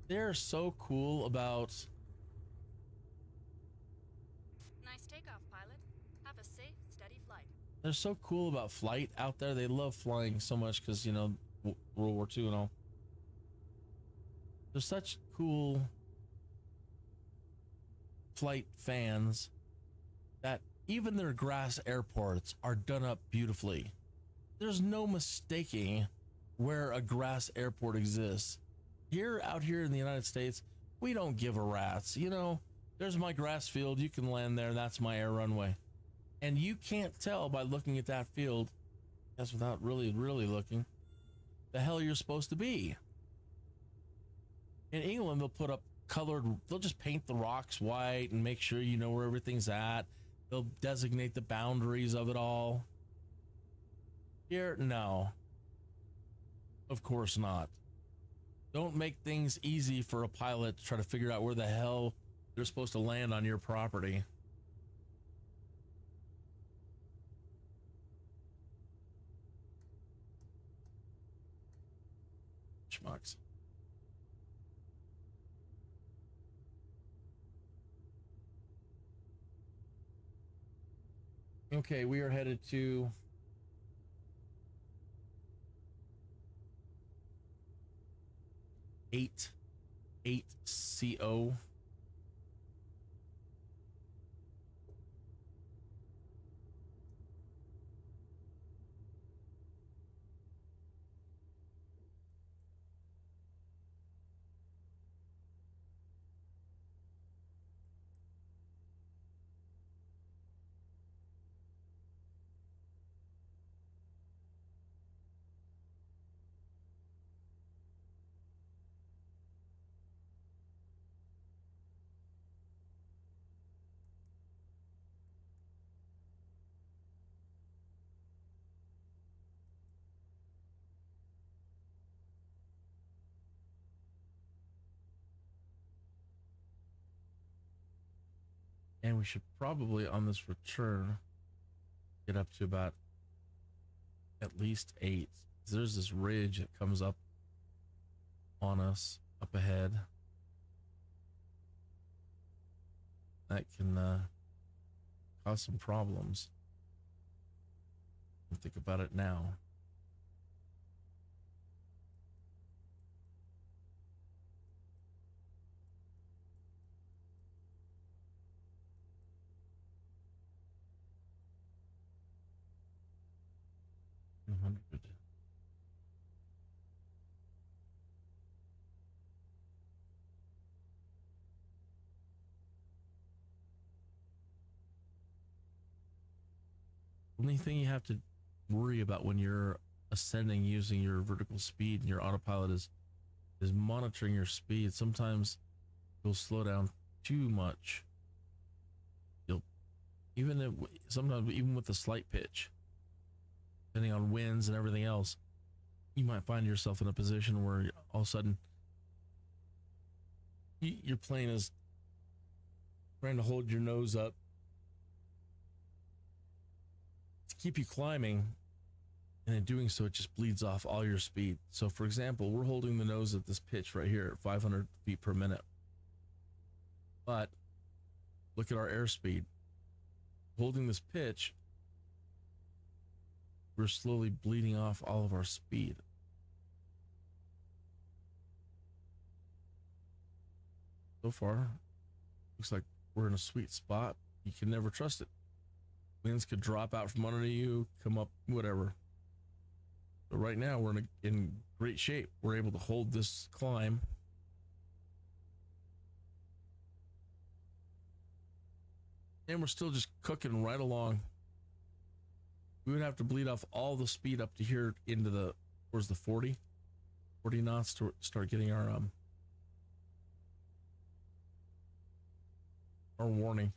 they're so cool about. Nice takeoff, pilot. Have a safe, steady flight. They're so cool about flight out there. They love flying so much because, you know, World War II and all. They're such cool flight fans that even their grass airports are done up beautifully. There's no mistaking where a grass airport exists. Out here in the United States, we don't give a rat's. You know, there's my grass field. You can land there. That's my air runway. And you can't tell by looking at that field, that's without really looking, the hell you're supposed to be. In England, they'll put up they'll just paint the rocks white and make sure you know where everything's at. They'll designate the boundaries of it all. Here, no. Of course not. Don't make things easy for a pilot to try to figure out where the hell they're supposed to land on your property. Schmucks. Okay, we are headed to eight CO. And we should probably, on this return, get up to about at least 8. There's this ridge that comes up on us up ahead. That can cause some problems. Think about it now. Only thing you have to worry about when you're ascending using your vertical speed and your autopilot is monitoring your speed. Sometimes you'll slow down too much. Sometimes even with a slight pitch, depending on winds and everything else, you might find yourself in a position where all of a sudden your plane is trying to hold your nose up to keep you climbing, and in doing so it just bleeds off all your speed. So for example, we're holding the nose at this pitch right here at 500 feet per minute, but look at our airspeed. Holding this pitch, we're slowly bleeding off all of our speed. So far, looks like we're in a sweet spot. You can never trust it. Winds could drop out from under you, come up, whatever. But right now, we're in great shape. We're able to hold this climb. And we're still just cooking right along. We would have to bleed off all the speed up to here into towards the 40 knots to start getting our warning.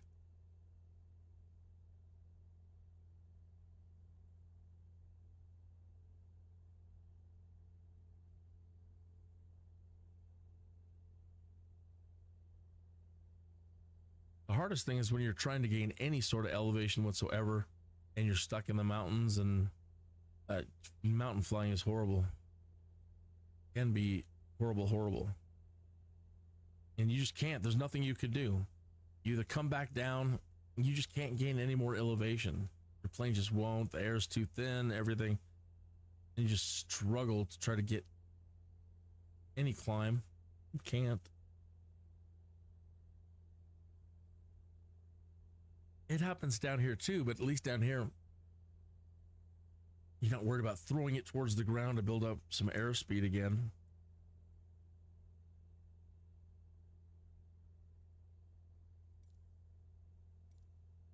The hardest thing is when you're trying to gain any sort of elevation whatsoever and you're stuck in the mountains, and mountain flying is horrible. can be horrible, horrible. And you just can't. There's nothing you could do. You either come back down, you just can't gain any more elevation. Your plane just won't. The air's too thin, everything. And you just struggle to try to get any climb. You can't. It happens down here too, but at least down here, you're not worried about throwing it towards the ground to build up some airspeed again.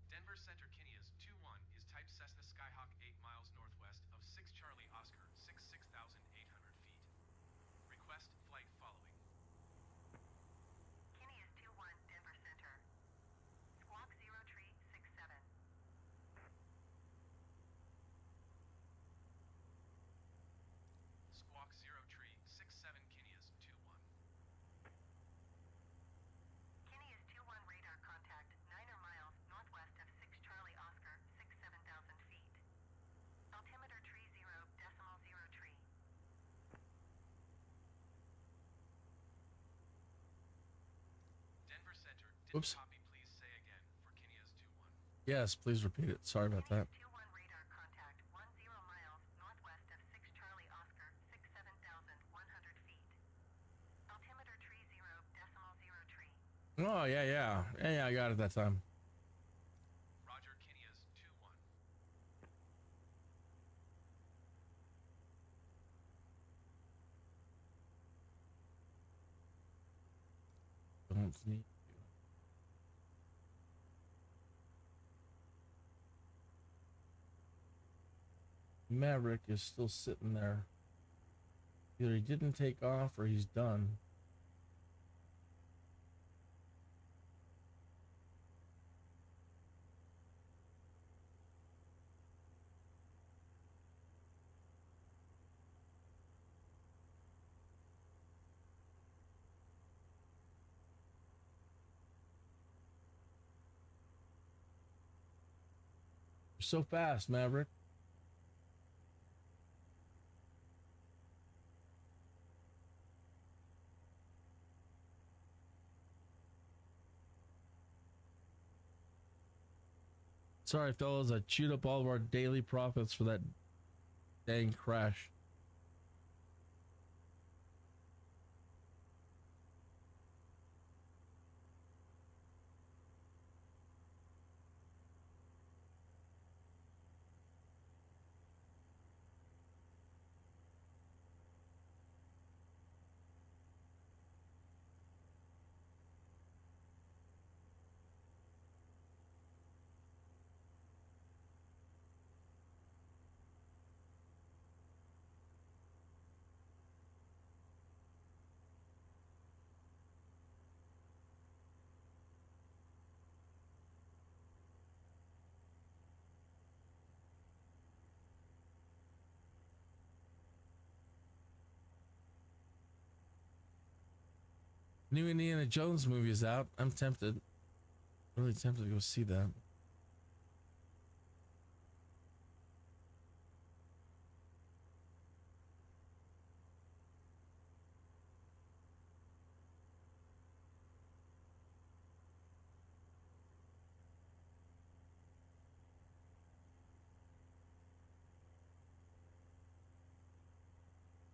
Denver Center KINNEAS 2-1 is type Cessna Skyhawk 8 miles northwest of 6 Charlie Oscar 6,800 feet. Request flight following. KINNEAS 2-1, Denver Center. Squawk 0 tree 67. Squawk 0 tree 67 KINNEAS 2-1. KINNEAS 2-1 radar contact 9 miles northwest of 6 Charlie Oscar 7,000 feet. Altimeter tree 0.0 tree. Denver Center, didn't Whoops. copy, please say again for KINNEAS 2-1. Yes, please repeat it. Sorry about that. KINNEAS 2-1 radar contact 10 miles northwest of 6 Charlie Oscar 7,100 feet. Altimeter tree 0.0 tree. Oh, yeah. Yeah, I got it that time. Roger, KINNEAS 2-1. Don't need to. Maverick is still sitting there. Either he didn't take off or he's done. You're so fast, Maverick. Sorry, fellas, I chewed up all of our daily profits for that dang crash. New Indiana Jones movie is out. I'm tempted. Really tempted to go see that.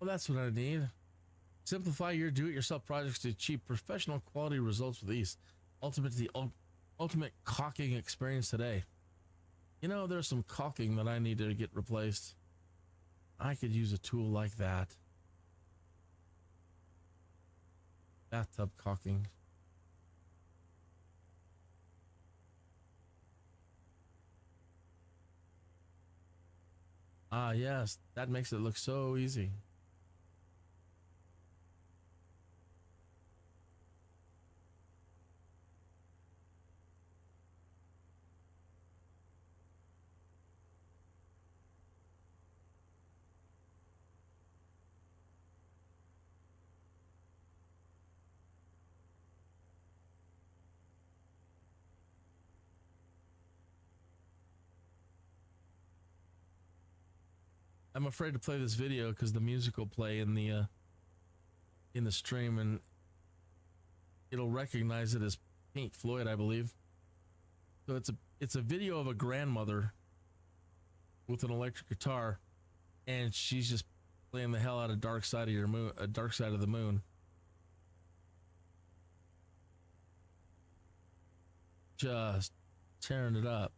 Well, that's what I need. Simplify your do-it-yourself projects to achieve professional quality results with ease. Ultimate caulking experience today. You know, there's some caulking that I need to get replaced. I could use a tool like that. Bathtub caulking. Ah, yes, that makes it look so easy. I'm afraid to play this video because the music will play in the in the stream, and it'll recognize it as Pink Floyd, I believe. So it's a video of a grandmother with an electric guitar, and she's just playing the hell out of Dark Side of Your Moon, Dark Side of the Moon. Just tearing it up.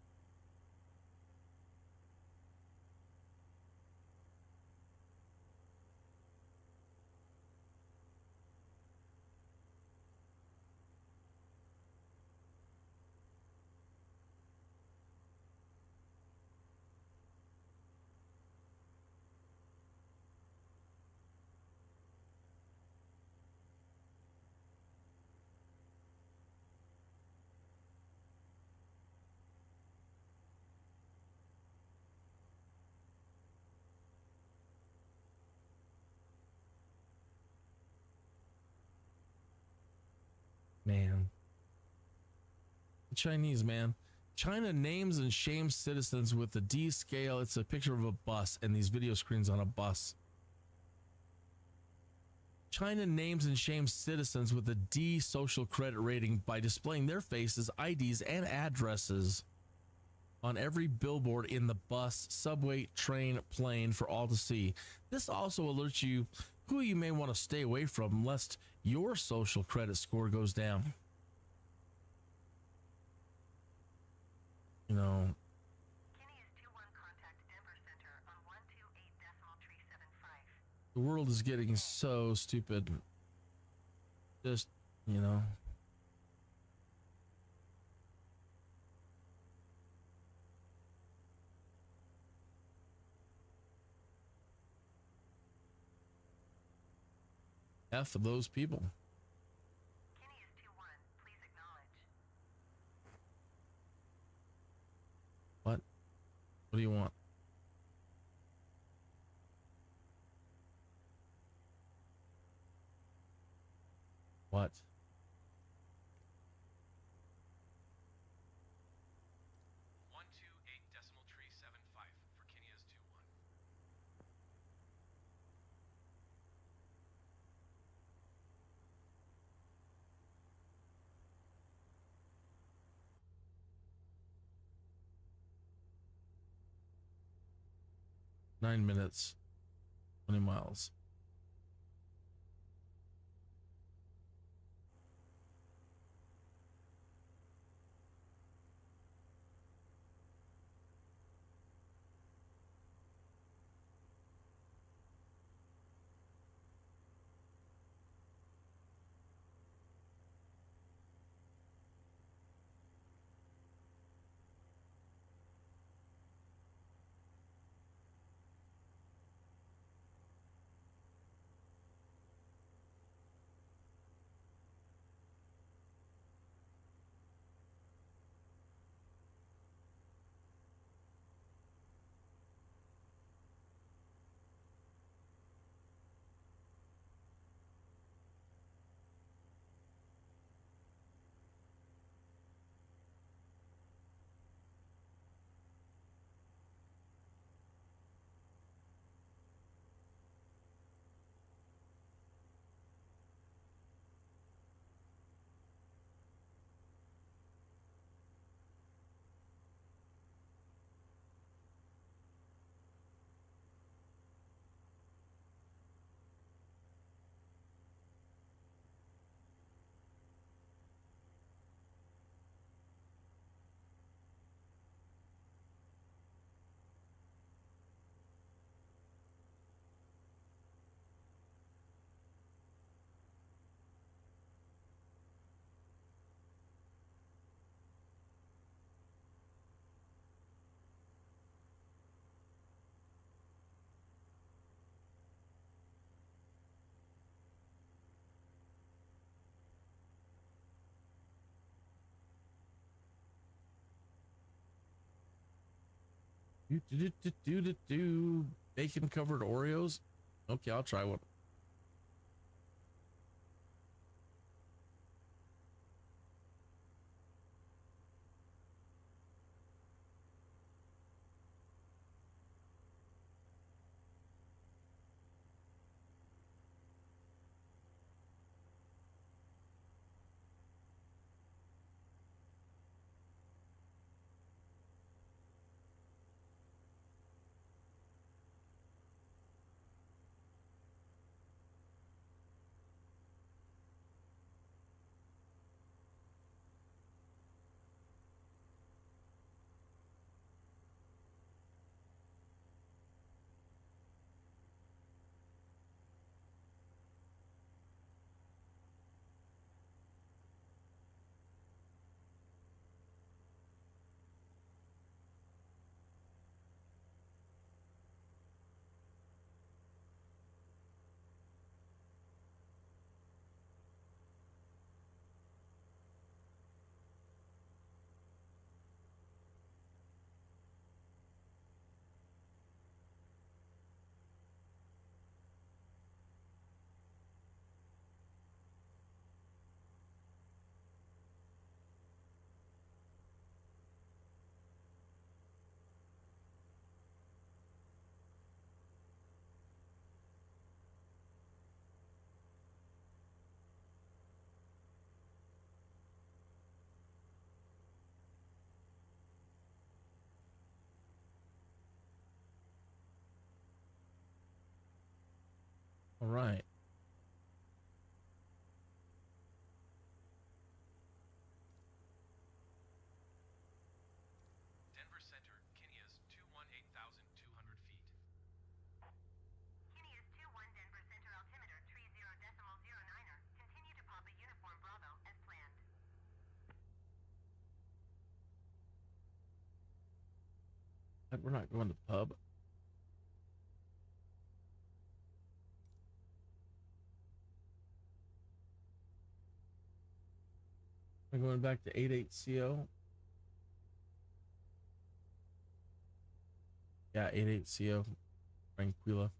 Man. The Chinese, man. China names and shames citizens with the D scale. It's a picture of a bus and these video screens on a bus. China names and shames citizens with a D social credit rating by displaying their faces, IDs, and addresses on every billboard in the bus, subway, train, plane for all to see. This also alerts you who you may want to stay away from lest your social credit score goes down. You know, KINNEAS 21 contact Denver Center on 128.375. the world is getting so stupid. Just, you know. F those people. KINNEAS 21, please acknowledge. What? What do you want? What? One two eight decimal tree 75 for KINNEAS 21. Nine minutes, 20 miles. Bacon covered Oreos. Okay, I'll try one. right. Denver Center, KINNEAS 218,200 feet. KINNEAS 21 Denver Center altimeter 30.09er. Continue to Papa Uniform Bravo as planned. We're not going to pub. We're going back to 88CO. Yeah, 88CO. Tranquila.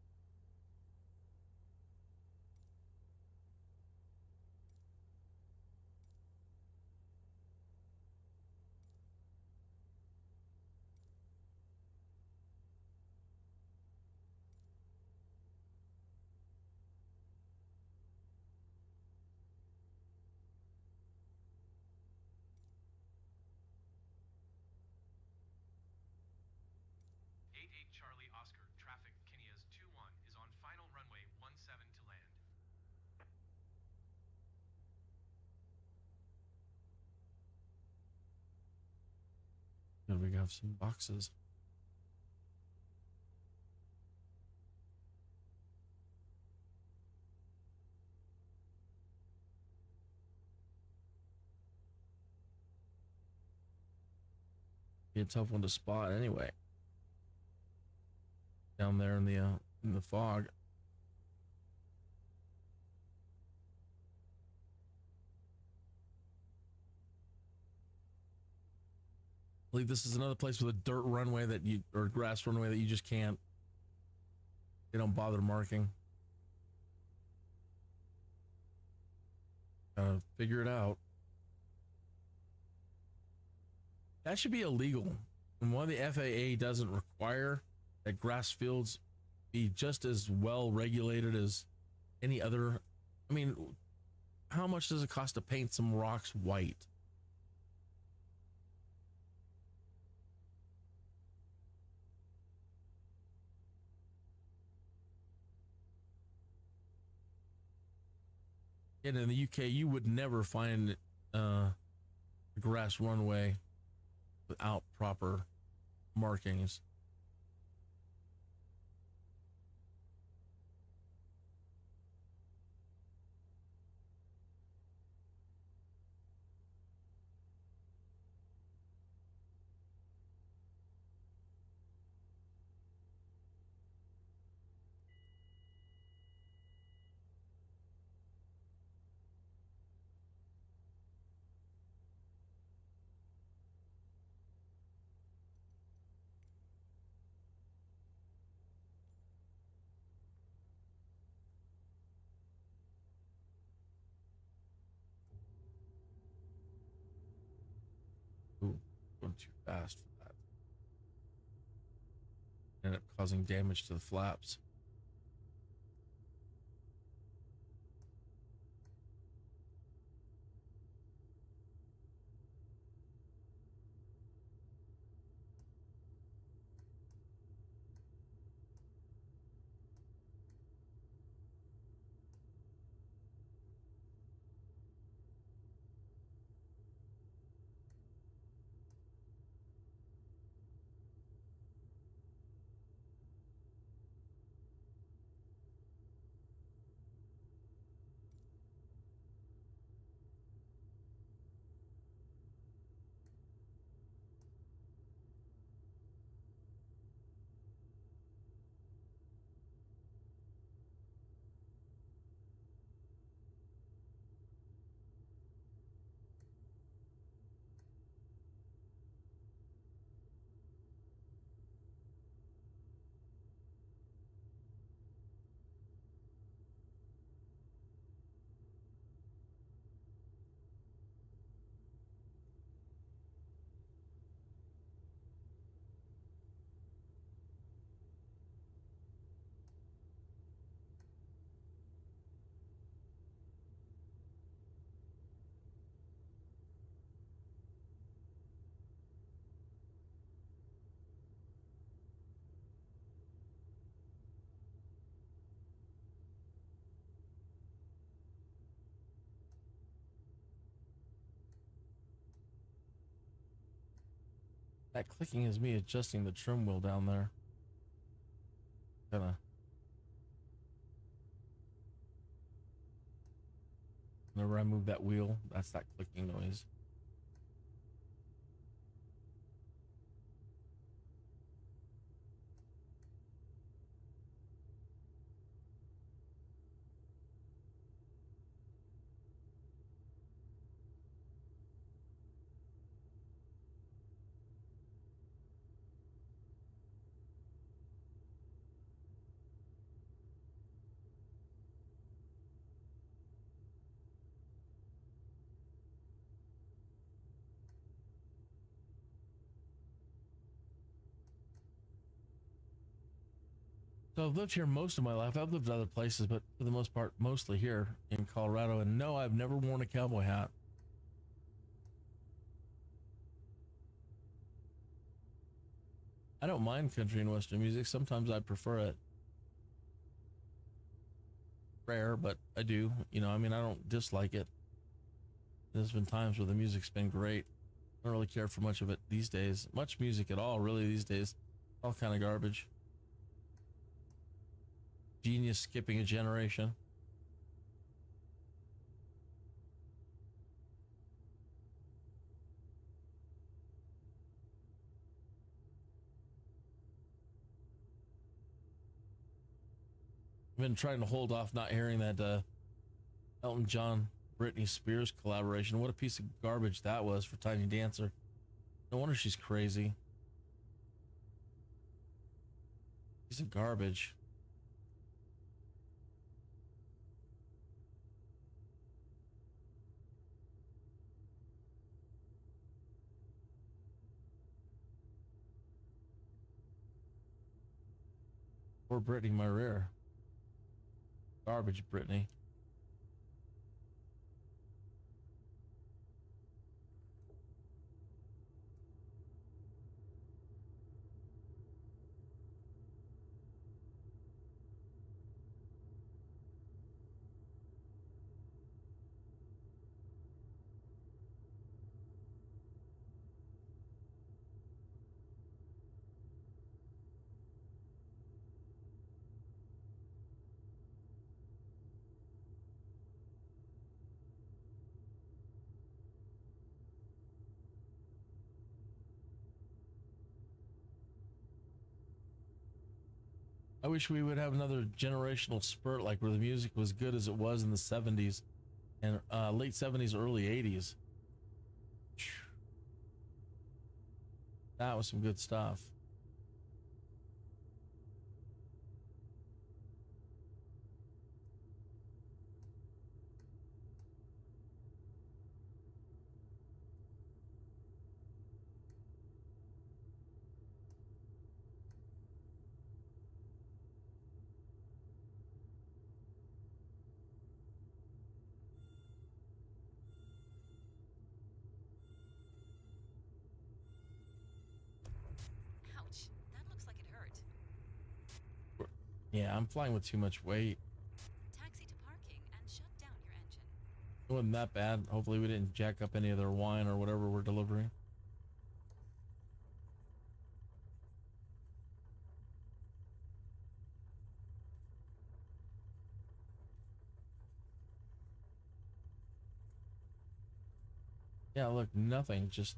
Charlie Oscar, traffic, KINNEAS 21 is on final runway 17 to land. And we have some boxes. Be a tough one to spot anyway. Down there in the fog. I believe this is another place with a dirt runway that you, or grass runway that you just can't. They don't bother marking. Figure it out. That should be illegal. And why the FAA doesn't require that grass fields be just as well regulated as any other. I mean, how much does it cost to paint some rocks white? And in the UK, you would never find a grass runway without proper markings. Ooh, going too fast for that. End up causing damage to the flaps. That clicking is me adjusting the trim wheel down there. Whenever I move that wheel, that's that clicking noise. So I've lived here most of my life. I've lived other places, but for the most part, mostly here in Colorado. And no, I've never worn a cowboy hat. I don't mind country and western music. Sometimes I prefer it. Rare, but I do. You know, I mean, I don't dislike it. There's been times where the music's been great. I don't really care for much of it these days. Much music at all, really, these days. All kind of garbage. Genius skipping a generation. I've been trying to hold off not hearing that Elton John Britney Spears collaboration. What a piece of garbage that was for Tiny Dancer. No wonder she's crazy. Piece of garbage. Poor Brittany, my rear. Garbage, Brittany. I wish we would have another generational spurt like where the music was good as it was in the 70s and late 70s, early 80s. That was some good stuff. Ouch, that looks like it hurt. Yeah, I'm flying with too much weight. Taxi to parking and shut down your engine. It wasn't that bad. Hopefully we didn't jack up any of their wine or whatever we're delivering. Yeah, look, nothing, just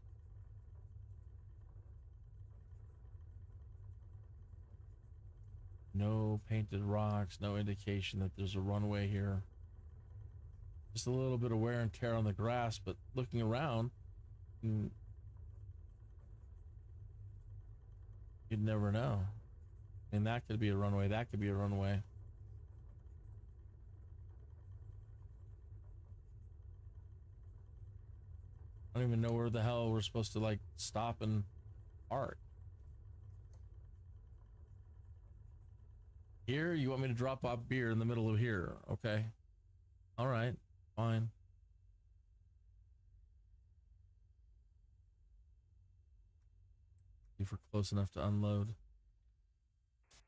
no painted rocks, no indication that there's a runway here. Just a little bit of wear and tear on the grass, but looking around, you'd never know. I mean, that could be a runway, that could be a runway. I don't even know where the hell we're supposed to like stop and park. Here, you want me to drop off beer in the middle of here? Okay. All right, fine. See if we're close enough to unload.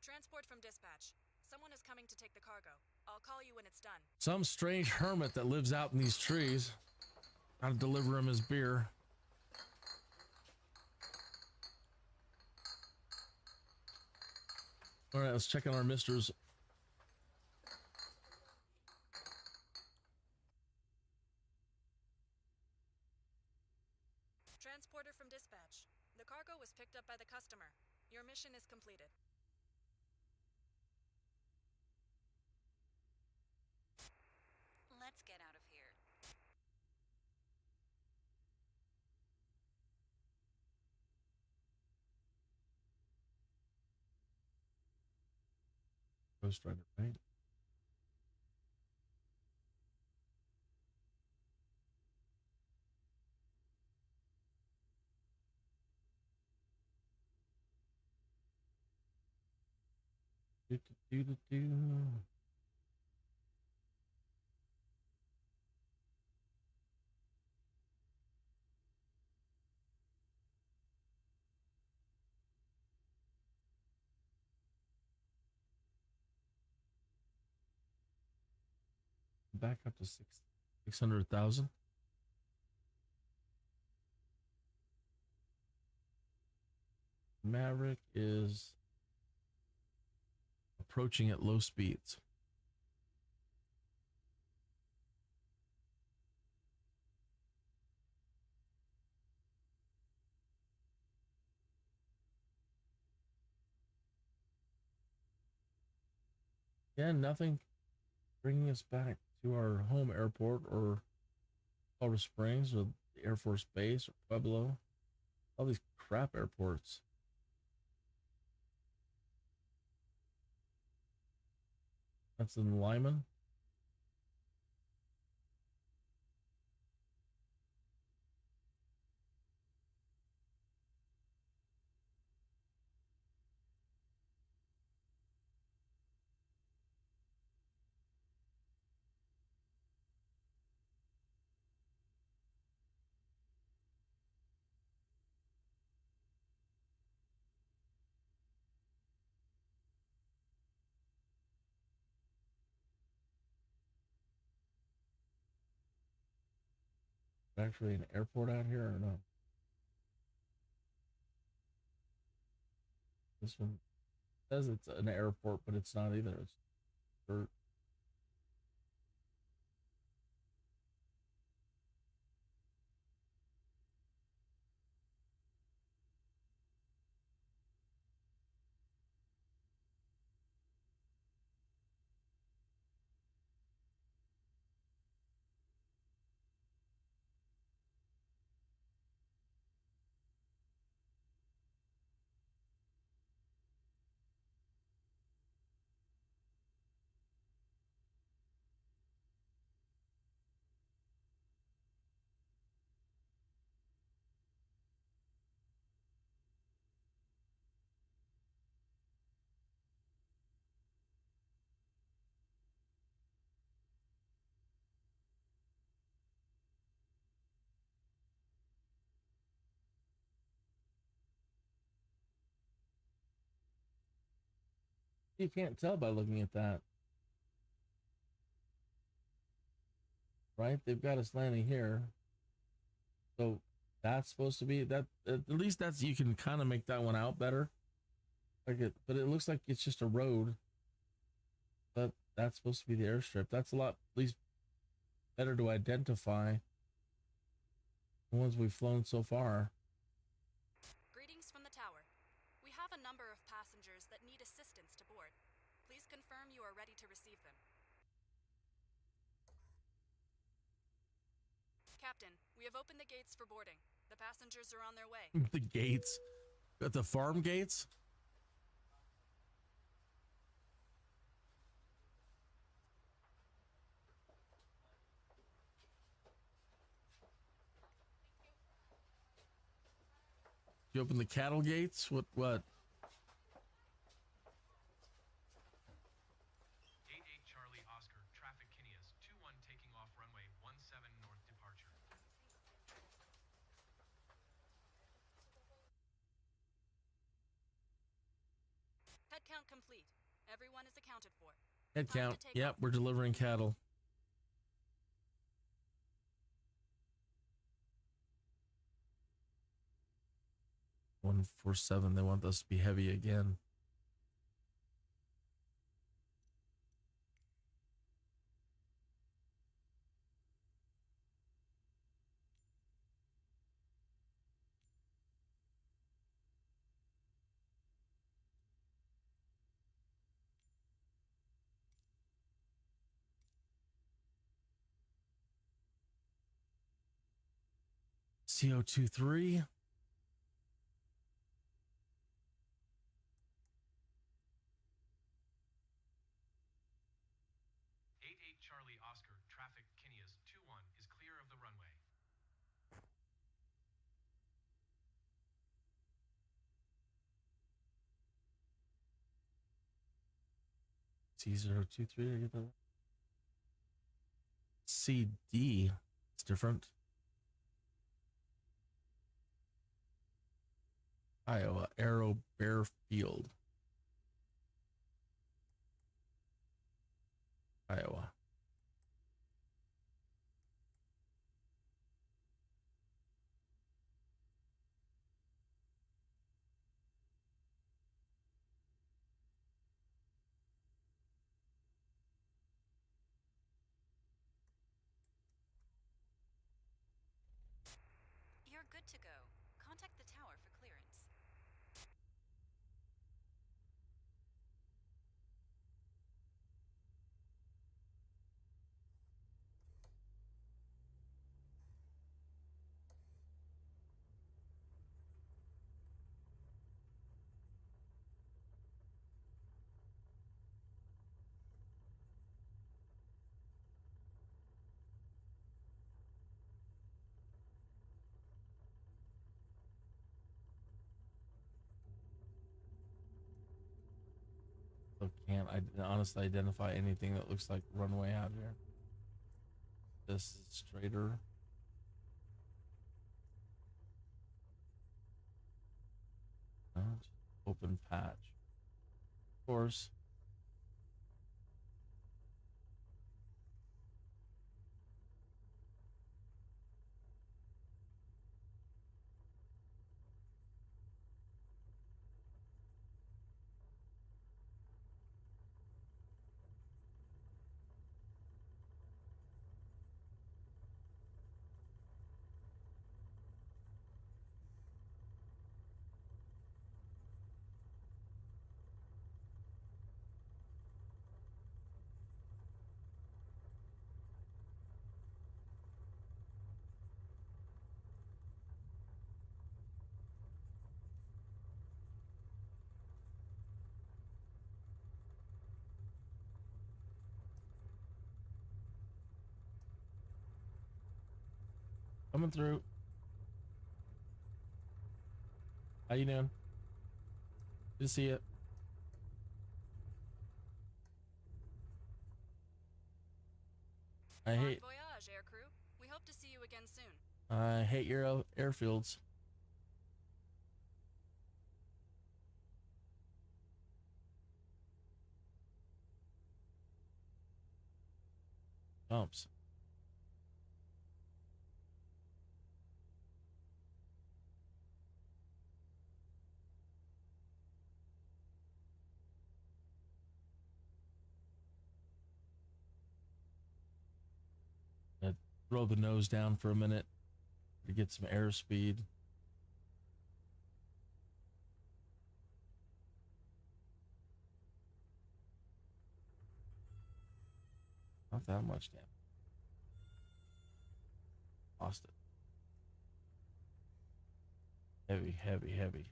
Transport from dispatch. Someone is coming to take the cargo. I'll call you when it's done. Some strange hermit that lives out in these trees. Gotta deliver him his beer. All right, let's check on our misters. Transporter from dispatch. The cargo was picked up by the customer. Your mission is completed. Let's get out of here. Ghost Rider, right? Do. Back up to 600,000. Maverick is approaching at low speeds. Yeah, nothing bringing us back to our home airport or Colorado Springs or the Air Force Base or Pueblo. All these crap airports. That's in Lyman. Actually an airport out here or no? This one says it's an airport, but it's not either. It's dirt. You can't tell by looking at that. Right? They've got us landing here. So that's supposed to be that, at least that's, you can kind of make that one out better. Like it, but it looks like it's just a road. But that's supposed to be the airstrip. That's a lot, at least better to identify the ones we've flown so far. Greetings from the tower. We have a number of passengers that need assistance to board. Please confirm you are ready to receive them. Captain, we have opened the gates for boarding. The passengers are on their way. The gates. Got the farm gates. You open the cattle gates? What? 88 Charlie Oscar, traffic Kinneas, 21 taking off runway 17 north departure. Head count complete. Everyone is accounted for. Head Time to count. take Yep, off. we're delivering cattle. One 4-7. They want us to be heavy again. CO23. Charlie Oscar, traffic KINNEAS 21 is clear of the runway. C023, I get that. CD, it's different. Iowa, Arrow Bearfield. Iowa. You're good to go. Contact the tower for clearance. So can't I honestly identify anything that looks like runway out here. This is straighter. No, just open patch. Of course. Coming through. How you doing? Good to see you. I hate Bon voyage, aircrew. We hope to see you again soon. I hate your airfields. Jumps. Throw the nose down for a minute to get some airspeed. Not that much damage. Lost it. Heavy, heavy, heavy.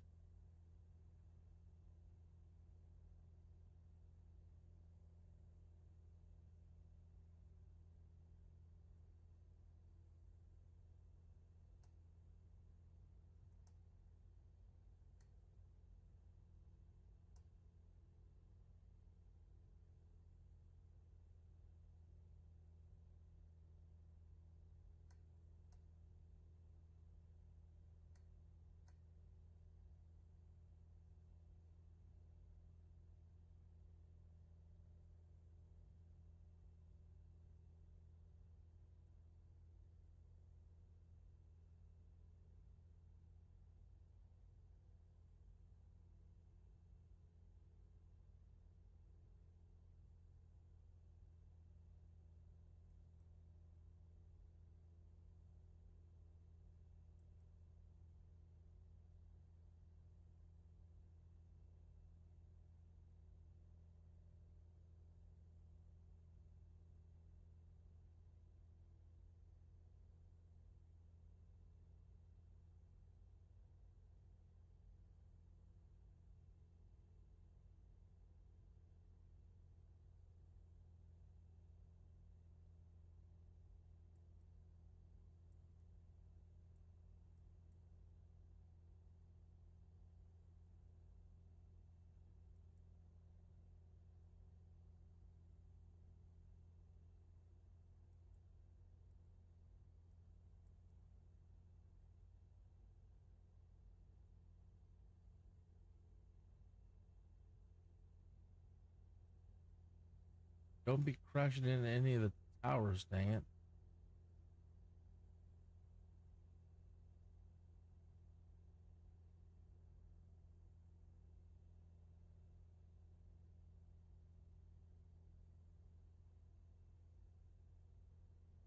Don't be crashing into any of the towers, dang it.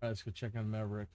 All right, let's go check on Maverick.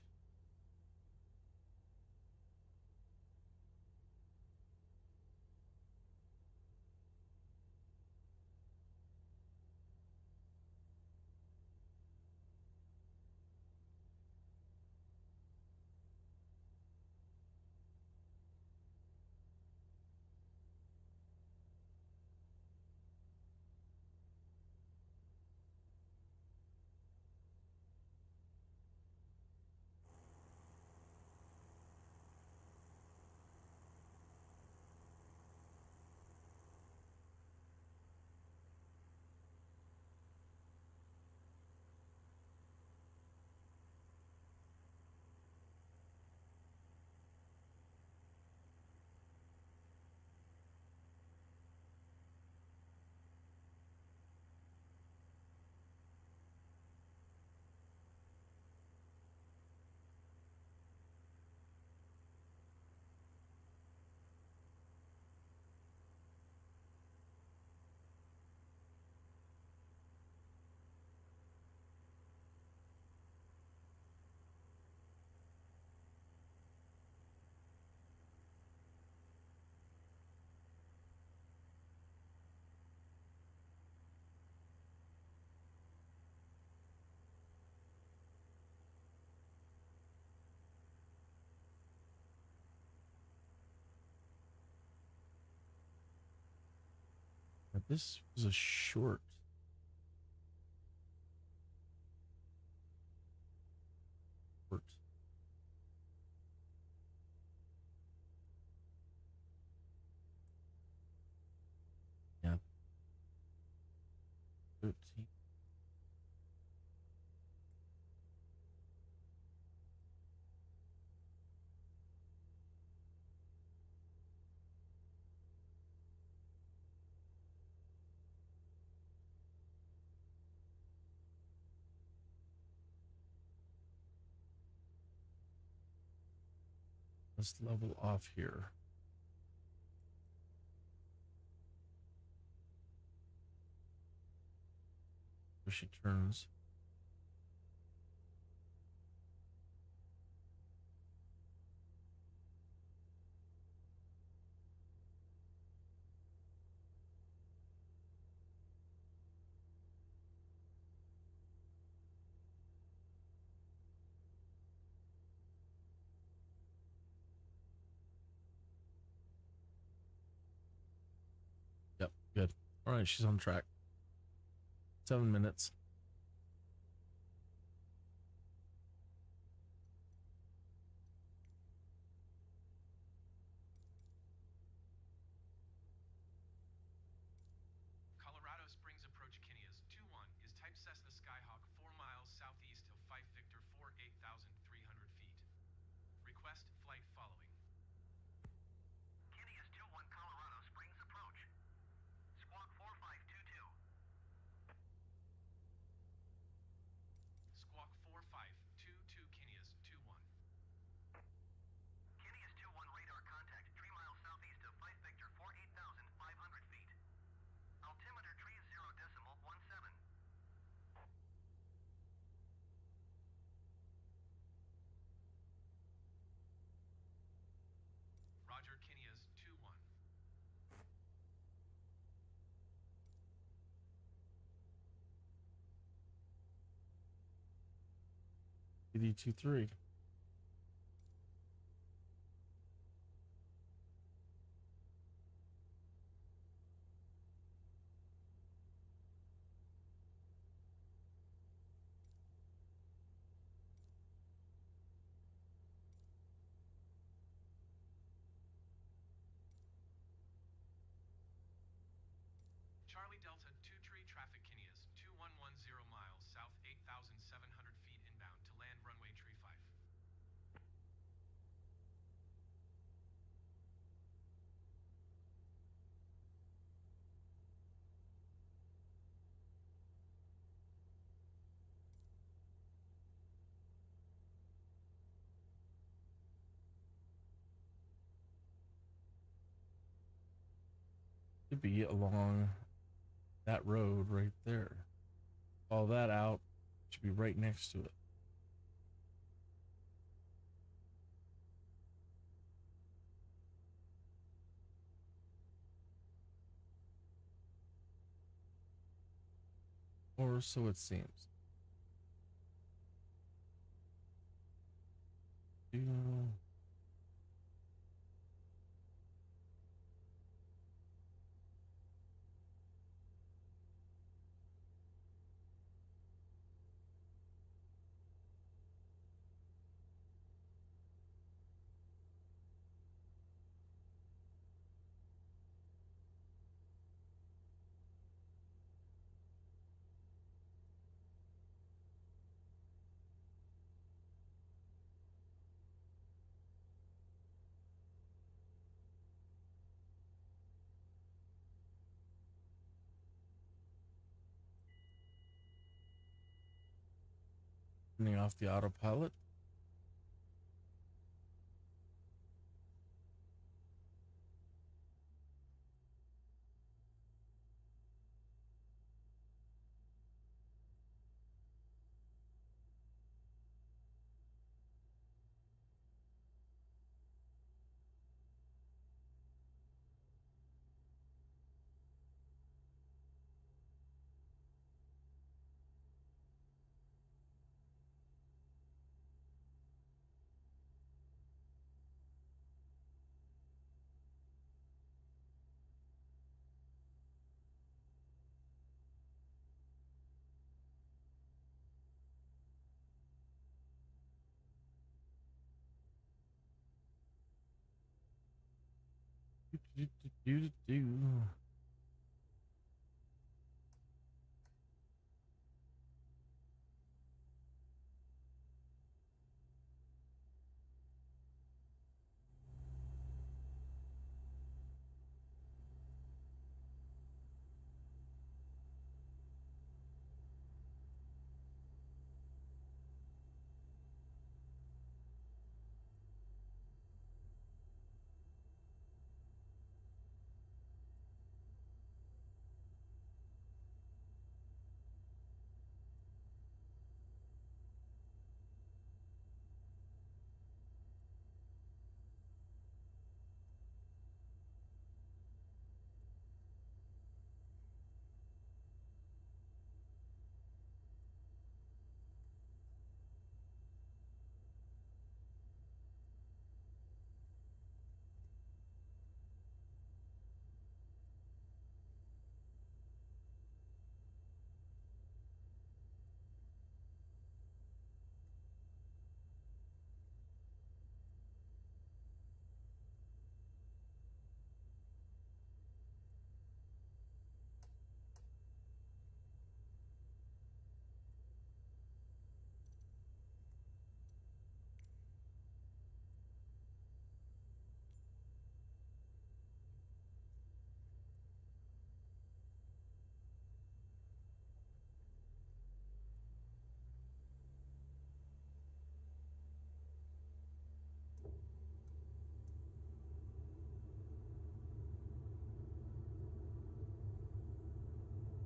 But this was a short. Yeah. 13. Let's level off here. Where she turns. Yep, good. All right, she's on track. 7 minutes. Colorado Springs approach KINNEAS 2-1 is type Cessna Skyhawk 4 miles southeast of 5 Victor 48,300 feet. Request flight following. KINNEAS 2-1 Colorado Springs approach. Squawk 4522. Squawk 4522 KINNEAS 2-1. KINNEAS 2-1 radar contact 3 miles southeast of 5 Victor 48,500 feet. Altimeter 30.17. Roger, KINNEAS 2-1. PD23. Charlie Delta 2 Tree traffic KINNEAS 2110 miles south 8,700 feet inbound to land runway tree 5. should be along that road right there. All that out should be right next to it. Or so it seems. Turning off the autopilot.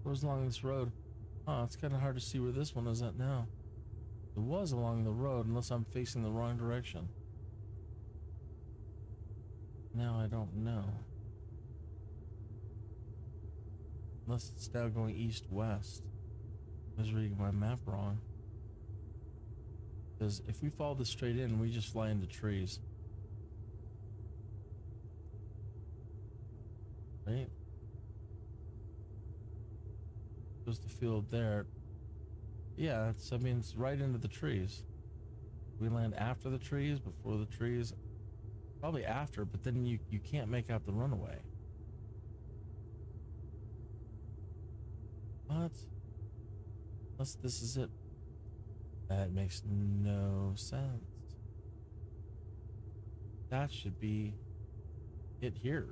Was along this road. It's kind of hard to see where this one is at now. It was along the road, unless I'm facing the wrong direction. Now I don't know. Unless it's now going east-west. I was reading my map wrong. Because if we follow this straight in, we just fly into trees. Right? Goes the field there. Yeah, I mean, it's right into the trees. We land after the trees, before the trees. Probably after, but then you can't make out the runaway. What? Unless this is it. That makes no sense. That should be it here.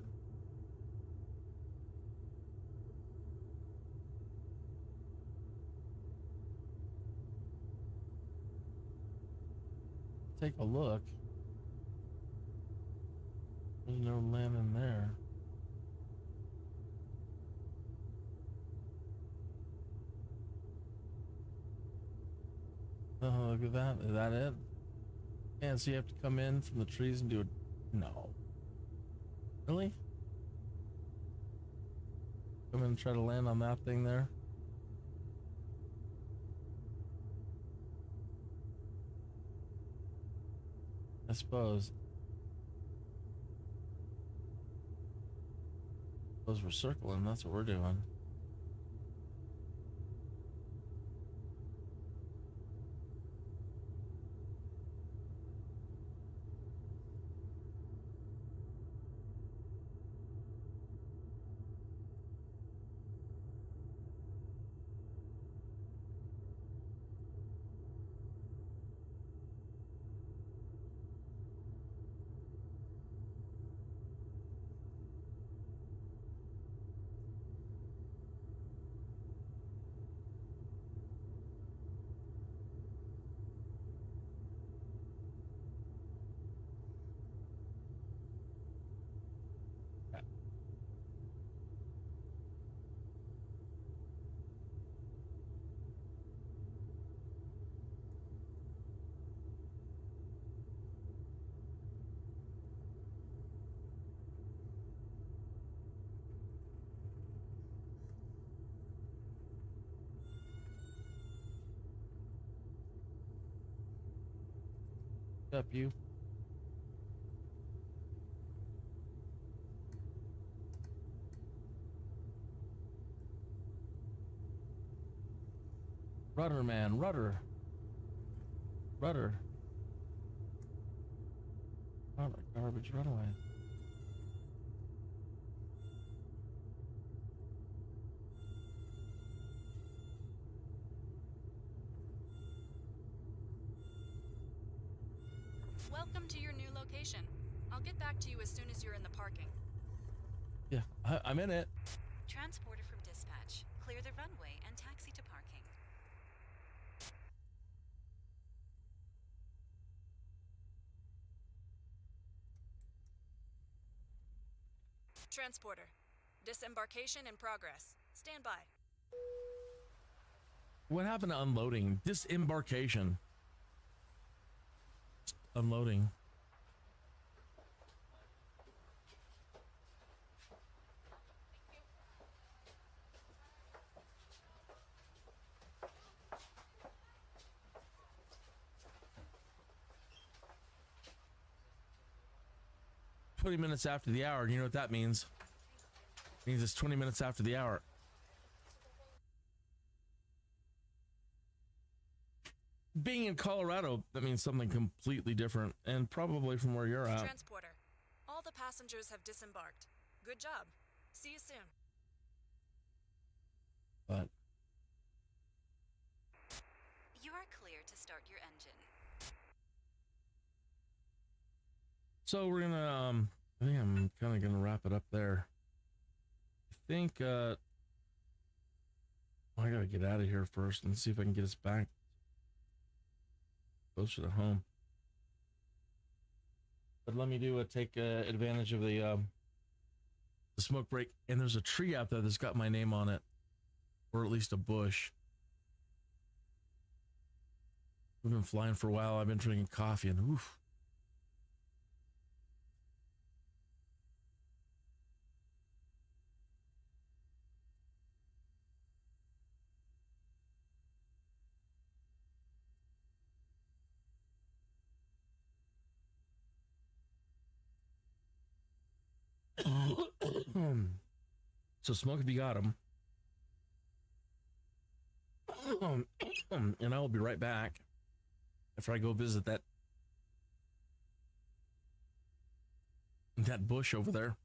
Take a look. There's no land in there. Oh, look at that. Is that it? And so you have to come in from the trees and do it. No. Really? Come in and try to land on that thing there. I suppose we're circling. That's what we're doing. Up you. Rudder, man, rudder. Rudder. Oh, the garbage runaway. Welcome to your new location. I'll get back to you as soon as you're in the parking. Yeah, I'm in it. Transporter from dispatch. Clear the runway and taxi to parking. Transporter. Disembarkation in progress. Stand by. What happened to unloading? Disembarkation. Unloading. "20 minutes after the hour." You know what that means? It means it's 20 minutes after the hour. Being in Colorado, that means something completely different, and probably from where you're at. Transporter. All the passengers have disembarked. Good job. See you soon. But You are clear to start your engine. so we're gonna I think I'm kind of gonna wrap it up there. I think I gotta get out of here first and see if I can get us back closer to home. But let me take advantage of the smoke break. And there's a tree out there that's got my name on it, or at least a bush. We've been flying for a while. I've been drinking coffee, and oof. So smoke if you got them. And I will be right back after I go visit that bush over there.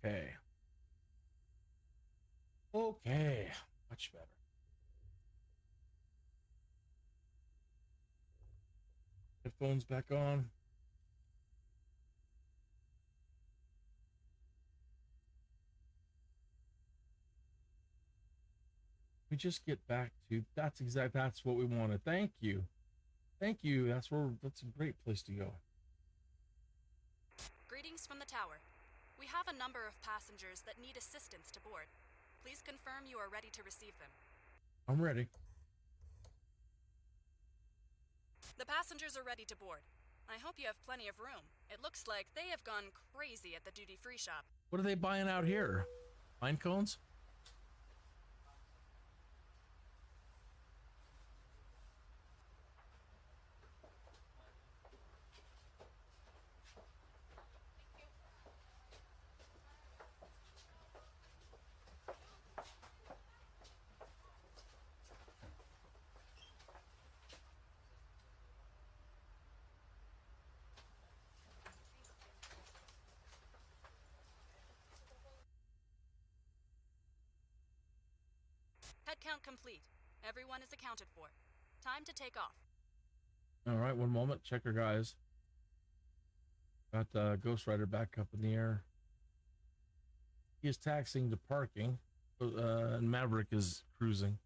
Okay. Okay. Much better. Headphones back on. We just get back to that's what we wanted. Thank you. Thank you. That's a great place to go. Greetings from the tower. We have a number of passengers that need assistance to board. Please confirm you are ready to receive them. I'm ready. The passengers are ready to board. I hope you have plenty of room. It looks like they have gone crazy at the duty-free shop. What are they buying out here? Pine cones? Head count complete. Everyone is accounted for. Time to take off. All right, one moment. Checker, guys. Got Ghost Rider back up in the air. He is taxiing to parking, and Maverick is cruising.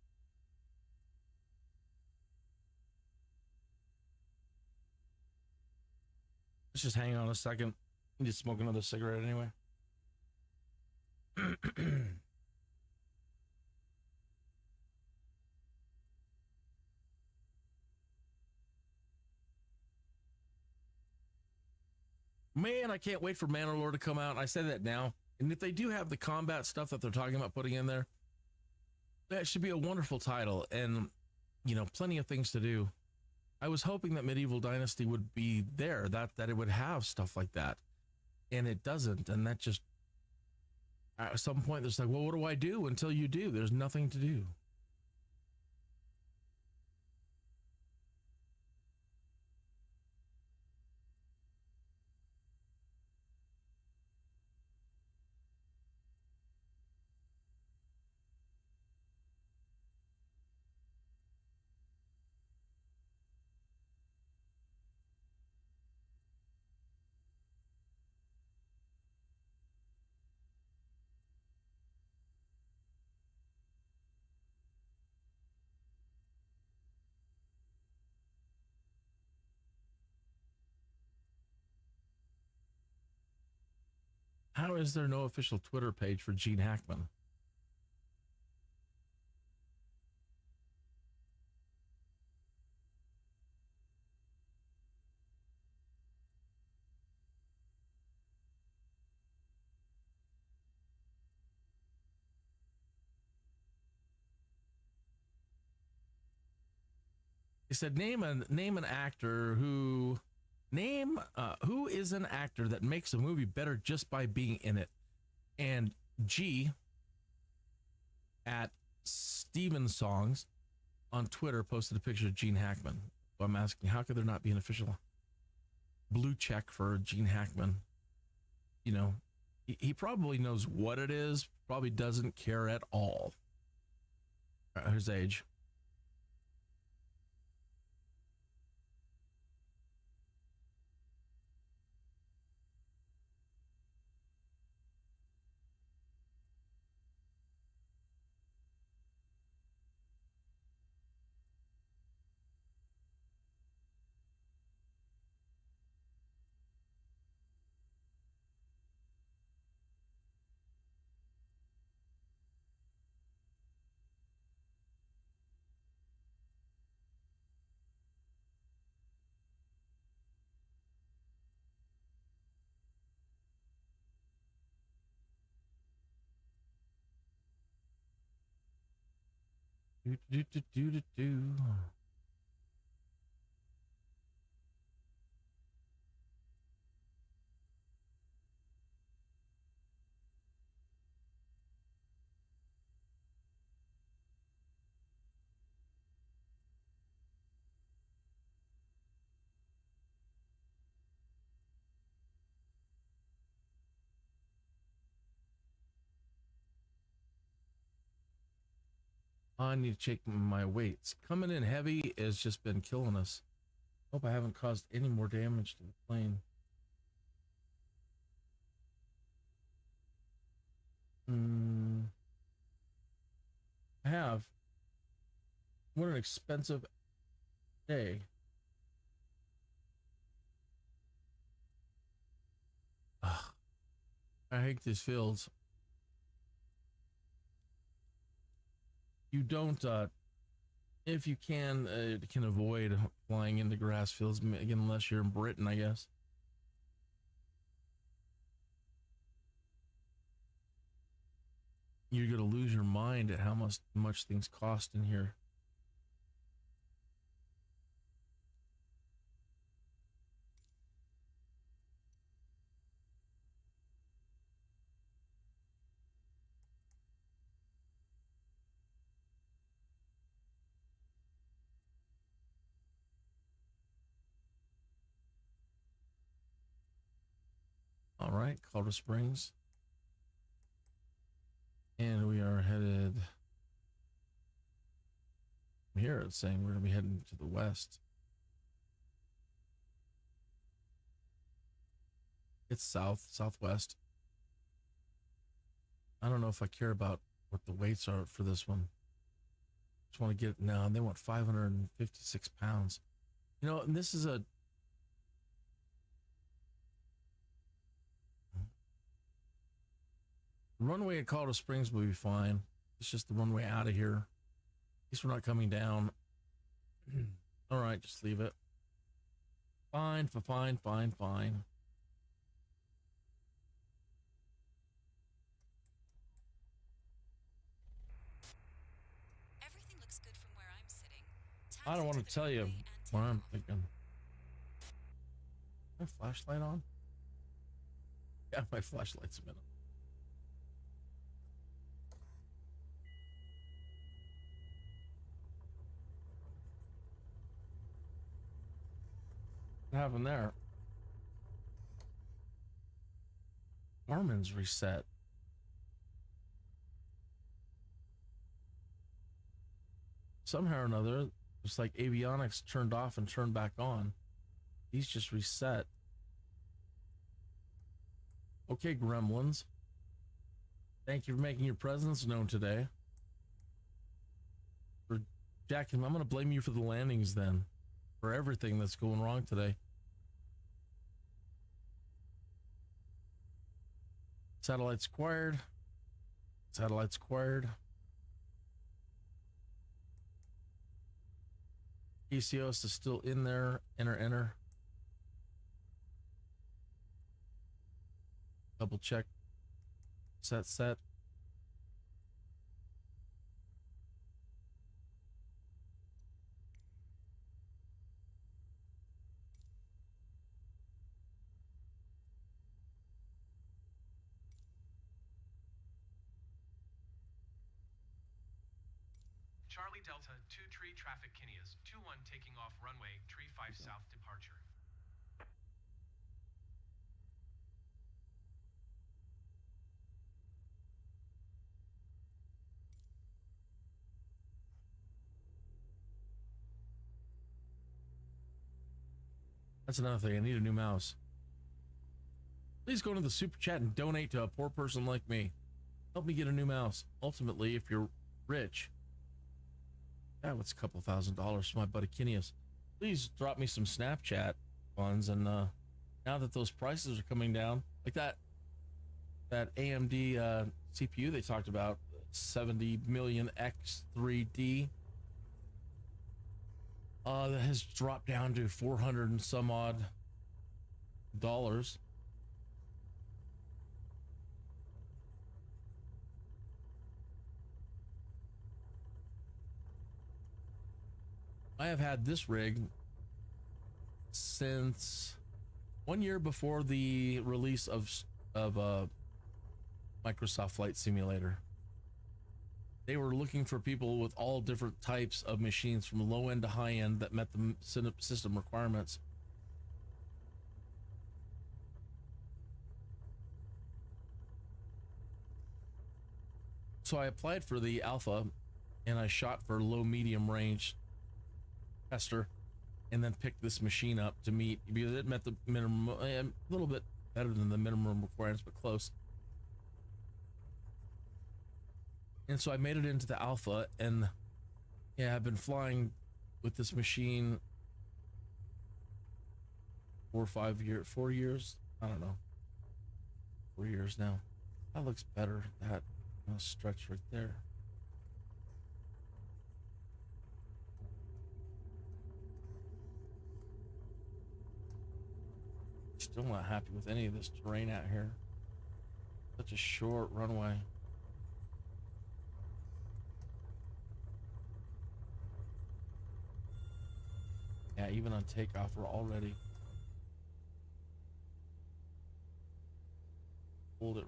Let's just hang on a second. I need to smoke another cigarette anyway. Man, I can't wait for Mandalore to come out. I say that now. And if they do have the combat stuff that they're talking about putting in there, that should be a wonderful title and, you know, plenty of things to do. I was hoping that Medieval Dynasty would be there, that it would have stuff like that. And it doesn't. And that just, at some point, there's like, well, what do I do until you do? There's nothing to do. How is there no official Twitter page for Gene Hackman? He said, name an actor who is an actor that makes a movie better just by being in it. And G at Steven Songs on Twitter posted a picture of Gene Hackman. So I'm asking, how could there not be an official blue check for Gene Hackman? You know, he probably knows what it is, probably doesn't care at all. His age. Do. I need to check my weights. Coming in heavy has just been killing us. Hope I haven't caused any more damage to the plane. I have. What an expensive day. Ugh. I hate these fields. You don't, if you can avoid flying into grass fields, again, unless you're in Britain, I guess. You're going to lose your mind at how much things cost in here. All right, Colorado Springs. And we are headed here. It's saying we're going to be heading to the west. It's southwest. I don't know if I care about what the weights are for this one. Just want to get it now. And they want 556 pounds. You know, and this is a runway at Colorado Springs will be fine. It's just the runway out of here. At least we're not coming down. All right, just leave it. Fine. Everything looks good from where I'm sitting. I don't want to Taxi tell the you runway and what take I'm off. thinking. My flashlight on? Yeah, my flashlight's a minute. What happened there? Garmin's reset. Somehow or another, it's like avionics turned off and turned back on. These just reset. Okay, gremlins. Thank you for making your presence known today. Jack, I'm going to blame you for the landings then. For everything that's going wrong today. Satellites acquired. Satellites acquired. ECOS is still in there. Enter. Double check. Set. Charlie Delta 2 tree traffic KINNEAS 21 taking off runway 35 south departure. That's another thing. I need a new mouse. Please go into the super chat and donate to a poor person like me. Help me get a new mouse. Ultimately, if you're rich, yeah, what's a couple $1,000s for my buddy KINNEAS? Please drop me some Snapchat funds. And now that those prices are coming down, like that AMD CPU they talked about, 70 million X3D, that has dropped down to 400 and some odd dollars. I have had this rig since 1 year before the release of Microsoft Flight Simulator. They were looking for people with all different types of machines from low end to high end that met the system requirements. So I applied for the alpha and I shot for low medium range tester, and then picked this machine up to meet, because it met the minimum, a little bit better than the minimum requirements, but close. And so I made it into the alpha, and yeah, I've been flying with this machine 4 years, I don't know, 4 years now. That looks better, that stretch right there. Still not happy with any of this terrain out here. Such a short runway. Yeah, even on takeoff, we're already pulled it.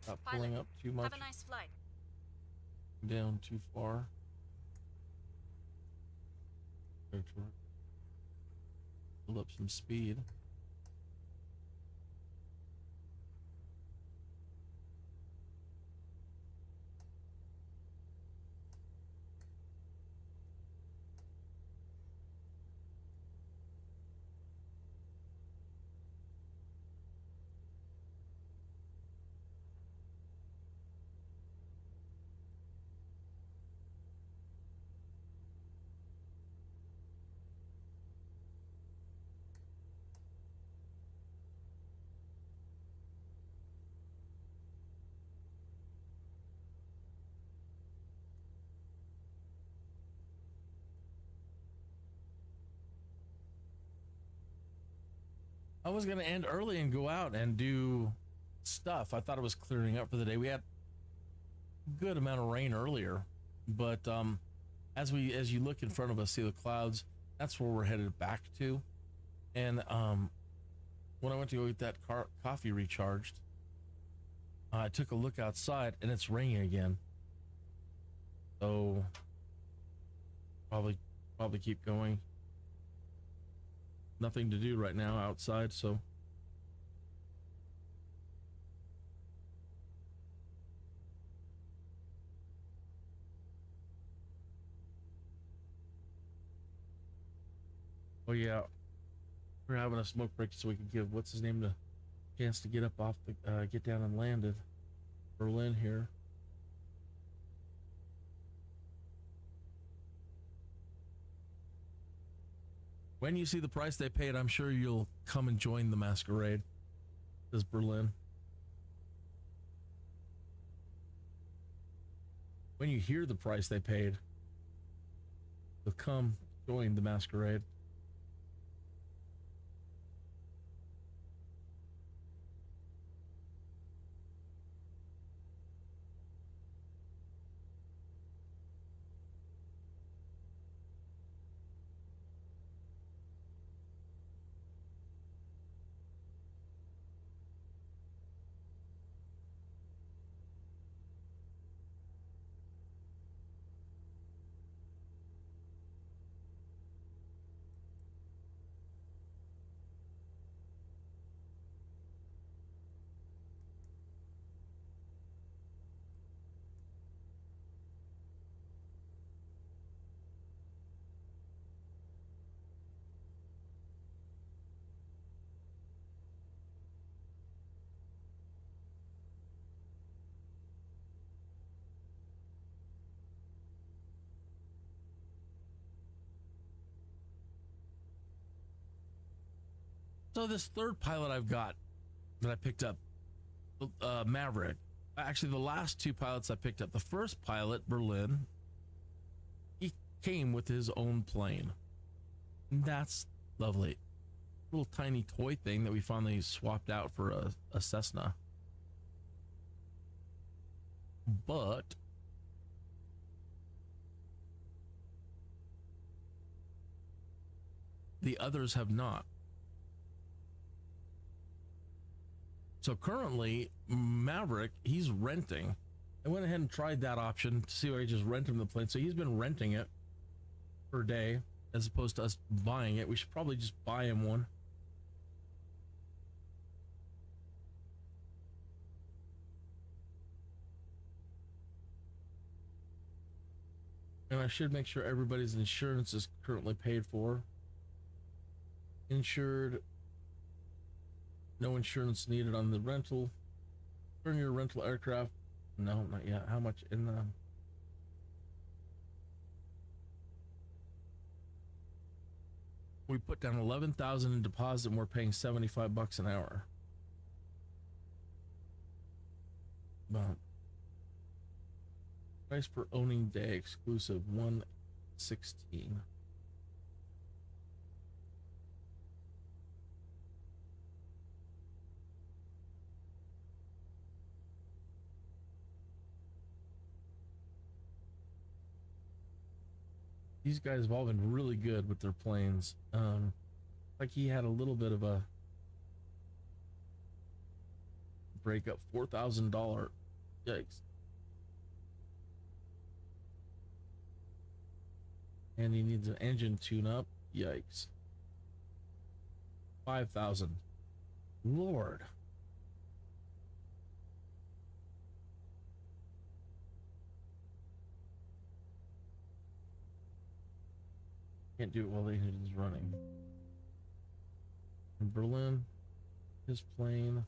Not pulling up too much. Have a nice flight. Down too far. Build up some speed. I was going to end early and go out and do stuff. I thought it was clearing up for the day. We had a good amount of rain earlier, but as you look in front of us, see the clouds, that's where we're headed back to. And when I went to go get that coffee recharged, I took a look outside and it's raining again. So probably keep going. Nothing to do right now outside, so oh yeah, we're having a smoke break so we can give what's his name the chance to get up off the get down and land at Berlin here. When you see the price they paid, I'm sure you'll come and join the masquerade. Says Berlin. When you hear the price they paid, you'll come join the masquerade. So this third pilot I've got that I picked up, Maverick, actually the last two pilots I picked up, the first pilot, Berlin, he came with his own plane. And that's lovely. Little tiny toy thing that we finally swapped out for a Cessna. But the others have not. So currently, Maverick, he's renting. I went ahead and tried that option to see if I could just rent him the plane. So he's been renting it per day as opposed to us buying it. We should probably just buy him one. And I should make sure everybody's insurance is currently paid for. Insured. No insurance needed on the rental. Turn your rental aircraft. No, not yet. How much in the... We put down 11,000 in deposit and we're paying $75 an hour. But price per owning day exclusive 116. These guys have all been really good with their planes. Like he had a little bit of a breakup, $4,000. Yikes. And he needs an engine tune-up. Yikes. 5,000. Lord. Can't do it while the engine's running. In Berlin, his plane.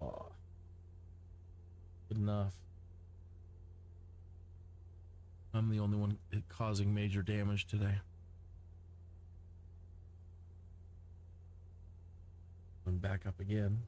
Oh, good enough. I'm the only one causing major damage today. I'm back up again.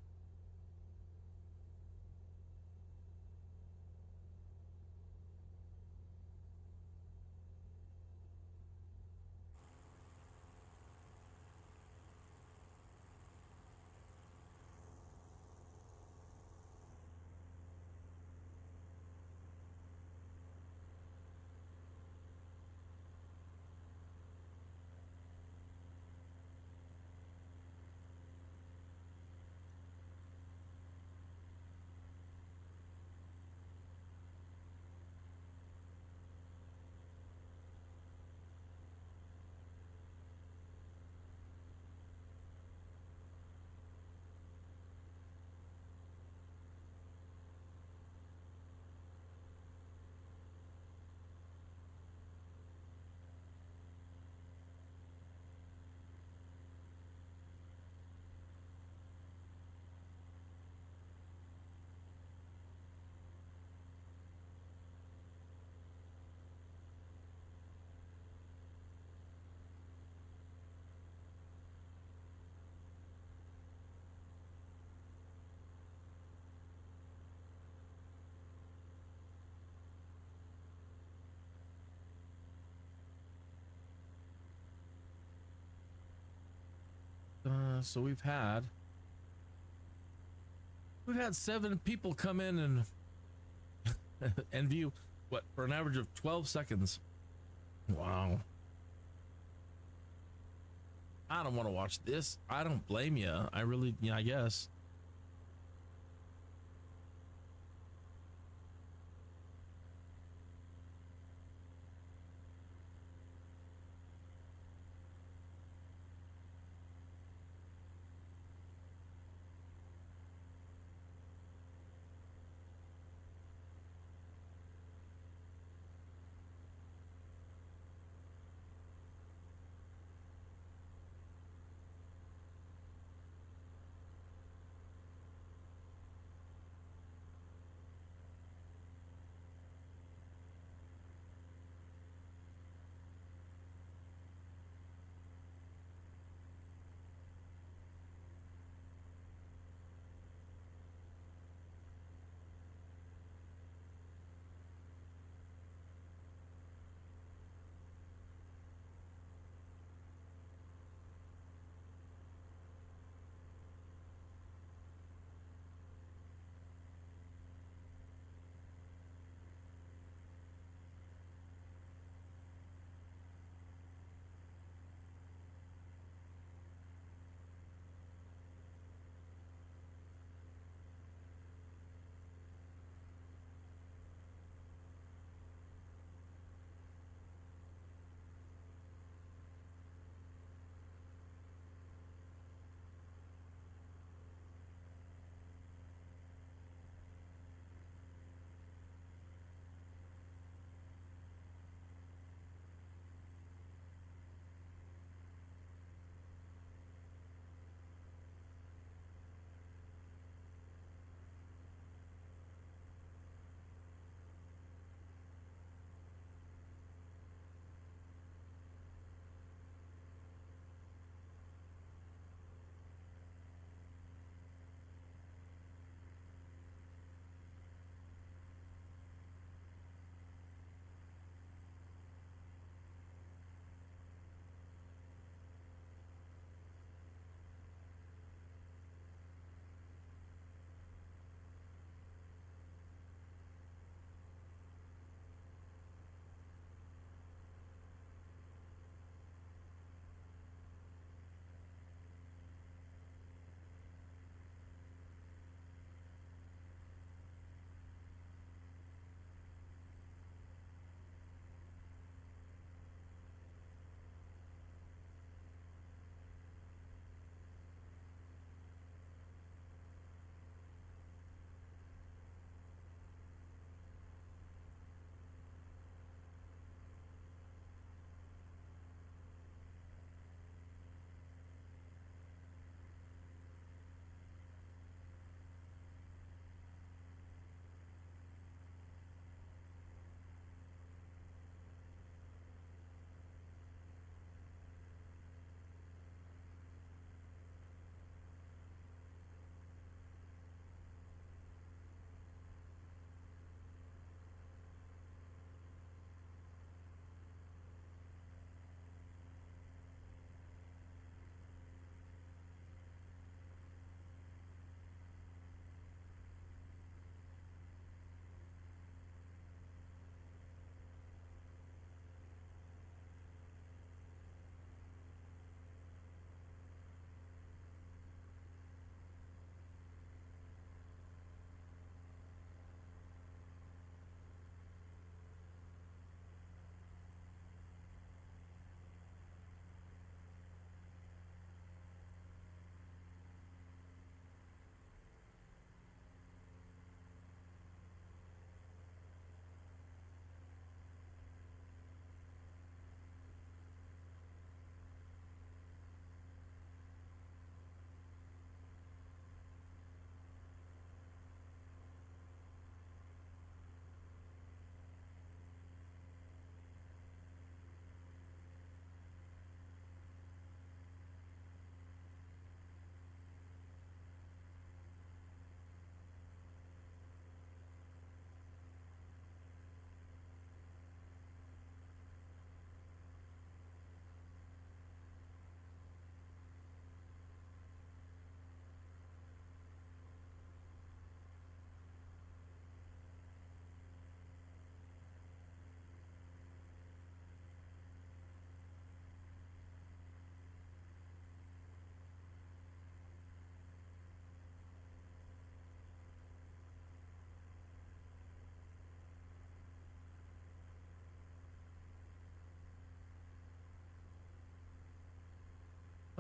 So we've had 7 people come in and and view what for an average of 12 seconds. Wow. I don't want to watch this. I don't blame you. I really, yeah, I guess.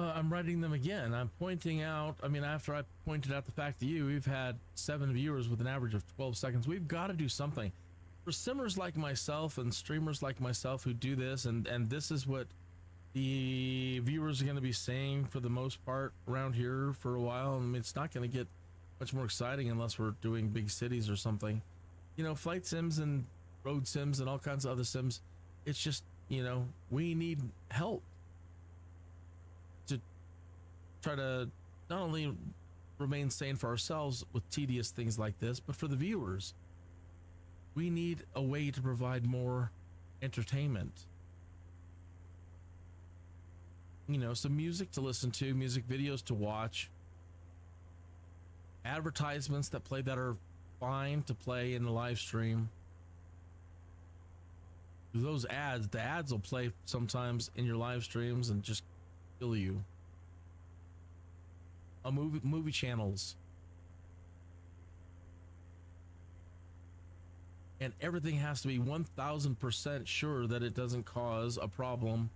I'm writing them again. I'm pointing out, I mean, after I pointed out the fact to you, we've had 7 viewers with an average of 12 seconds. We've got to do something. For simmers like myself and streamers like myself who do this, and this is what the viewers are going to be saying for the most part around here for a while. I mean, it's not going to get much more exciting unless we're doing big cities or something. You know, flight sims and road sims and all kinds of other sims. It's just, you know, we need help to try to not only remain sane for ourselves with tedious things like this, but for the viewers. We need a way to provide more entertainment. You know, some music to listen to, music videos to watch, advertisements that play that are fine to play in the live stream. Those ads, the ads will play sometimes in your live streams and just kill you. Movie channels. And everything has to be 1000% sure that it doesn't cause a problem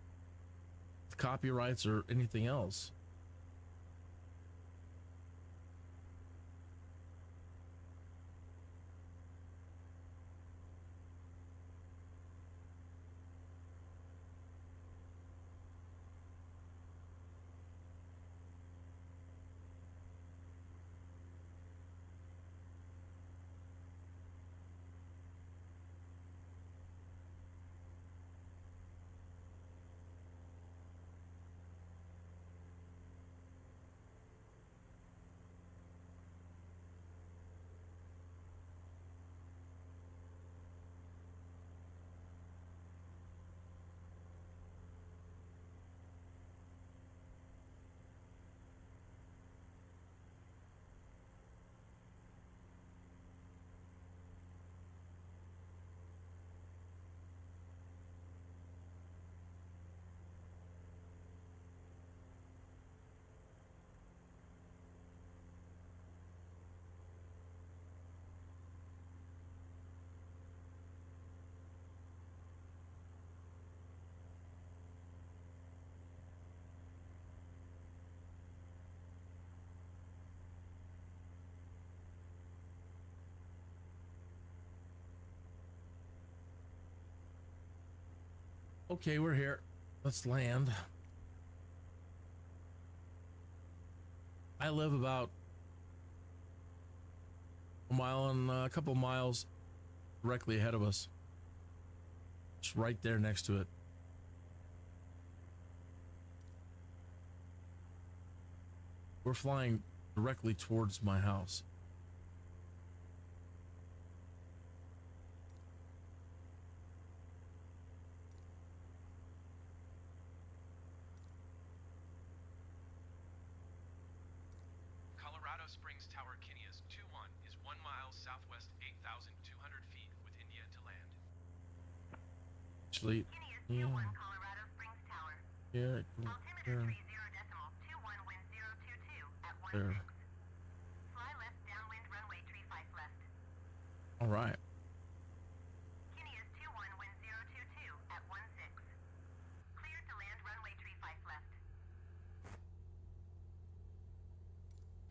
with copyrights or anything else. Okay, we're here. Let's land. I live about a mile and a couple miles directly ahead of us. Just right there next to it. We're flying directly towards my house. Colorado Springs Tower KINNEAS 21 is 1 mile southwest 8,200 feet with India to land. Actually, KINNEAS 21 Colorado Springs Tower. yeah, Altimeter 30.21 at 16. there. Fly left downwind runway 35 left. All right. KINNEAS 21 wind 022 at 16. Cleared to land runway 35 left.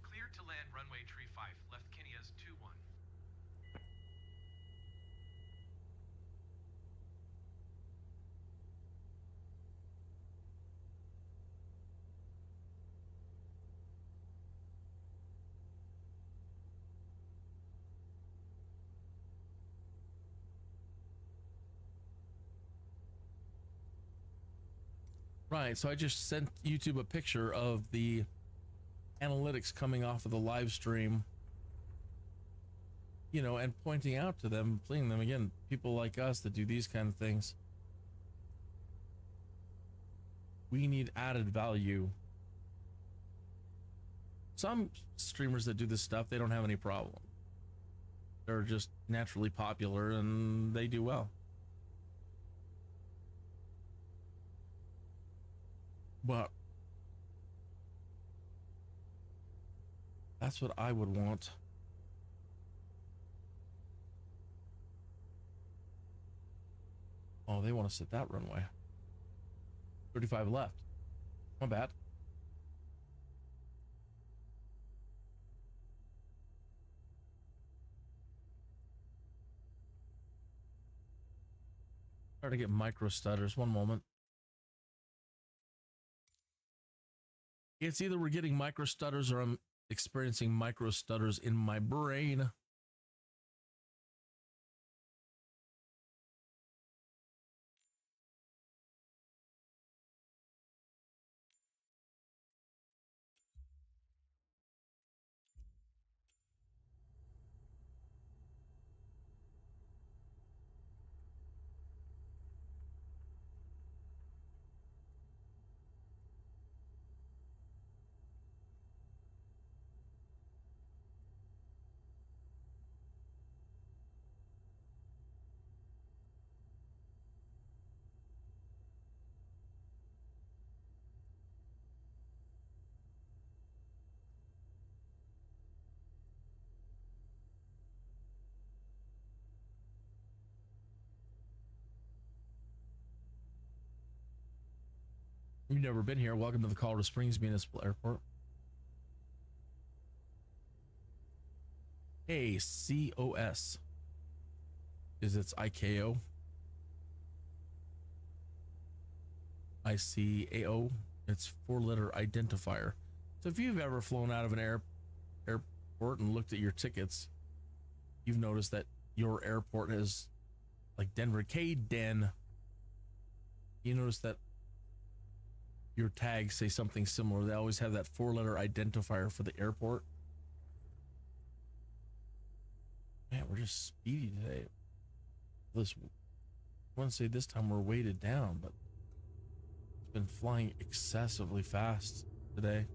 Cleared to land runway 35 left KINNEAS 21. Right, so I just sent YouTube a picture of the analytics coming off of the live stream, you know, and pointing out to them, pleading them again, people like us that do these kind of things. We need added value. Some streamers that do this stuff, they don't have any problem. They're just naturally popular and they do well. But that's what I would want. Oh, they want us at that runway. 35 left. My bad. Starting to get micro stutters. One moment. It's either we're getting micro stutters or I'm experiencing micro stutters in my brain. You've never been here. Welcome to the Colorado Springs Municipal Airport. ACOS is its ICAO. ICAO. It's 4-letter identifier. So if you've ever flown out of an airport and looked at your tickets, you've noticed that your airport has, like Denver K-Den. You notice that your tags say something similar. They always have that 4-letter identifier for the airport. Man, we're just speedy today. I want to say this time we're weighted down, but it's been flying excessively fast today.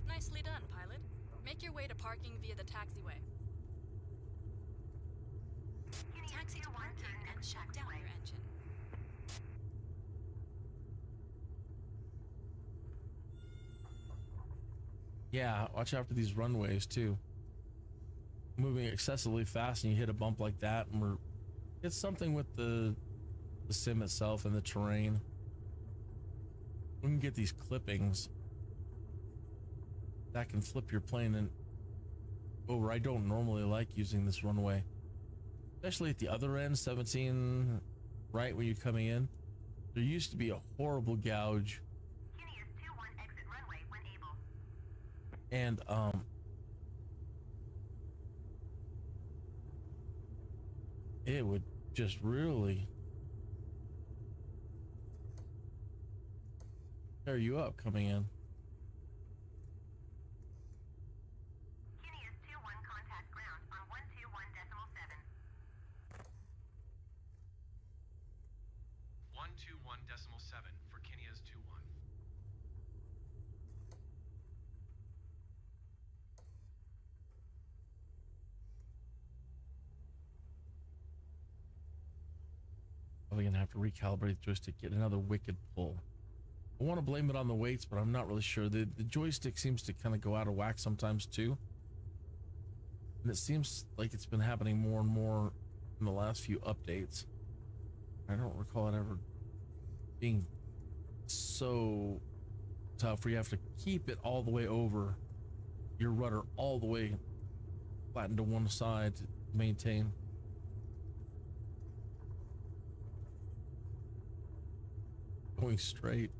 Nicely done, pilot. Make your way to parking via the taxiway. Taxi to parking and shut down your engine. Yeah, watch out for these runways too. Moving excessively fast and you hit a bump like that, and it's something with the sim itself and the terrain. We can get these clippings that can flip your plane and over. I don't normally like using this runway, especially at the other end, 17, right when you're coming in. There used to be a horrible gouge. KINNEAS 21 exit runway when able. And it would just really tear you up coming in. KINNEAS 21 contact ground on 121.7. 121.7 for KINNEAS 21. Probably gonna have to recalibrate the joystick, get another wicked pull. I want to blame it on the weights, but I'm not really sure. The joystick seems to kind of go out of whack sometimes too. And it seems like it's been happening more and more in the last few updates. I don't recall it ever being so tough where you have to keep it all the way over, your rudder all the way flattened to one side to maintain. Going straight.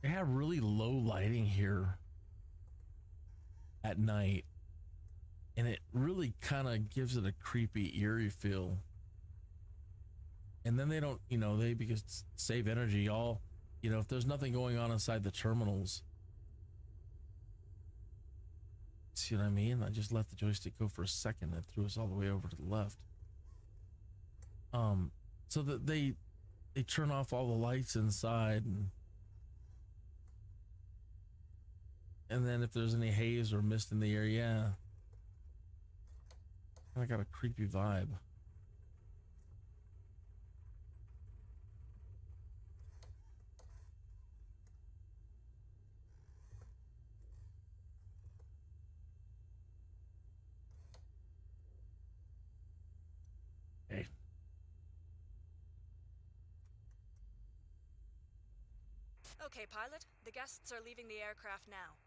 They have really low lighting here at night, and it really kind of gives it a creepy, eerie feel. And then they don't, you know, they, because save energy, all, you know, if there's nothing going on inside the terminals, see what I mean? I just let the joystick go for a second and threw us all the way over to the left. So that they turn off all the lights inside, and then if there's any haze or mist in the air, yeah, I got a creepy vibe. Hey. Okay, pilot. The guests are leaving the aircraft now.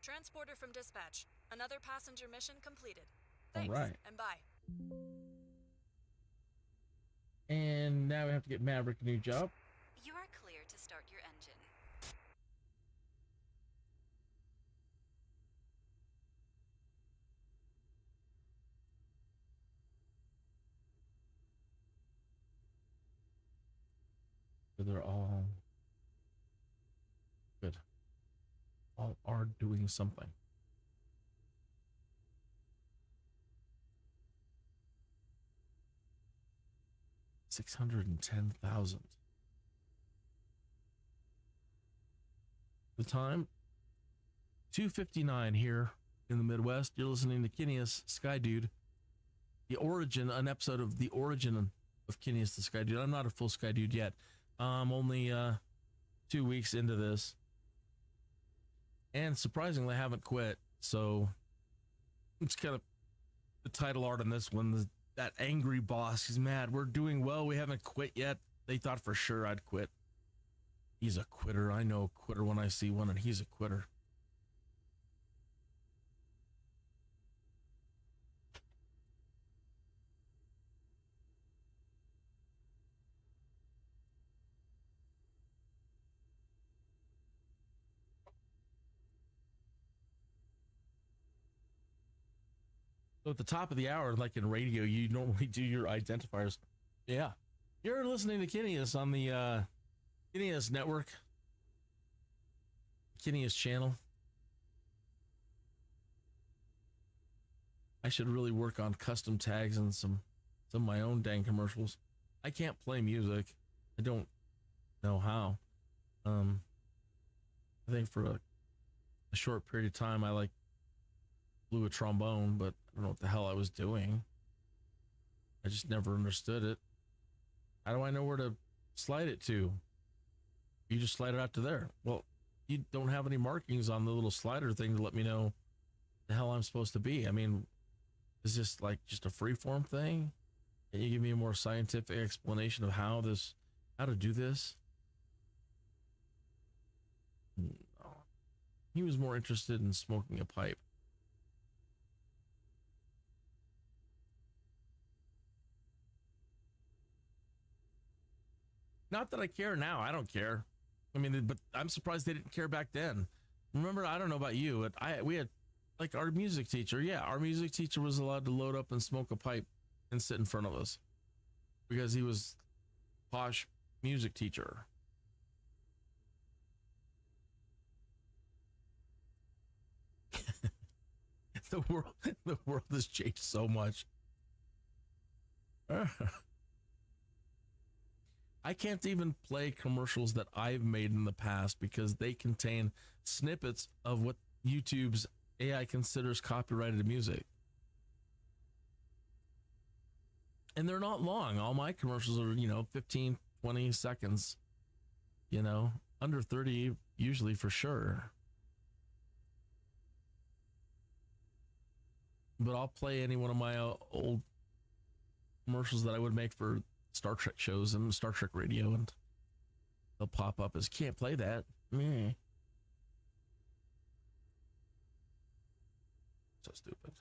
Transporter from dispatch. Another passenger mission completed. Thanks, all right. and bye. And now we have to get Maverick a new job. You are clear to start your engine. They're all good. All are doing something. $610,000. The time 2:59 here in the Midwest. You're listening to KINNEAS SKYDUDE. The origin, an episode of the origin of KINNEAS the SKYDUDE. I'm not a full SKYDUDE yet. I'm only 2 weeks into this. And surprisingly, I haven't quit. So it's kind of the title art on this one. That angry boss, he's mad. We're doing well. We haven't quit yet. They thought for sure I'd quit. He's a quitter. I know a quitter when I see one, and he's a quitter. So at the top of the hour, like in radio, you normally do your identifiers. Yeah. You're listening to KINNEAS on the KINNEAS network. KINNEAS channel. I should really work on custom tags and some of my own dang commercials. I can't play music. I don't know how. I think for a short period of time, I blew a trombone, but I don't know what the hell I was doing. I just never understood it. How do I know where to slide it to? You just slide it out to there. Well, you don't have any markings on the little slider thing to let me know the hell I'm supposed to be. I mean, is this just a freeform thing? Can you give me a more scientific explanation of how to do this? No. He was more interested in smoking a pipe. Not that I care now. I don't care. I mean, but I'm surprised they didn't care back then. Remember, I don't know about you, but we had our music teacher. Yeah, our music teacher was allowed to load up and smoke a pipe and sit in front of us because he was posh music teacher. The world has changed so much. I can't even play commercials that I've made in the past because they contain snippets of what YouTube's AI considers copyrighted music. And they're not long. All my commercials are, 15, 20 seconds, under 30 usually for sure. but I'll play any one of my old commercials that I would make for Star Trek shows and Star Trek radio, and they'll pop up as can't play that. Meh. So stupid.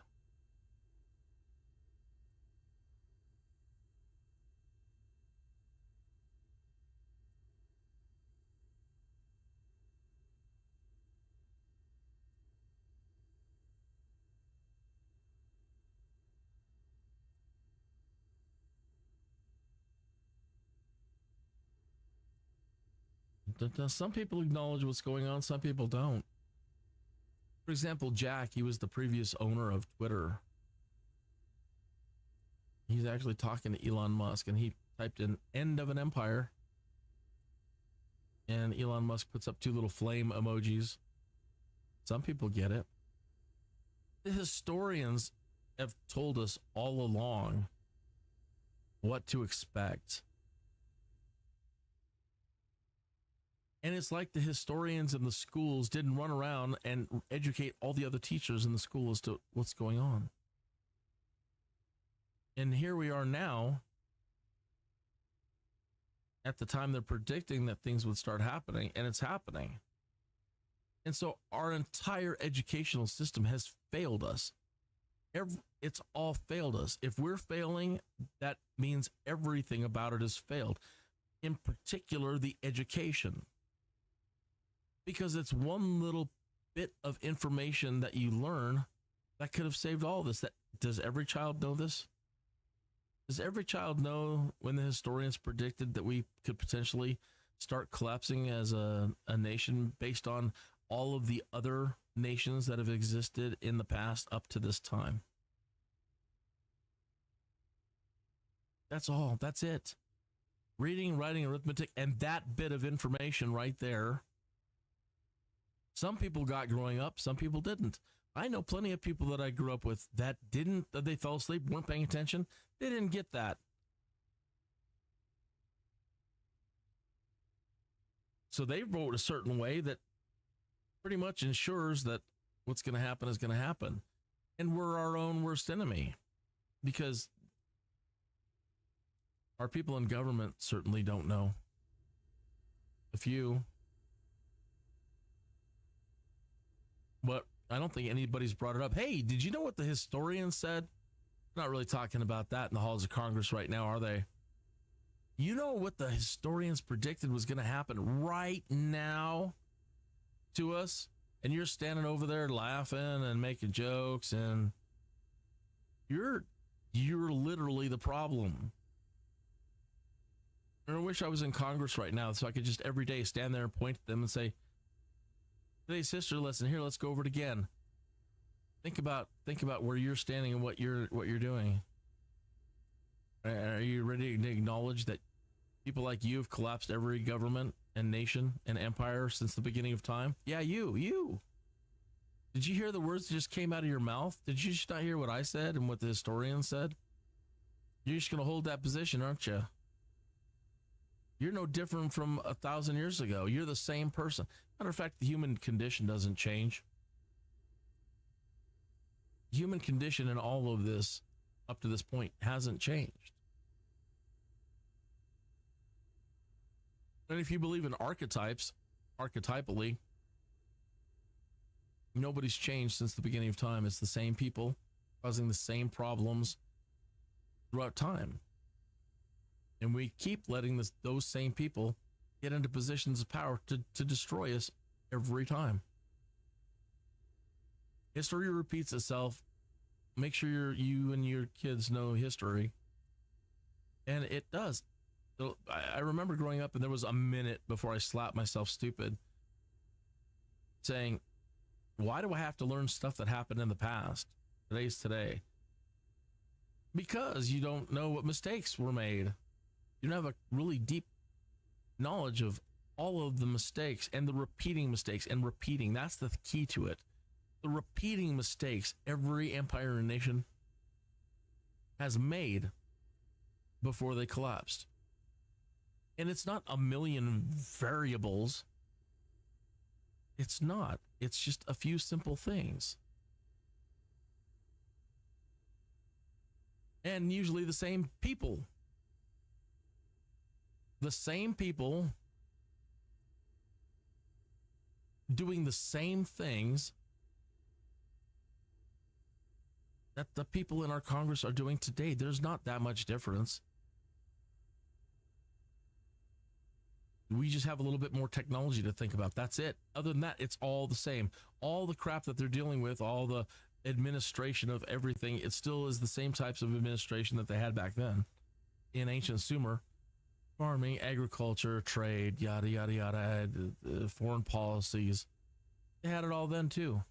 Some people acknowledge what's going on, some people don't. For example, Jack, he was the previous owner of Twitter. He's actually talking to Elon Musk, and he typed in "end of an empire," and Elon Musk puts up 2 little flame emojis. Some people get it. The historians have told us all along what to expect. And it's like the historians in the schools didn't run around and educate all the other teachers in the school as to what's going on. And here we are now, at the time they're predicting that things would start happening, and it's happening. And so our entire educational system has failed us. It's all failed us. If we're failing, that means everything about it has failed. In particular, the education. Because it's one little bit of information that you learn that could have saved all this. Does every child know this? Does every child know when the historians predicted that we could potentially start collapsing as a nation based on all of the other nations that have existed in the past up to this time? That's all. That's it. Reading, writing, arithmetic, and that bit of information right there. Some people got growing up, some people didn't. I know plenty of people that I grew up with that they fell asleep, weren't paying attention. They didn't get that. So they wrote a certain way that pretty much ensures that what's going to happen is going to happen. And we're our own worst enemy, because our people in government certainly don't know. A few. But I don't think anybody's brought it up. Hey, did you know what the historians said? Not really talking about that in the halls of Congress right now, are they? You know what the historians predicted was going to happen right now to us? And you're standing over there laughing and making jokes, and you're literally the problem. And I wish I was in Congress right now so I could just every day stand there and point at them and say, today's history lesson, here, let's go over it again. Think about where you're standing and what you're doing. Are you ready to acknowledge that people like you have collapsed every government and nation and empire since the beginning of time? Yeah, you. Did you hear the words that just came out of your mouth? Did you just not hear what I said and what the historian said? You're just going to hold that position, aren't you? You're no different from 1,000 years ago. You're the same person. Matter of fact, the human condition doesn't change. Human condition in all of this up to this point hasn't changed. And if you believe in archetypes, archetypally, nobody's changed since the beginning of time. It's the same people causing the same problems throughout time. And we keep letting those same people get into positions of power to destroy us every time. History repeats itself. Make sure you and your kids know history. And it does. I remember growing up, and there was a minute before I slapped myself stupid saying, why do I have to learn stuff that happened in the past? Today's today. Because you don't know what mistakes were made. You don't have a really deep knowledge of all of the mistakes and the repeating mistakes and repeating. That's the key to it. The repeating mistakes every empire and nation has made before they collapsed. And it's not a million variables. It's not. It's just a few simple things. And usually the same people. The same people doing the same things that the people in our Congress are doing today. There's not that much difference. We just have a little bit more technology to think about. That's it. Other than that, it's all the same. All the crap that they're dealing with, all the administration of everything, it still is the same types of administration that they had back then in ancient Sumer. Farming, agriculture, trade, yada, yada, yada, foreign policies. They had it all then too.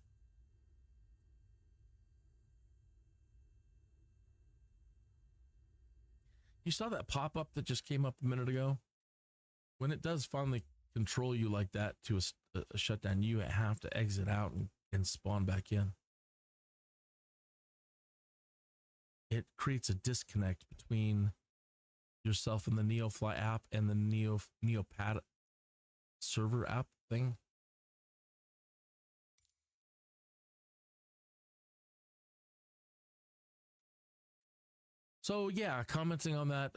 You saw that pop-up that just came up a minute ago? When it does finally control you like that to a shutdown, you have to exit out and spawn back in. It creates a disconnect between yourself and the NEOFLY app and the Neopad server app thing. So yeah, commenting on that,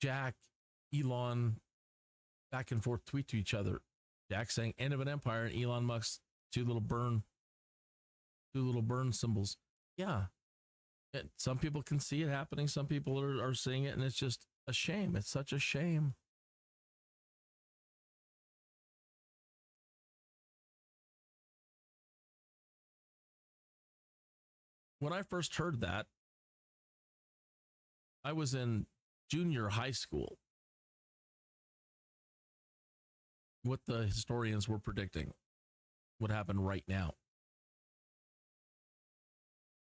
Jack, Elon, back and forth tweet to each other. Jack saying end of an empire, and Elon Musk's two little burn symbols. Yeah. Some people can see it happening. Some people are seeing it, and it's just a shame. It's such a shame. When I first heard that, I was in junior high school. What the historians were predicting would happen right now.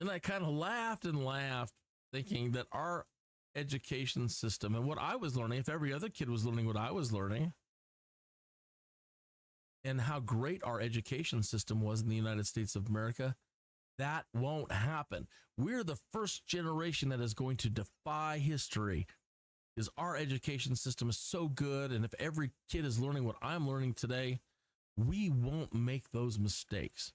And I kind of laughed and laughed, thinking that our education system and what I was learning, if every other kid was learning what I was learning, and how great our education system was in the United States of America, that won't happen. We're the first generation that is going to defy history, because our education system is so good. And if every kid is learning what I'm learning today, we won't make those mistakes.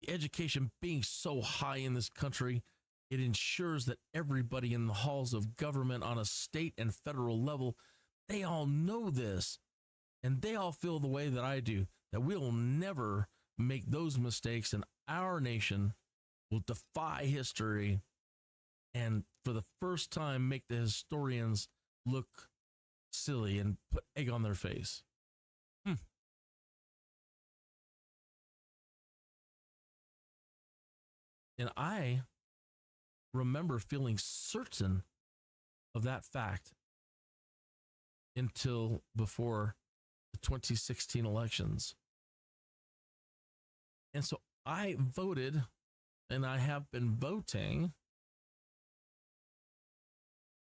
Education being so high in this country, it ensures that everybody in the halls of government on a state and federal level, they all know this, and they all feel the way that I do, that we'll never make those mistakes, and our nation will defy history and for the first time make the historians look silly and put egg on their face. And I remember feeling certain of that fact until before the 2016 elections. And so I voted, and I have been voting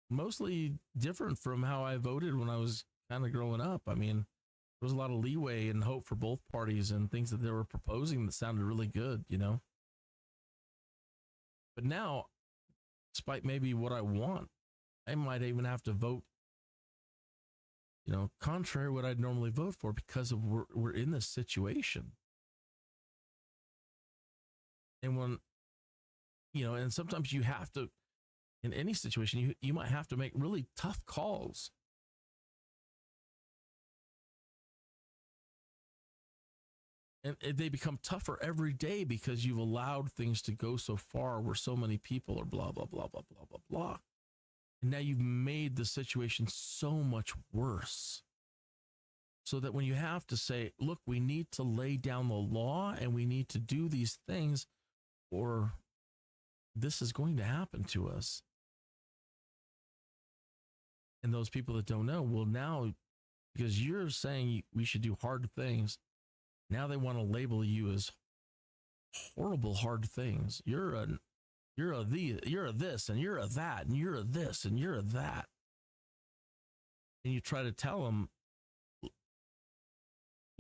mostly different from how I voted when I was kind of growing up. I mean, there was a lot of leeway and hope for both parties and things that they were proposing that sounded really good, you know. But now, despite maybe what I want, I might even have to vote, you know, contrary to what I'd normally vote for, because of we're in this situation. And when, you know, and sometimes you have to, in any situation, you might have to make really tough calls. And they become tougher every day because you've allowed things to go so far where so many people are blah, blah, blah, blah, blah, blah, blah. And now you've made the situation so much worse. So that when you have to say, look, we need to lay down the law and we need to do these things, or this is going to happen to us. And those people that don't know, well, now, because you're saying we should do hard things, now they want to label you as horrible hard things. You're a this, and you're a that, and you're a this, and you're a that. And you try to tell them,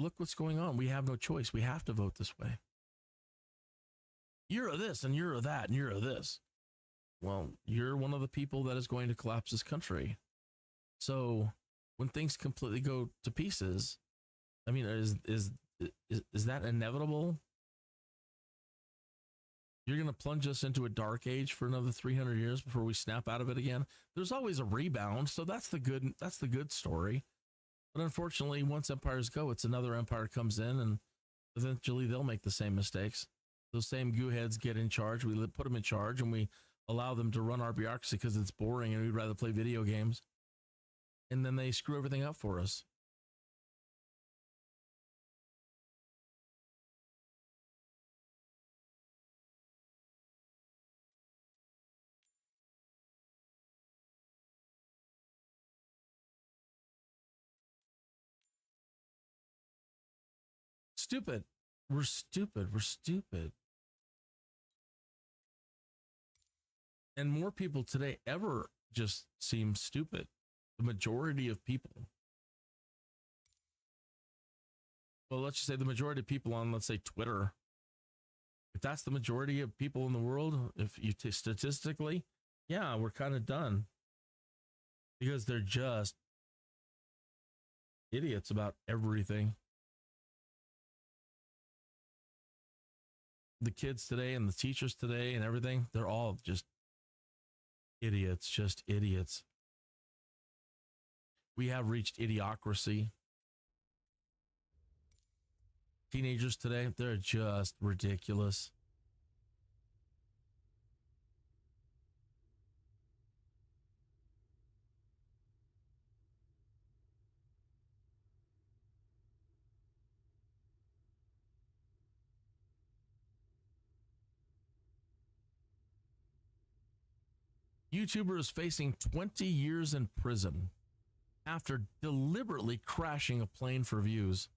look what's going on. We have no choice. We have to vote this way. You're a this, and you're a that, and you're a this. Well, you're one of the people that is going to collapse this country. So when things completely go to pieces, I mean, is that inevitable? You're going to plunge us into a dark age for another 300 years before we snap out of it again. There's always a rebound, so that's the good story. But unfortunately, once empires go, it's another empire comes in, and eventually they'll make the same mistakes. Those same goo heads get in charge. We put them in charge, and we allow them to run our bureaucracy because it's boring, and we'd rather play video games. And then they screw everything up for us. Stupid. We're stupid. We're stupid. And more people today ever just seem stupid. The majority of people. Well, let's just say the majority of people on, let's say, Twitter. If that's the majority of people in the world, if you statistically, yeah, we're kind of done. Because they're just idiots about everything. The kids today and the teachers today and everything, they're all just idiots. We have reached idiocracy. Teenagers today, they're just ridiculous. YouTuber is facing 20 years in prison after deliberately crashing a plane for views.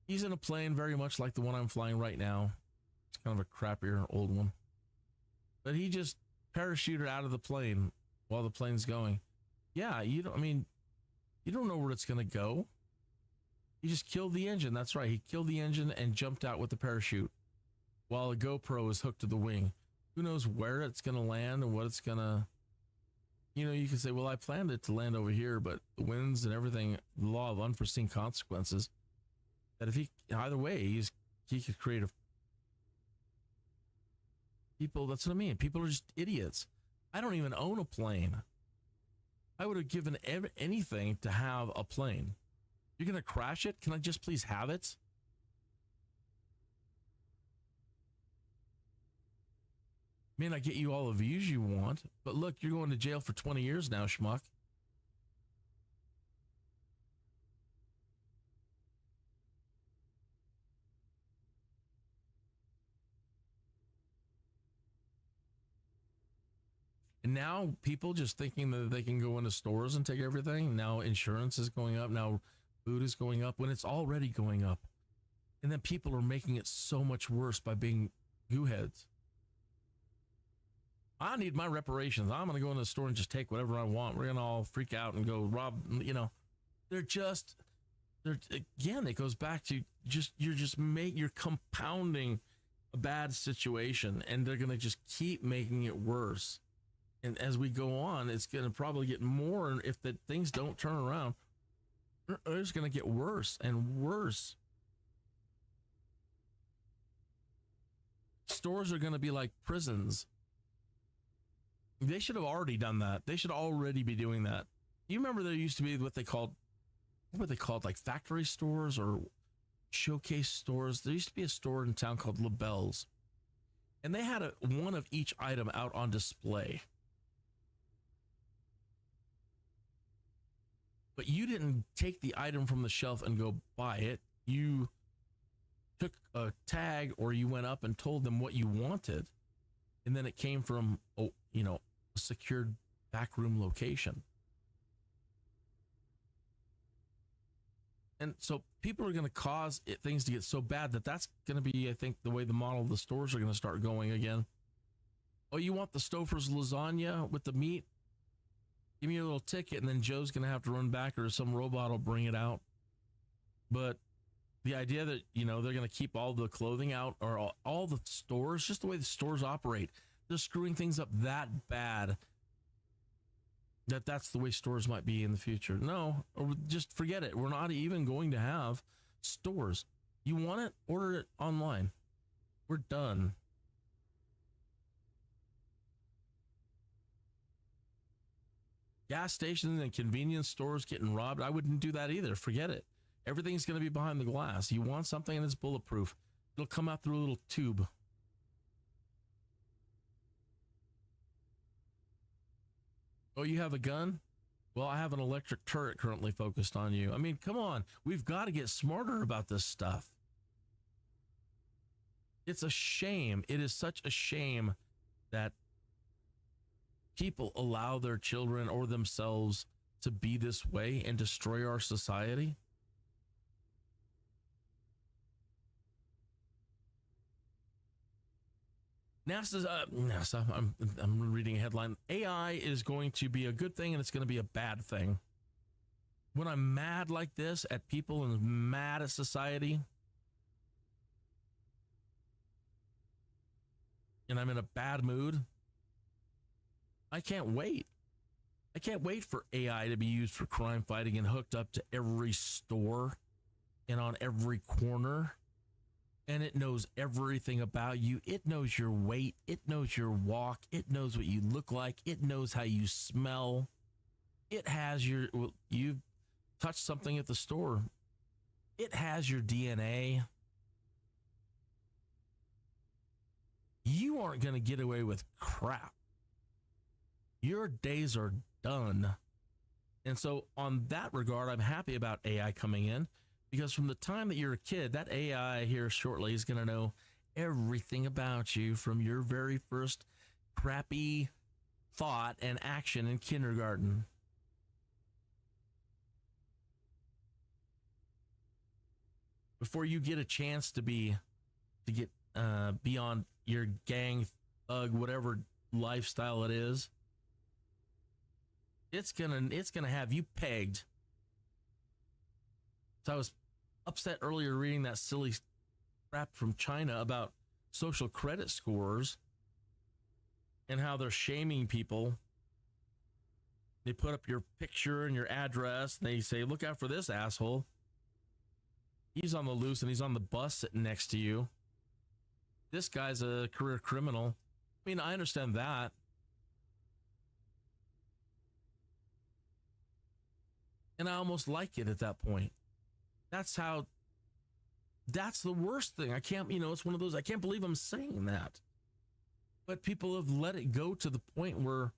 He's in a plane very much like the one I'm flying right now. It's kind of a crappier old one. But he just parachuted out of the plane while the plane's going. Yeah, you don't know where it's going to go. He just killed the engine. That's right. He killed the engine and jumped out with the parachute while a GoPro is hooked to the wing. Who knows where it's going to land and what it's going to, you can say, well, I planned it to land over here, but the winds and everything, the law of unforeseen consequences, that if either way, he could create people, that's what I mean. People are just idiots. I don't even own a plane. I would have given anything to have a plane. You're going to crash it? Can I just please have it? May not get you all the views you want, but look, you're going to jail for 20 years now, schmuck. And now people just thinking that they can go into stores and take everything. Now insurance is going up. Now food is going up when it's already going up. And then people are making it so much worse by being goo heads. I need my reparations. I'm going to go into the store and just take whatever I want. We're going to all freak out and go rob, again, it goes back to you're compounding a bad situation, and they're going to just keep making it worse. And as we go on, it's going to probably get more. And if the things don't turn around, it's going to get worse and worse. Stores are going to be like prisons. They should have already done that. They should already be doing that. You remember there used to be what they called like factory stores or showcase stores. There used to be a store in town called LaBelle's, and they had one of each item out on display. But you didn't take the item from the shelf and go buy it. You took a tag, or you went up and told them what you wanted, and then it came from a secured backroom location. And so people are going to cause things to get so bad that's going to be, I think, the way the model of the stores are going to start going again. Oh, you want the Stouffer's lasagna with the meat? Give me a little ticket, and then Joe's going to have to run back, or some robot will bring it out. But the idea that, they're going to keep all the clothing out, or all the stores, just the way the stores operate, they're screwing things up that bad that's the way stores might be in the future. No, or just forget it. We're not even going to have stores. You want it? Order it online. We're done. gas stations and convenience stores getting robbed, I wouldn't do that either. Forget it. Everything's going to be behind the glass. You want something and it's bulletproof. It'll come out through a little tube. Oh, you have a gun? Well, I have an electric turret currently focused on you. I mean, come on. We've got to get smarter about this stuff. It's a shame. It is such a shame that people allow their children or themselves to be this way and destroy our society. NASA, I'm reading a headline. AI is going to be a good thing and it's going to be a bad thing. When I'm mad like this at people and mad at society, and I'm in a bad mood, I can't wait. I can't wait for AI to be used for crime fighting and hooked up to every store and on every corner. And it knows everything about you. It knows your weight. It knows your walk. It knows what you look like. It knows how you smell. It has your, well, you've touched something at the store. It has your DNA. You aren't going to get away with crap. Your days are done. And so on that regard, I'm happy about AI coming in, because from the time that you're a kid, that AI here shortly is going to know everything about you from your very first crappy thought and action in kindergarten. Before you get a chance to get beyond your gang thug, whatever lifestyle it is, it's gonna have you pegged. So I was upset earlier reading that silly crap from China about social credit scores and how they're shaming people. They put up your picture and your address and they say, look out for this asshole. He's on the loose and he's on the bus sitting next to you. This guy's a career criminal. I mean, I understand that. And I almost like it at that point. That's the worst thing. I can't, it's one of those, I can't believe I'm saying that. But people have let it go to the point where,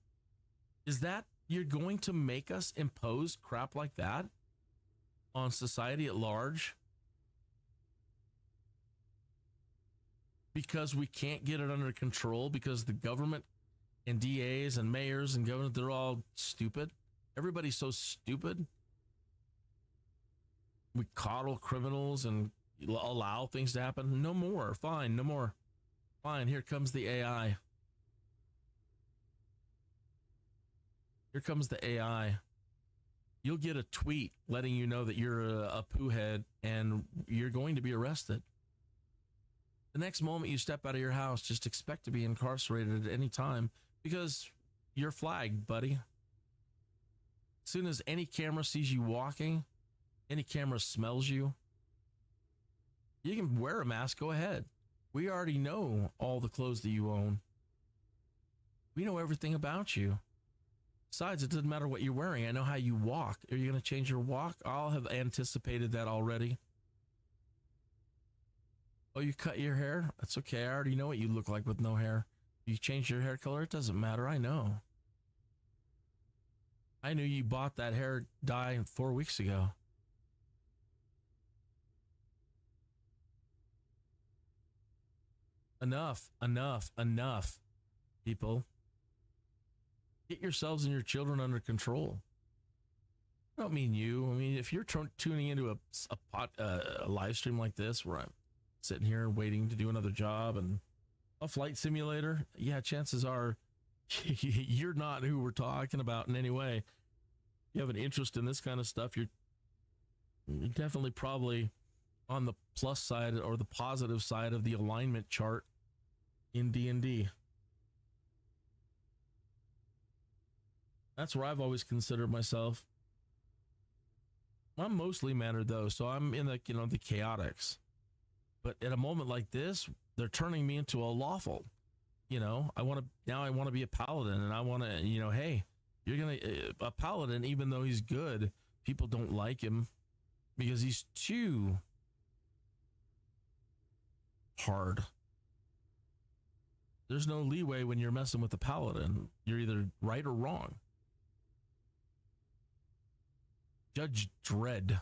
is that you're going to make us impose crap like that on society at large? Because we can't get it under control, because the government and DAs and mayors and governors, they're all stupid. Everybody's so stupid. We coddle criminals and allow things to happen. No more. Fine. No more. Fine. Here comes the AI. Here comes the AI. You'll get a tweet letting you know that you're a poo head and you're going to be arrested. The next moment you step out of your house, just expect to be incarcerated at any time because you're flagged, buddy. As soon as any camera sees you walking, any camera smells you, you can wear a mask, go ahead. We already know all the clothes that you own. We know everything about you. Besides, it doesn't matter what you're wearing. I know how you walk. Are you going to change your walk? I'll have anticipated that already. Oh, you cut your hair? That's okay. I already know what you look like with no hair. You change your hair color? It doesn't matter. I know. I knew you bought that hair dye 4 weeks ago. Enough, people. Get yourselves and your children under control. I don't mean you. I mean, if you're tuning into a live stream like this where I'm sitting here waiting to do another job and a flight simulator, yeah, chances are you're not who we're talking about in any way. You have an interest in this kind of stuff, you're definitely probably on the plus side or the positive side of the alignment chart in D&D. That's where I've always considered myself. I'm mostly mannered though, so I'm in the chaotics. But at a moment like this, they're turning me into a lawful. I want to be a paladin, and I want to, hey, You're gonna a paladin, even though he's good, people don't like him because he's too hard. There's no leeway when you're messing with a paladin. You're either right or wrong. Judge Dredd.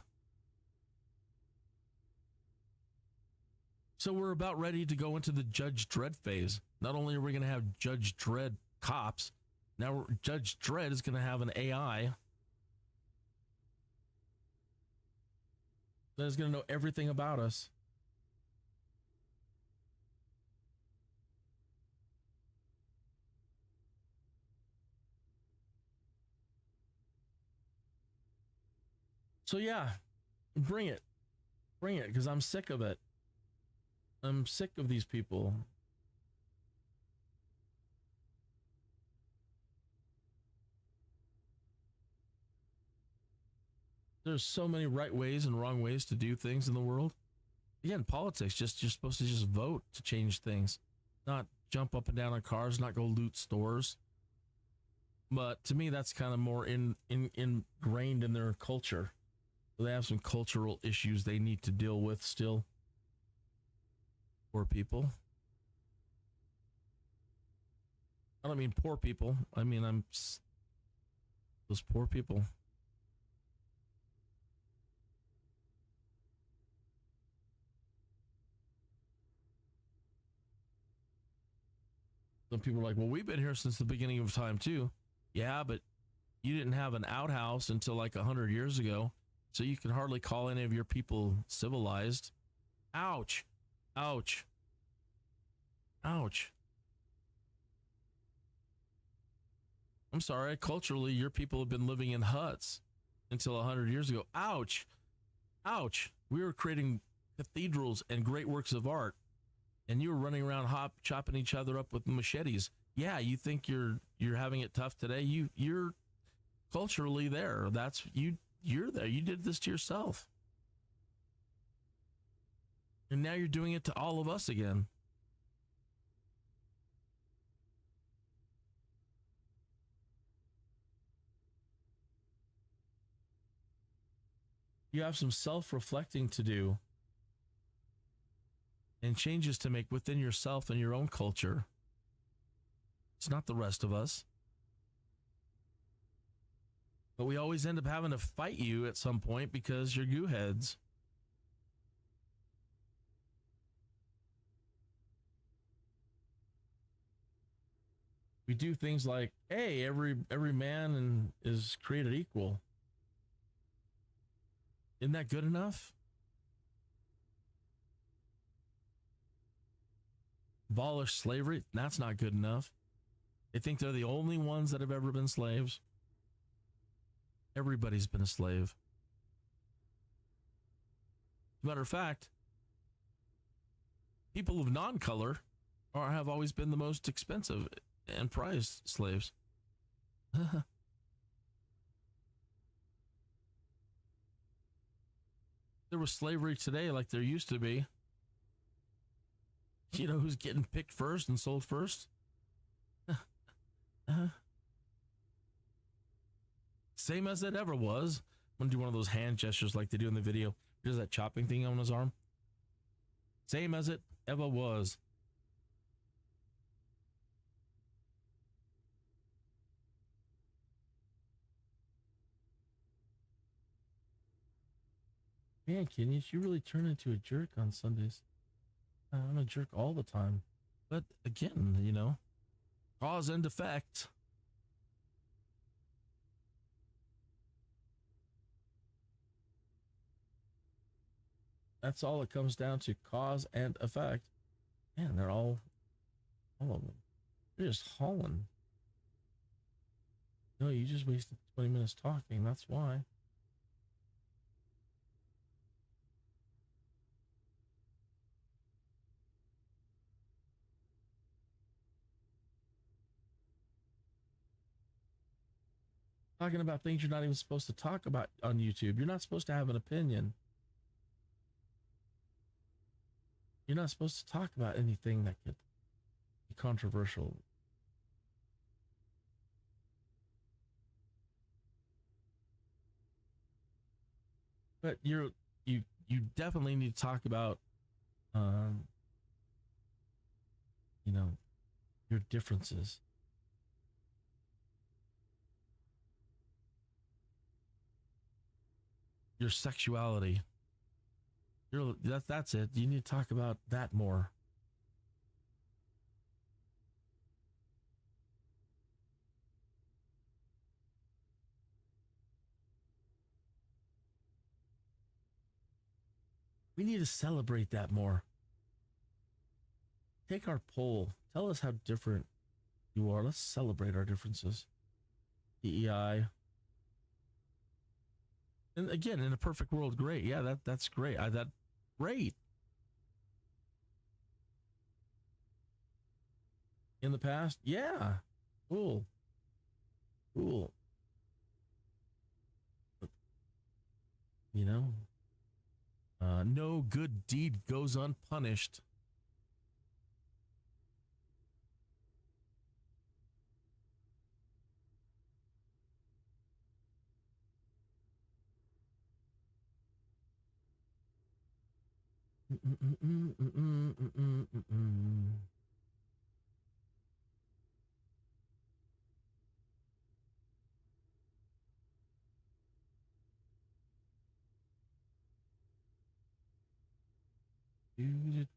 So we're about ready to go into the Judge Dredd phase. Not only are we going to have Judge Dredd cops, now Judge Dredd is going to have an AI that is going to know everything about us. So yeah, bring it, because I'm sick of it. I'm sick of these people. There's so many right ways and wrong ways to do things in the world. Again, politics, you're supposed to just vote to change things, not jump up and down on cars, not go loot stores. But to me, that's kind of more ingrained in their culture. They have some cultural issues they need to deal with still. Poor people. I don't mean poor people. I mean, those poor people. Some people are like, well, we've been here since the beginning of time too. Yeah, but you didn't have an outhouse until like 100 years ago. So you can hardly call any of your people civilized. Ouch. Ouch. Ouch. I'm sorry. Culturally, your people have been living in huts until 100 years ago. Ouch. Ouch. We were creating cathedrals and great works of art, and you were running around chopping each other up with machetes. Yeah, you think you're having it tough today? You're culturally there. You're there. You did this to yourself. And now you're doing it to all of us again. You have some self-reflecting to do and changes to make within yourself and your own culture. It's not the rest of us. But we always end up having to fight you at some point because you're goo heads. We do things like, hey, every man is created equal. Isn't that good enough? Abolish slavery? That's not good enough. They think they're the only ones that have ever been slaves. Everybody's been a slave. As a matter of fact, people of non-color have always been the most expensive and prized slaves. There was slavery today like there used to be. You know who's getting picked first and sold first? Same as it ever was. I'm going to do one of those hand gestures like they do in the video. There's that chopping thing on his arm. Same as it ever was. Man, Kinneas, you really turn into a jerk on Sundays. I'm a jerk all the time. But again, you know, cause and effect. That's all it comes down to, cause and effect. Man, they're all of them. They're just hauling. No, you just wasted 20 minutes talking. That's why. Talking about things you're not even supposed to talk about on YouTube. You're not supposed to have an opinion. You're not supposed to talk about anything that could be controversial. But you definitely need to talk about, you know, your differences. Your sexuality. That's it. You need to talk about that more. We need to celebrate that more. Take our poll. Tell us how different you are. Let's celebrate our differences. DEI. And again, in a perfect world, great. Yeah, that's great. Great. In the past, yeah. Cool. You know, no good deed goes unpunished.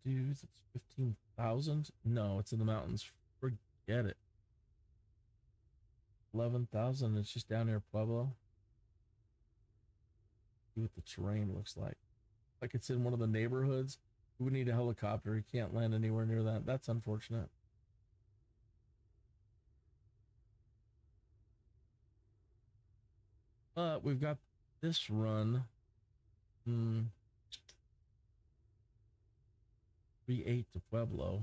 It's 15,000. No, it's in the mountains. Forget it. 11,000. It's just down near Pueblo. See what the terrain looks like. Like it's in one of the neighborhoods. We would need a helicopter. You can't land anywhere near that. That's unfortunate. But we've got this run. 3-8 to Pueblo.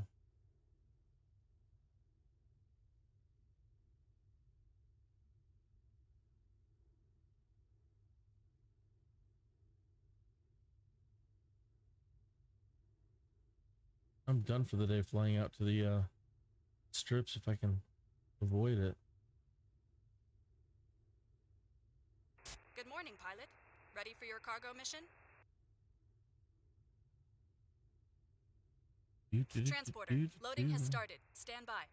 I'm done for the day flying out to the strips if I can avoid it. Good morning, pilot. Ready for your cargo mission? Transporter, loading has started. Stand by.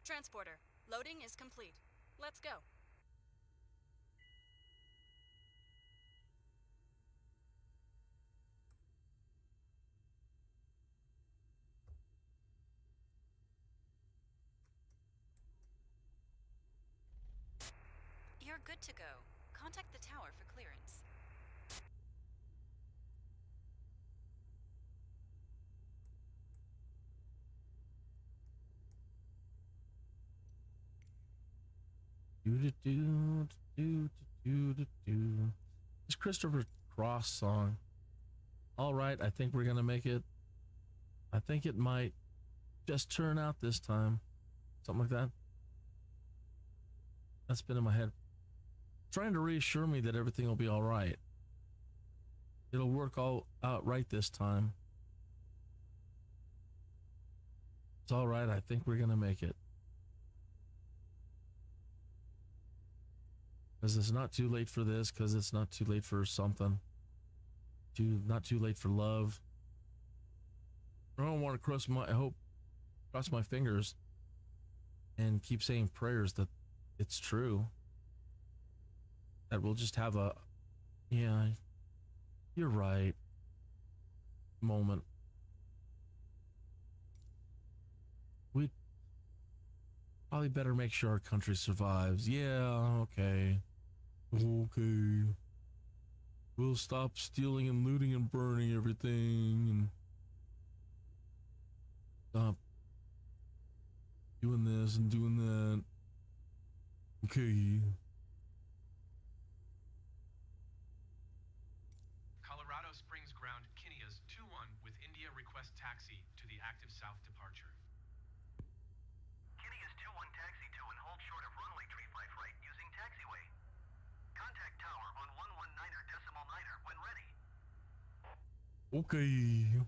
Transporter, loading is complete. Let's go. You're good to go. Contact the tower for clearance. This Christopher Cross song. All right, I think we're gonna make it. I think it might just turn out this time. Something like that. That's been in my head. Trying to reassure me that everything will be all right. It'll work all out right this time. It's all right. I think we're gonna make it. Because it's not too late for this, because it's not too late for something. Not too late for love. I don't want to cross my fingers and keep saying prayers that it's true. That we'll just have a, yeah, you're right moment. We probably better make sure our country survives. Yeah, okay. Okay. We'll stop stealing and looting and burning everything and stop doing this and doing that. Okay. with India request taxi to the active south departure. KINNEAS 2-1 taxi to and hold short of runway 35 right using taxiway. Contact tower on 119er decimal 9er when ready. Okay.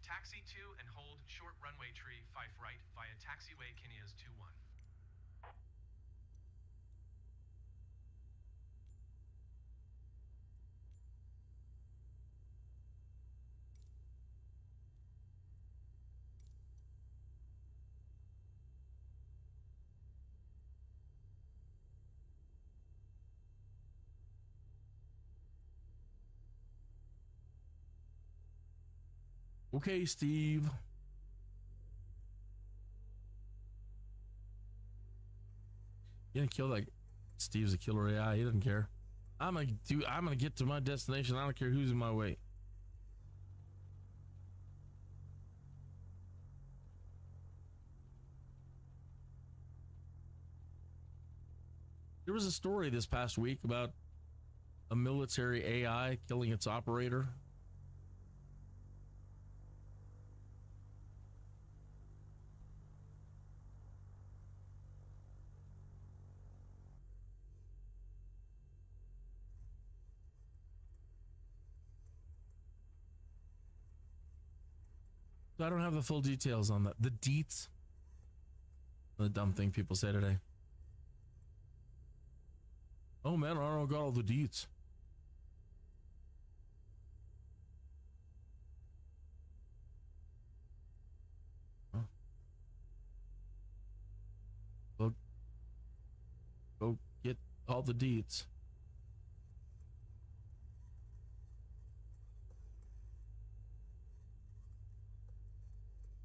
Taxi to and hold short runway tree 5 right via taxiway KINNEAS 2-1. Okay, Steve. You gonna kill that? Steve's a killer AI. He doesn't care. I'm gonna get to my destination. I don't care who's in my way. There was a story this past week about a military AI killing its operator. So I don't have the full details on that. The deets. The dumb thing people say today. Oh man, I don't got all the deets. Huh. Well, go get all the deets.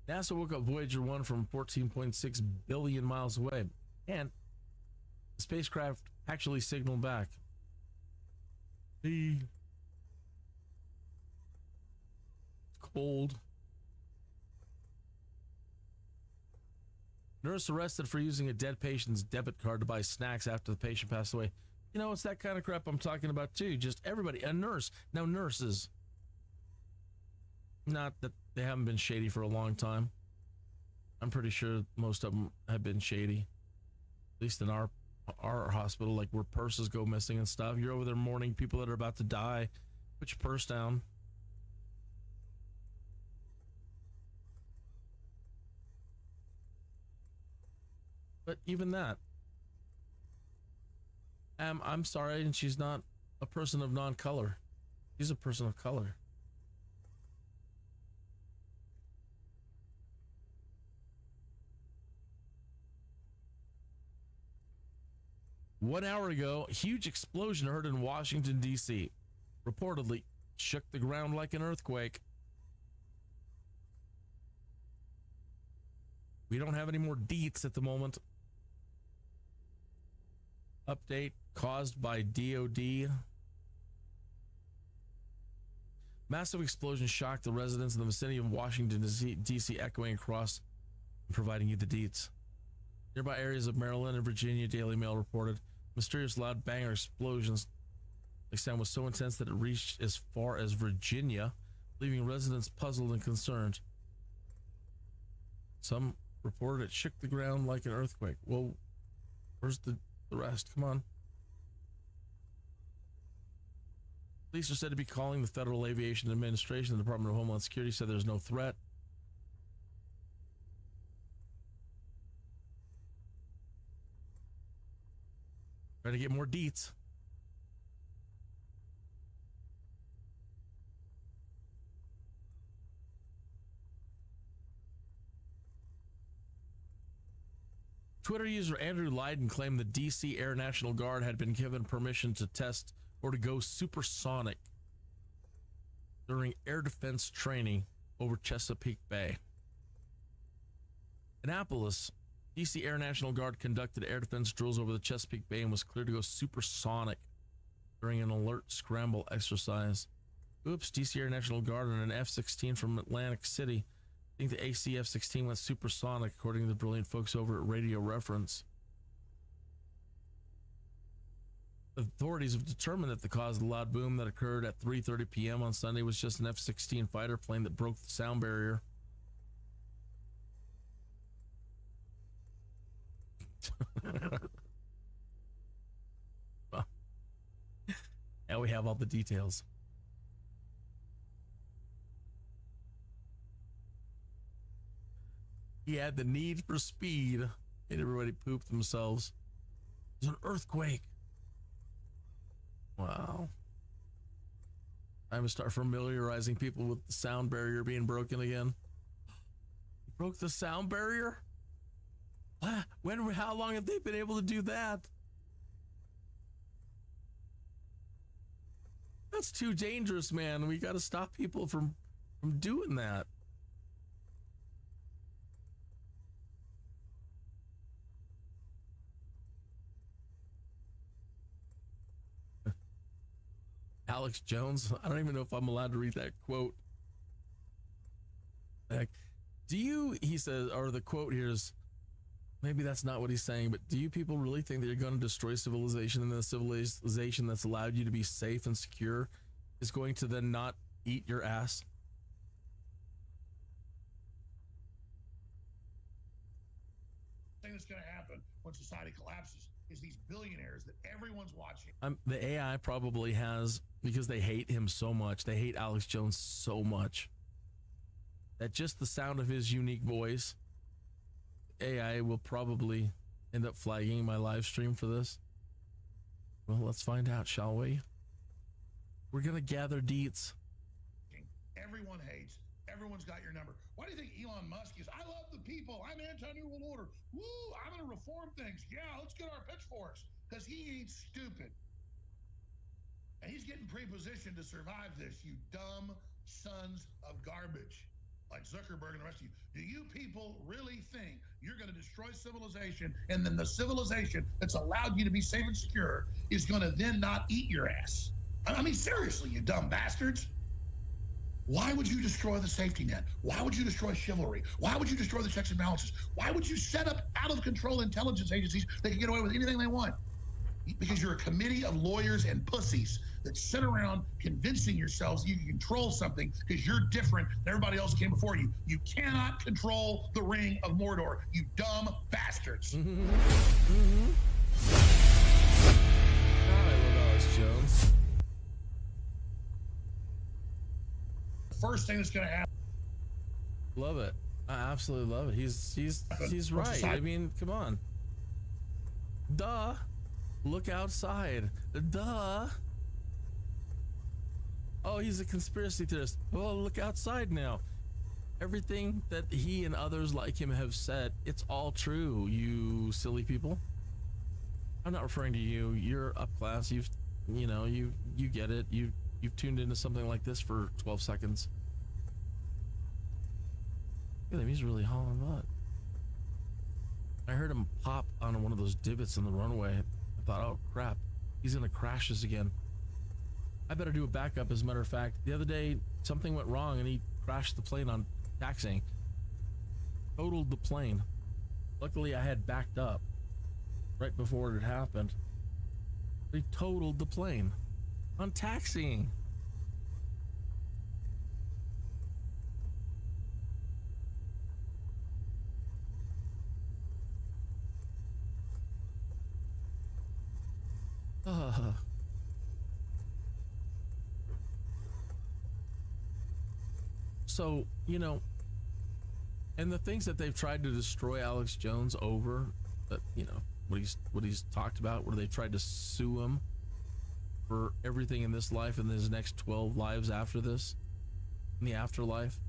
NASA woke up Voyager 1 from 14.6 billion miles away, and the spacecraft actually signaled back. It's cold. Nurse arrested for using a dead patient's debit card to buy snacks after the patient passed away. You know, it's that kind of crap I'm talking about too. Just everybody, a nurse. Now nurses, not that they haven't been shady for a long time. I'm pretty sure most of them have been shady, at least in our hospital, like where purses go missing and stuff. You're over there mourning people that are about to die. Put your purse down. But even that, I'm sorry, and she's not a person of non-color. She's a person of color. One hour ago, a huge explosion heard in Washington, D.C. Reportedly shook the ground like an earthquake. We don't have any more deets at the moment. Update caused by DOD. Massive explosion shocked the residents in the vicinity of Washington, D.C., echoing across and providing you the deets. Nearby areas of Maryland and Virginia, Daily Mail reported mysterious loud banger explosions. The sound was so intense that it reached as far as Virginia, leaving residents puzzled and concerned. Some reported it shook the ground like an earthquake. Well, where's the rest? Come on. Police are said to be calling the Federal Aviation Administration. The Department of Homeland Security said there's no threat. Trying to get more deets. Twitter user Andrew Lyden claimed the DC Air National Guard had been given permission to test or to go supersonic during air defense training over Chesapeake Bay. Annapolis, DC Air National Guard conducted air defense drills over the Chesapeake Bay and was cleared to go supersonic during an alert scramble exercise. Oops, DC Air National Guard on an F-16 from Atlantic City. I think the ACF-16 went supersonic, according to the brilliant folks over at Radio Reference. Authorities have determined that the cause of the loud boom that occurred at 3:30 p.m. on Sunday was just an F-16 fighter plane that broke the sound barrier. Well, now we have all the details. He had the need for speed, and everybody pooped themselves. It was an earthquake. Wow. Time to start familiarizing people with the sound barrier being broken again. He broke the sound barrier? What? How long have they been able to do that? That's too dangerous, man. We got to stop people from doing that. Alex Jones. I don't even know if I'm allowed to read that quote. Like, he says, or the quote here is, maybe that's not what he's saying, but do you people really think that you're going to destroy civilization, and the civilization that's allowed you to be safe and secure is going to then not eat your ass? Thing that's going to happen when society collapses is these billionaires that everyone's watching. The AI probably has, because they hate him so much, they hate Alex Jones so much, that just the sound of his unique voice, AI will probably end up flagging my live stream for this. Well, let's find out, shall we? We're gonna gather deets. Everyone hates. Everyone's got your number. Why do you think Elon Musk is? I love the people. I'm anti-New World Order. Woo! I'm gonna reform things. Yeah, let's get our pitchforks. Because he ain't stupid. And he's getting pre-positioned to survive this, you dumb sons of garbage. Like Zuckerberg and the rest of you. Do you people really think you're going to destroy civilization, and then the civilization that's allowed you to be safe and secure is going to then not eat your ass? I mean, seriously, you dumb bastards. Why would you destroy the safety net? Why would you destroy chivalry? Why would you destroy the checks and balances? Why would you set up out-of-control intelligence agencies that can get away with anything they want? Because you're a committee of lawyers and pussies that sit around convincing yourselves you can control something because you're different than everybody else came before you. You cannot control the Ring of Mordor, you dumb bastards. I love Alex Jones. The first thing that's going to happen. Love it. I absolutely love it. He's right. I mean, come on. Duh. Look outside. Duh. Oh, he's a conspiracy theorist. Well, look outside now. Everything that he and others like him have said, it's all true, you silly people. I'm not referring to you. You're up class. You get it. You've tuned into something like this for 12 seconds. Look at him. He's really hauling butt. I heard him pop on one of those divots in the runway. I thought, oh crap, he's gonna crash this again. I better do a backup. As a matter of fact, the other day something went wrong and he crashed the plane on taxiing. Totaled the plane. Luckily I had backed up right before it happened. He totaled the plane on taxiing. So, and the things that they've tried to destroy Alex Jones over, that, what he's talked about, where they tried to sue him for everything in this life and his next 12 lives after this, in the afterlife,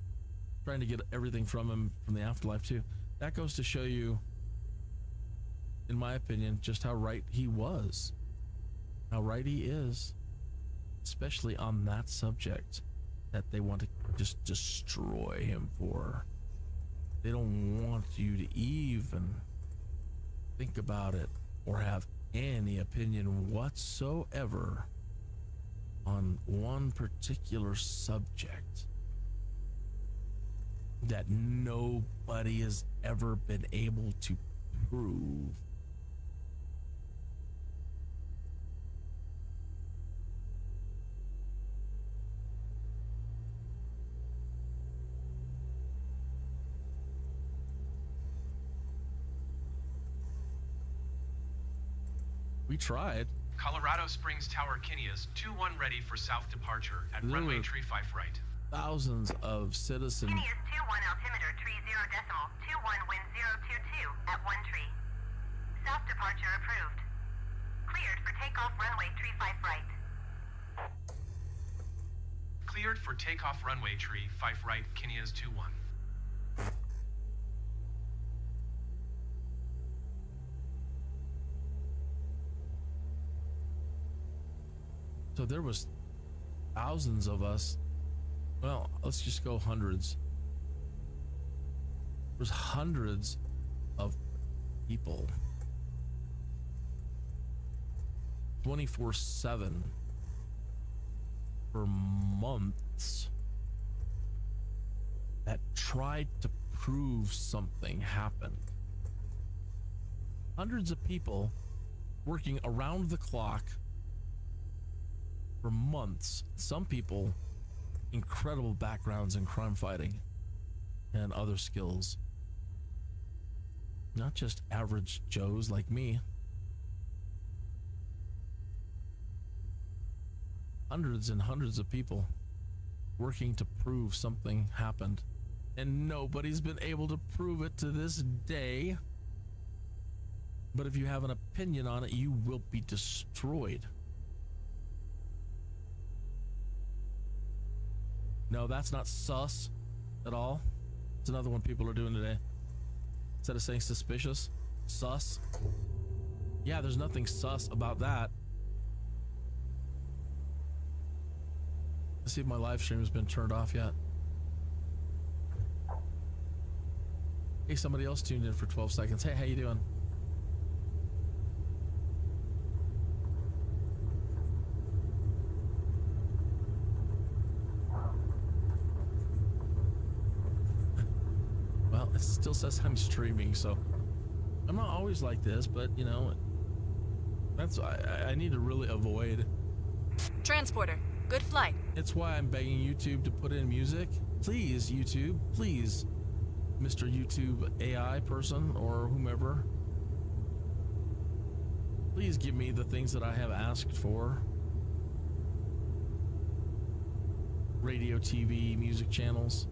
trying to get everything from him from the afterlife too. That goes to show you, in my opinion, just how right he was, how right he is, especially on that subject that they want to just destroy him for. They don't want you to even think about it or have any opinion whatsoever on one particular subject that nobody has ever been able to prove. We tried. Colorado Springs Tower, KINNEAS 2-1 ready for south departure at There runway were tree 5 right. Thousands of citizens. KINNEAS 2-1 altimeter tree 0 decimal 2-1 wind 022 at 1 tree. South departure approved. Cleared for takeoff runway tree 5 right. Cleared for takeoff runway tree 5 right, KINNEAS 2-1. So there was thousands of us. Well, let's just go hundreds. There's hundreds of people 24/7 for months that tried to prove something happened. Hundreds of people working around the clock for months. Some people incredible backgrounds in crime fighting and other skills. Not just average Joes like me. Hundreds and hundreds of people working to prove something happened, and nobody's been able to prove it to this day. But if you have an opinion on it, you will be destroyed. No, that's not sus at all. It's another one people are doing today. Instead of saying suspicious, sus. Yeah, there's nothing sus about that. Let's see if my live stream has been turned off yet. Hey, somebody else tuned in for 12 seconds. Hey, how you doing? Well, it still says I'm streaming, so I'm not always like this, but you know, that's I need to really avoid. Transporter, good flight. It's why I'm begging YouTube to put in music. Please, YouTube, please, Mr. YouTube AI person or whomever. Please give me the things that I have asked for. Radio, TV, music channels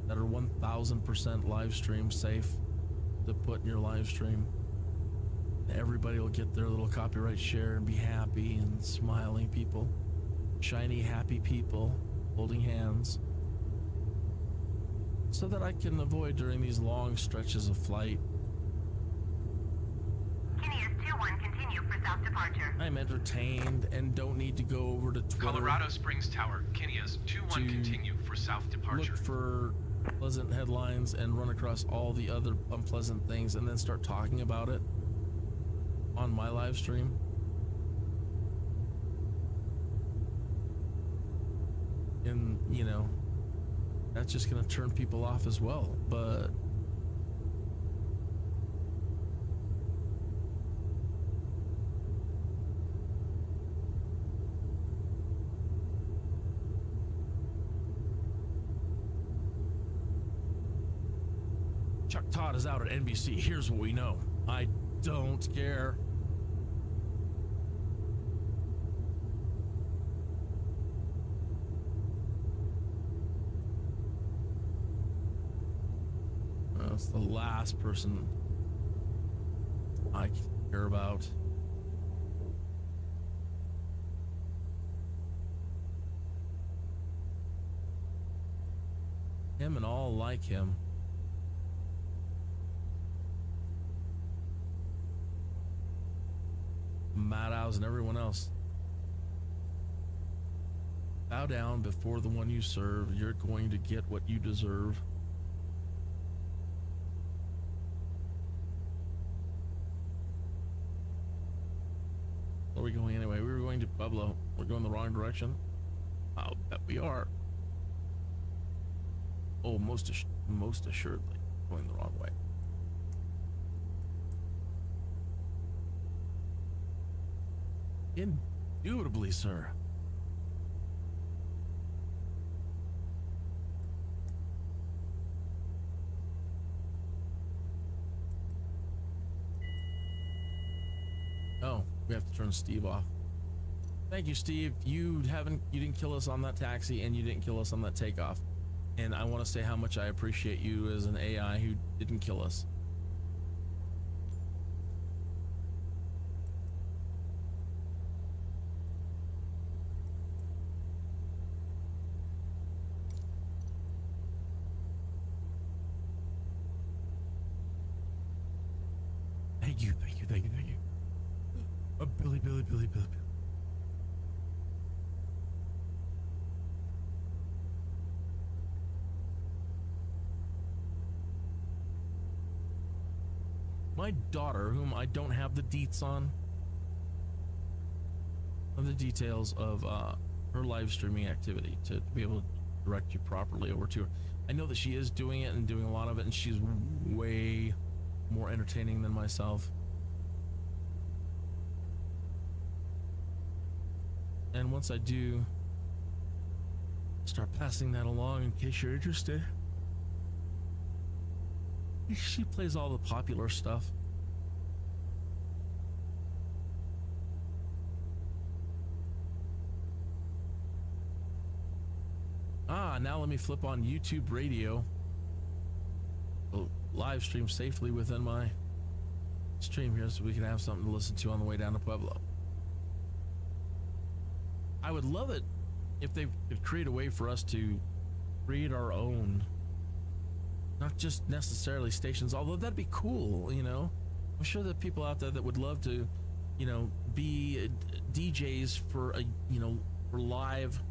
that are 1000% live stream safe to put in your live stream. Everybody will get their little copyright share and be happy and smiling people. Shiny, happy people holding hands. So that I can avoid during these long stretches of flight. KINNEAS 2-1 continue for south departure. I'm entertained and don't need to go over to Twitter. Colorado Springs Tower, KINNEAS 2-1 continue for south departure. Look for pleasant headlines and run across all the other unpleasant things and then start talking about it on my live stream. And, you know, that's just going to turn people off as well. But Chuck Todd is out at NBC. Here's what we know. I don't care. That's the last person I care about. Him and all like him. Madhouse and everyone else. Bow down before the one you serve. You're going to get what you deserve. Where are we going anyway? We were going to Pueblo. We're going the wrong direction. I'll bet we are. Oh, most assuredly going the wrong way. Indubitably, sir. Oh, We have to turn Steve off. Thank you, Steve. You didn't kill us on that taxi, and you didn't kill us on that takeoff. And I want to say how much I appreciate you as an AI who didn't kill us. Thank you. Billy. My daughter, whom I don't have the deets on, the details of her live streaming activity to be able to direct you properly over to her. I know that she is doing it and doing a lot of it, and she's way more entertaining than myself. And once I do start passing that along, in case you're interested, she plays all the popular stuff. Now let me flip on YouTube Radio. Live stream safely within my stream here so we can have something to listen to on the way down to Pueblo. I would love it if they could create a way for us to create our own, not just necessarily stations, although that'd be cool, you know. I'm sure that people out there that would love to, you know, be DJs for a, you know, for live,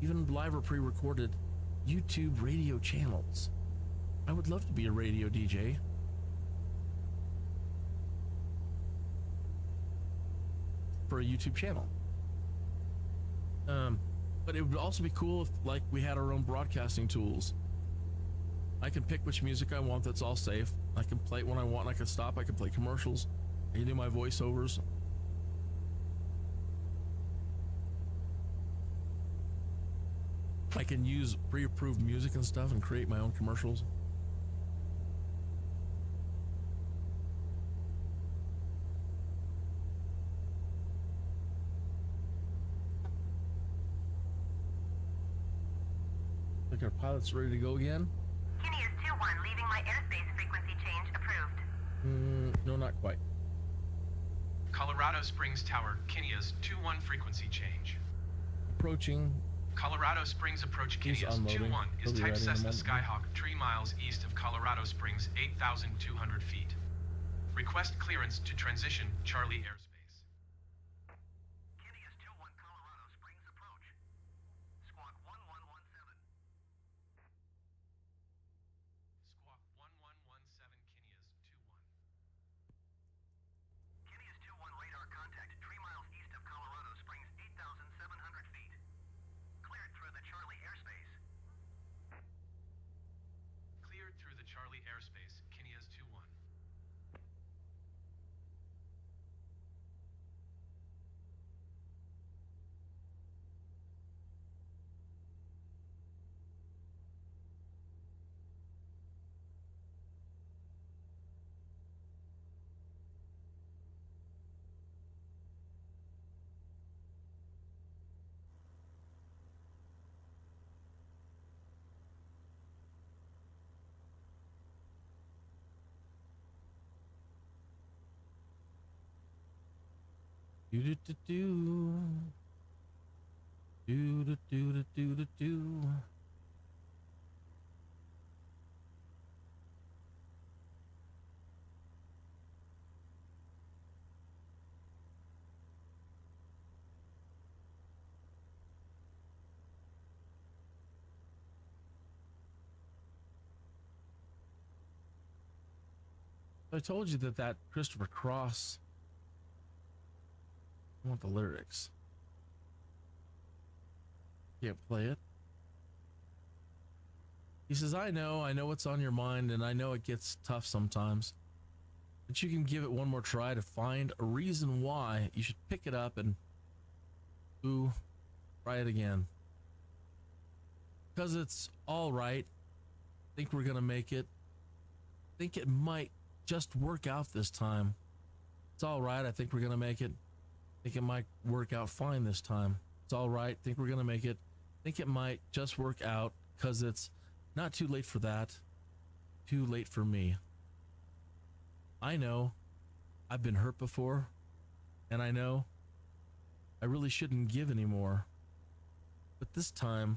even live or pre-recorded YouTube radio channels. I would love to be a radio DJ. For a YouTube channel. But it would also be cool if, like, we had our own broadcasting tools. I can pick which music I want that's all safe. I can play it when I want, and I can stop. I can play commercials. I can do my voiceovers. I can use pre-approved music and stuff and create my own commercials. Like our pilot's ready to go again? KINNEAS 2-1, leaving my airspace frequency change approved. No, not quite. Colorado Springs Tower, KINNEAS 2-1 frequency change. Approaching. Colorado Springs approach KINNEAS 2-1 is type Cessna Skyhawk 3 miles east of Colorado Springs, 8,200 feet. Request clearance to transition Charlie airspace. KINNEAS 2-1, Colorado Springs approach. Squawk 1117. Squawk 1117, KINNEAS 2-1. KINNEAS 2-1 radar contact 3 miles east of Colorado Springs, 8,700 feet. Cleared through the Charlie airspace. Cleared through the Charlie airspace, KINNEAS 2-1. Do. I told you that Christopher Cross. I want the lyrics. Can't play it. He says, I know what's on your mind, and I know it gets tough sometimes, but you can give it one more try to find a reason why you should pick it up and try it again. Because it's all right. Think we're gonna make it. Think it might just work out this time. It's all right. I think we're gonna make it. Think it might work out fine this time. It's all right. Think we're gonna make it. Think it might just work out because it's not too late for that. Too late for me. I know I've been hurt before, and I know I really shouldn't give anymore. But this time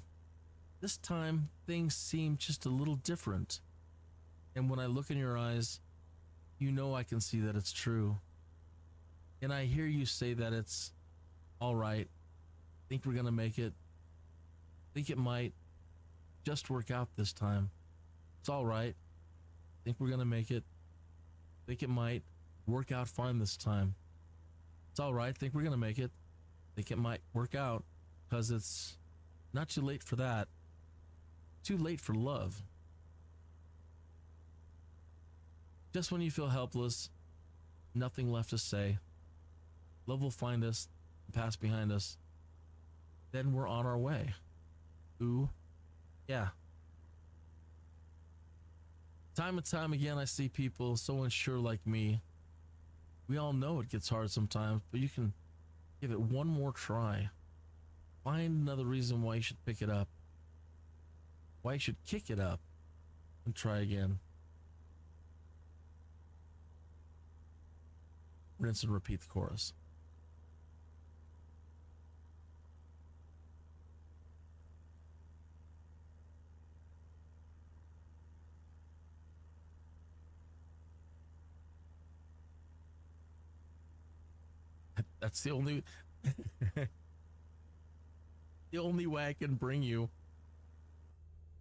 things seem just a little different. And when I look in your eyes, you know I can see that it's true. And I hear you say that it's all right. Think we're gonna make it. Think it might just work out this time. It's all right. Think we're gonna make it. Think it might work out fine this time. It's all right. Think we're gonna make it. Think it might work out because it's not too late for that. Too late for love. Just when you feel helpless, nothing left to say, love will find us, pass behind us. Then we're on our way. Ooh, yeah. Time and time again, I see people so unsure like me. We all know it gets hard sometimes, but you can give it one more try. Find another reason why you should pick it up. Why you should kick it up and try again. Rinse and repeat the chorus. That's the only the only way I can bring you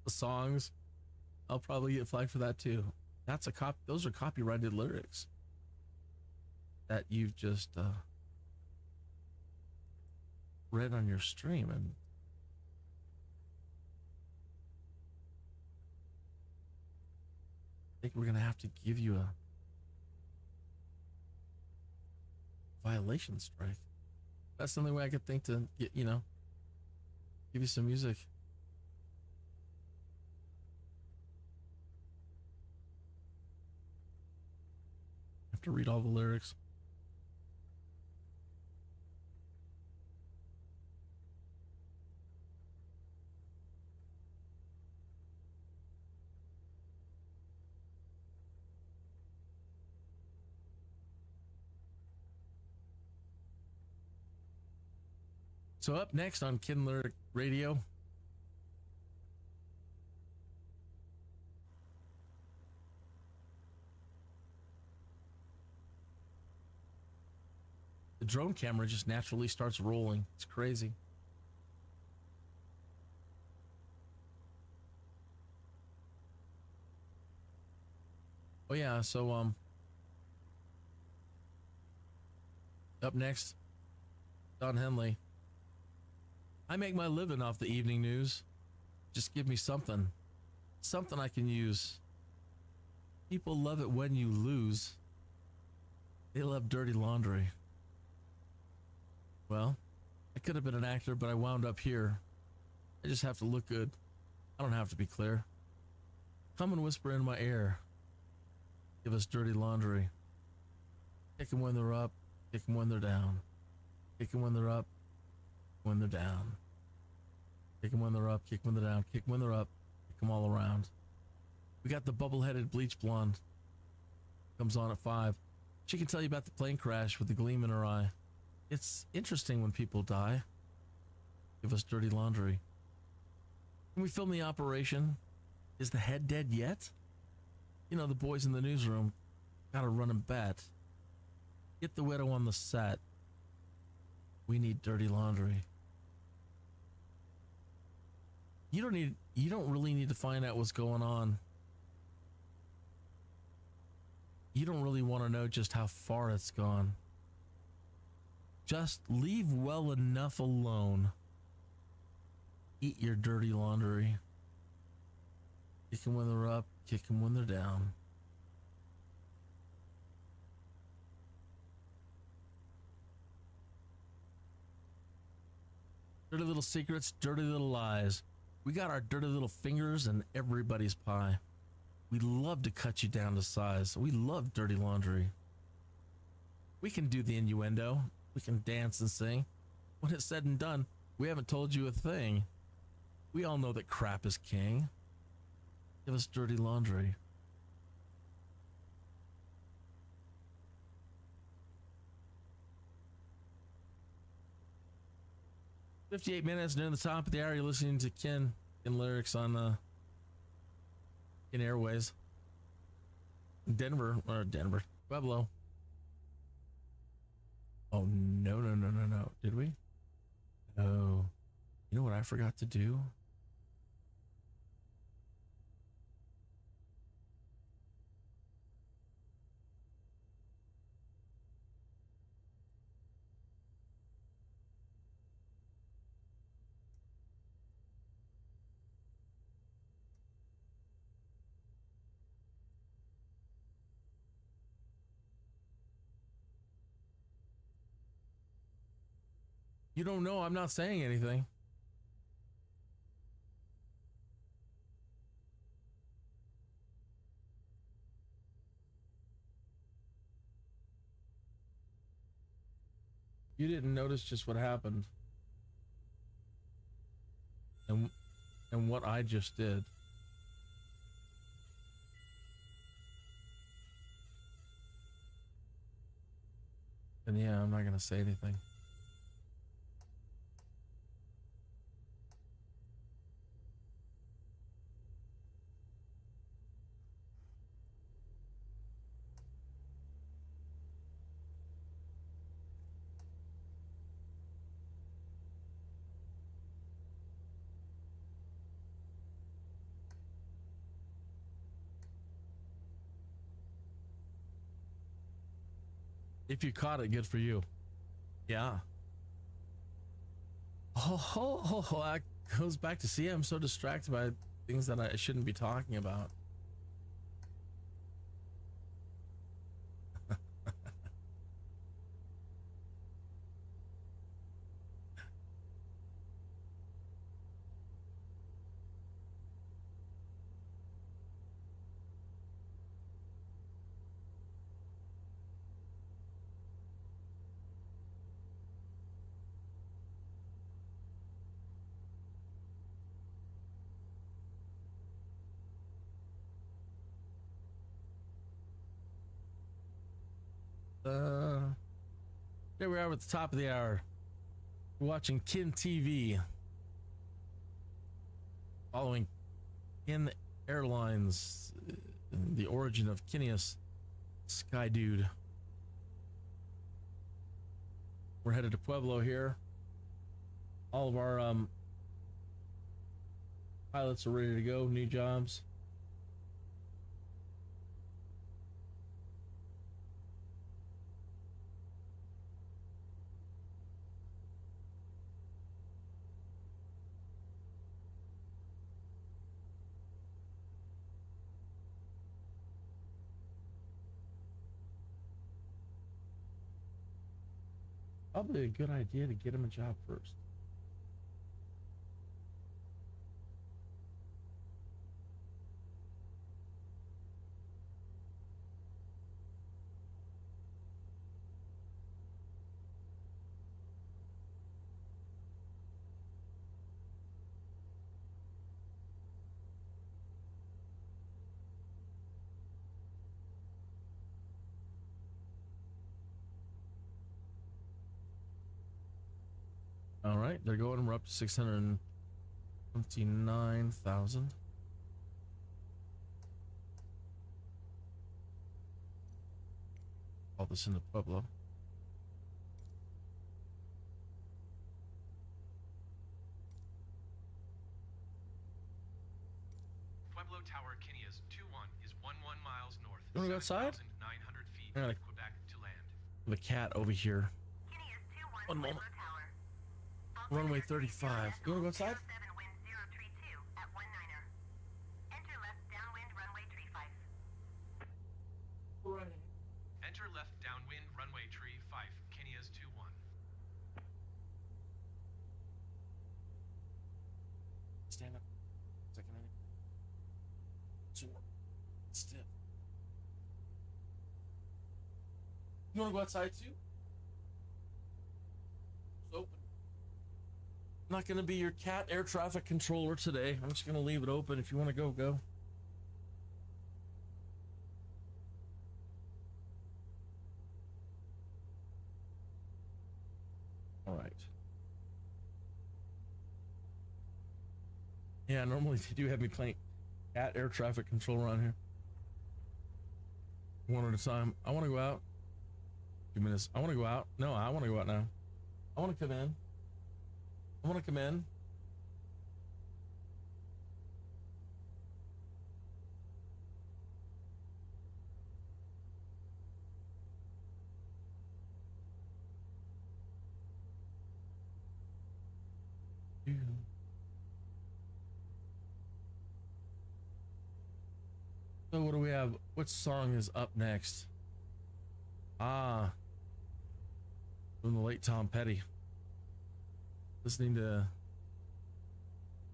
the songs. I'll probably get flagged for that too. That's a those are copyrighted lyrics that you've just read on your stream, and I think we're gonna have to give you a violation strike. That's the only way I could think to get, give you some music. I have to read all the lyrics. So up next on KINNEAS Radio, the drone camera just naturally starts rolling. It's crazy. Oh yeah, so up next, Don Henley. I make my living off the evening news. Just give me something I can use. People love it when you lose. They love dirty laundry. Well, I could have been an actor, but I wound up here. I just have to look good. I don't have to be clear. Come and whisper in my ear. Give us dirty laundry. Kick them when they're up, kick them when they're down. Kick them when they're up, when they're down. Kick them when they're up, kick them when they're down, kick them when they're up, kick them all around. We got the bubble-headed bleach blonde. Comes on at 5. She can tell you about the plane crash with the gleam in her eye. It's interesting when people die. Give us dirty laundry. Can we film the operation? Is the head dead yet? The boys in the newsroom gotta run and bet. Get the widow on the set. We need dirty laundry. You don't really need to find out what's going on. You don't really want to know just how far it's gone. Just leave well enough alone. Eat your dirty laundry. Kick them when they're up, kick them when they're down. Dirty little secrets, dirty little lies. We got our dirty little fingers in everybody's pie. We love to cut you down to size. We love dirty laundry. We can do the innuendo. We can dance and sing. When it's said and done, we haven't told you a thing. We all know that crap is king. Give us dirty laundry. "58 minutes near the top of the hour." You're listening to Kin Lyrics on Kin Airways. Denver, Pueblo. Oh, no. Did we? Oh, you know what I forgot to do? You don't know. I'm not saying anything. You didn't notice just what happened. And what I just did. And yeah, I'm not going to say anything. If you caught it, good for you. Yeah. That goes back to, see, I'm so distracted by things that I shouldn't be talking about. There we are at the top of the hour. We're watching Kin TV. Following Kin Airlines, the origin of KINNEAS the SKYDUDE. We're headed to Pueblo here. All of our pilots are ready to go, new jobs. Probably a good idea to get him a job first. All right, they're going. We're up to 629,000. All this into Pueblo. Pueblo Tower, KINNEAS 21 is 11 miles north. You wanna go outside? 7,900 feet Yeah. of Quebec to land. The cat over here. KINNEAS 21 One moment. Pueblo Tower. Runway 35. You wanna go outside? 07 wind 032 at 19er. Enter left downwind runway 35. Enter left downwind runway tree 5, KINNEAS 21. Stand up. Second inning. Sore. Stiff. You wanna go outside too? I'm not going to be your cat air traffic controller today. I'm just going to leave it open. If you want to go, go. All right. Yeah, normally they do have me playing cat air traffic control around here. One at a time. I want to go out. 2 minutes. I want to go out. No, I want to go out now. I want to come in. I want to come in. So what do we have? What song is up next? Ah, from the late Tom Petty. Listening to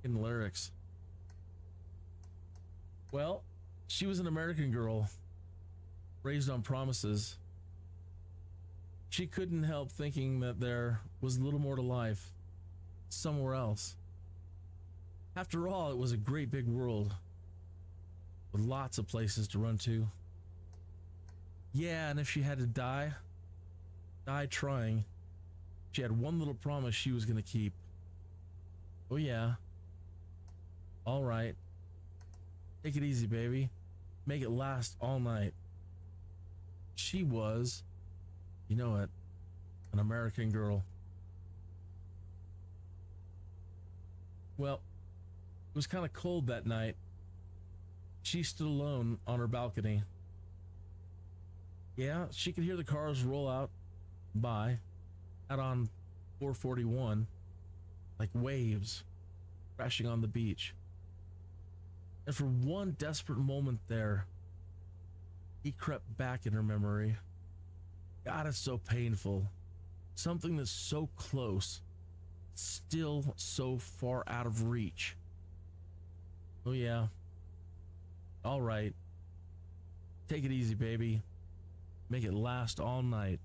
in the lyrics. Well, she was an American girl raised on promises. She couldn't help thinking that there was a little more to life somewhere else. After all, it was a great big world with lots of places to run to. Yeah, and if she had to die trying, she had one little promise she was going to keep. Oh yeah. All right. Take it easy, baby. Make it last all night. She was, you know it, an American girl. Well, it was kind of cold that night. She stood alone on her balcony. Yeah, she could hear the cars roll out by out on 441 like waves crashing on the beach. And for one desperate moment there, he crept back in her memory. God, it's so painful. Something that's so close, still so far out of reach. Oh yeah. All right. Take it easy, baby. Make it last all night.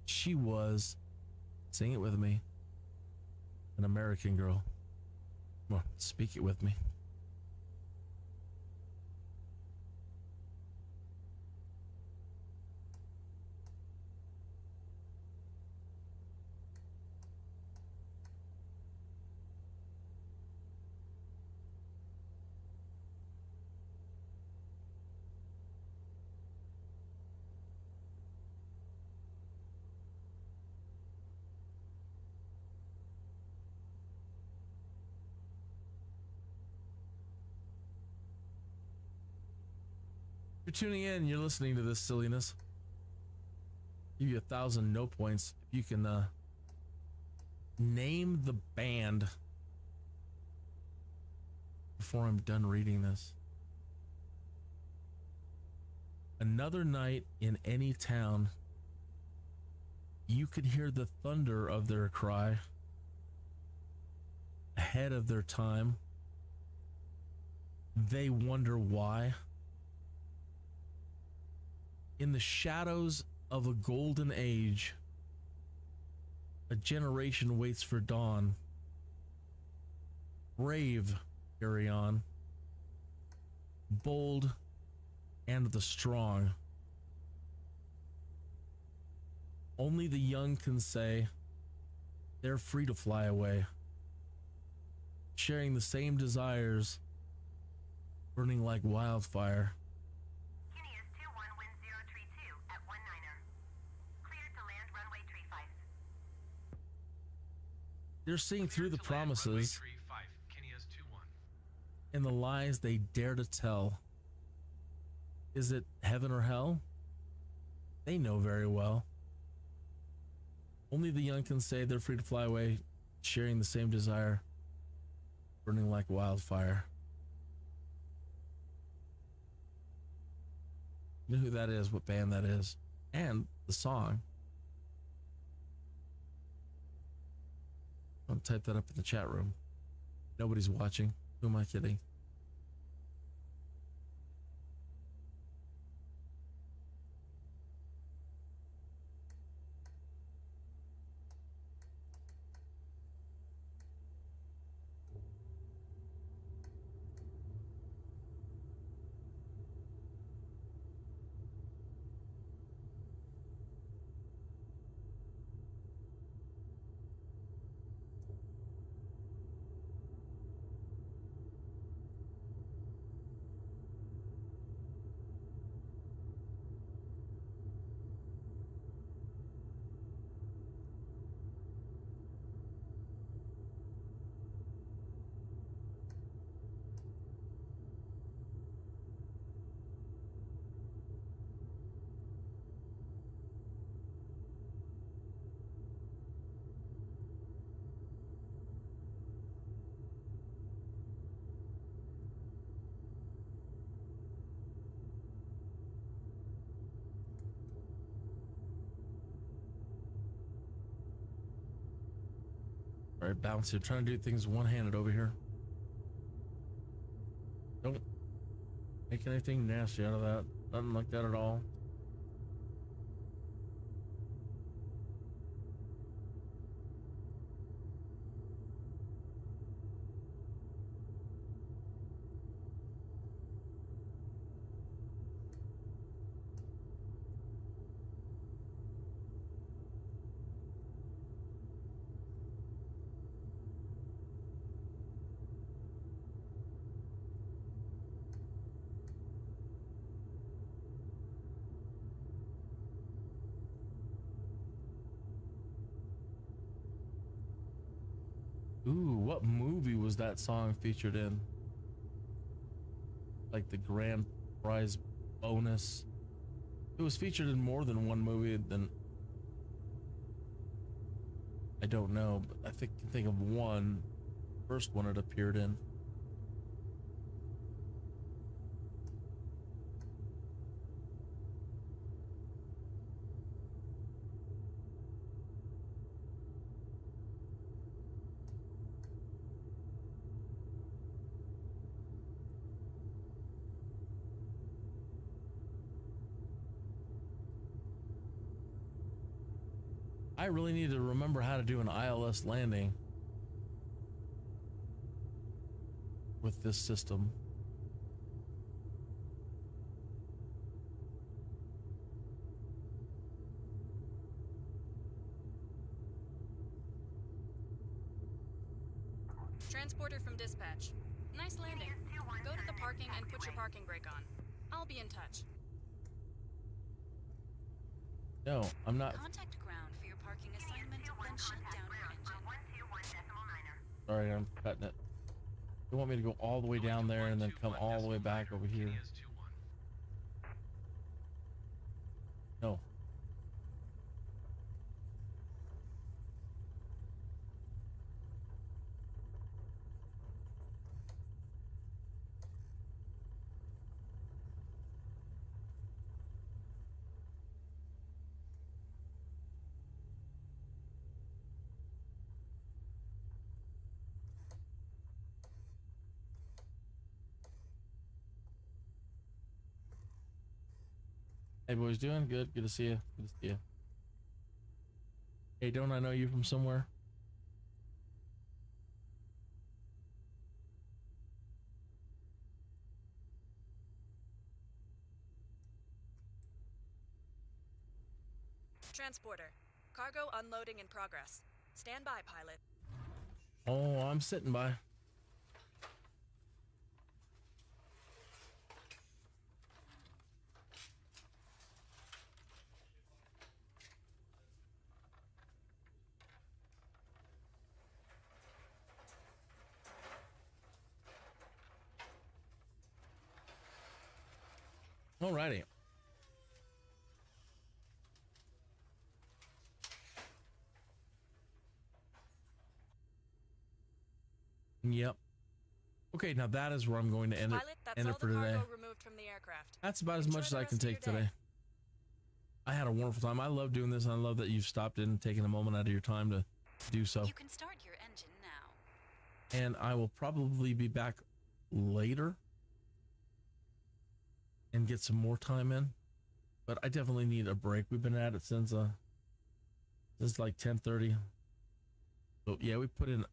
She was, sing it with me, an American girl. Well, speak it with me. You're tuning in, you're listening to this silliness. Give you 1,000 no points if you can name the band before I'm done reading this. Another night in any town, you could hear the thunder of their cry, ahead of their time. They wonder why. In the shadows of a golden age, a generation waits for dawn. Brave, carry on. Bold and the strong. Only the young can say they're free to fly away, sharing the same desires, burning like wildfire. KINNEAS 21 wind 032 at 19er. Cleared to land runway 35. They're seeing through the promises and the lies they dare to tell. Is it heaven or hell? They know very well. Only the young can say they're free to fly away, sharing the same desire, burning like wildfire. You know who that is, what band that is, and the song. I'll type that up in the chat room. Nobody's watching. Who am I kidding? Very bouncy. I'm trying to do things one-handed over here. Don't make anything nasty out of that. Nothing like that at all. Ooh, what movie was that song featured in? Like the grand prize bonus. It was featured in more than one movie than I don't know, but I can think of one. First one it appeared in. I really need to remember how to do an ILS landing with this system. Transporter from dispatch. Nice landing. Go to the parking and put your parking brake on. I'll be in touch. No, I'm not. Contact ground for your parking assignment, then shut down your engine. Sorry, I'm cutting it. You want me to go all the way down there and then come all the way back over here? No. Hey boys, doing good? Good to see you. Good to see you. Hey, don't I know you from somewhere? Transporter. Cargo unloading in progress. Stand by, pilot. Oh, I'm sitting by. Alrighty. Yep. Okay, now that is where I'm going to end Pilot, that's it all for the today. cargo removed from the aircraft. That's about as Enjoy much as the I rest can of your take day. today. I had a wonderful time. I love doing this, and I love that you've stopped in and taken a moment out of your time to do so. You can start your engine now. And I will probably be back later and get some more time in. But I definitely need a break. We've been at it since like 10:30. So yeah, we put in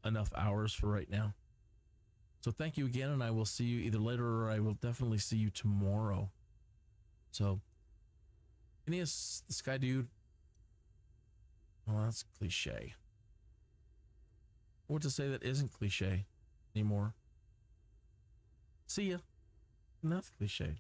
enough hours for right now. So thank you again, and I will see you either later or I will definitely see you tomorrow. So, KINNEAS the SKYDUDE. Well, that's cliche. What to say that isn't cliche anymore? See ya. And that's cliche.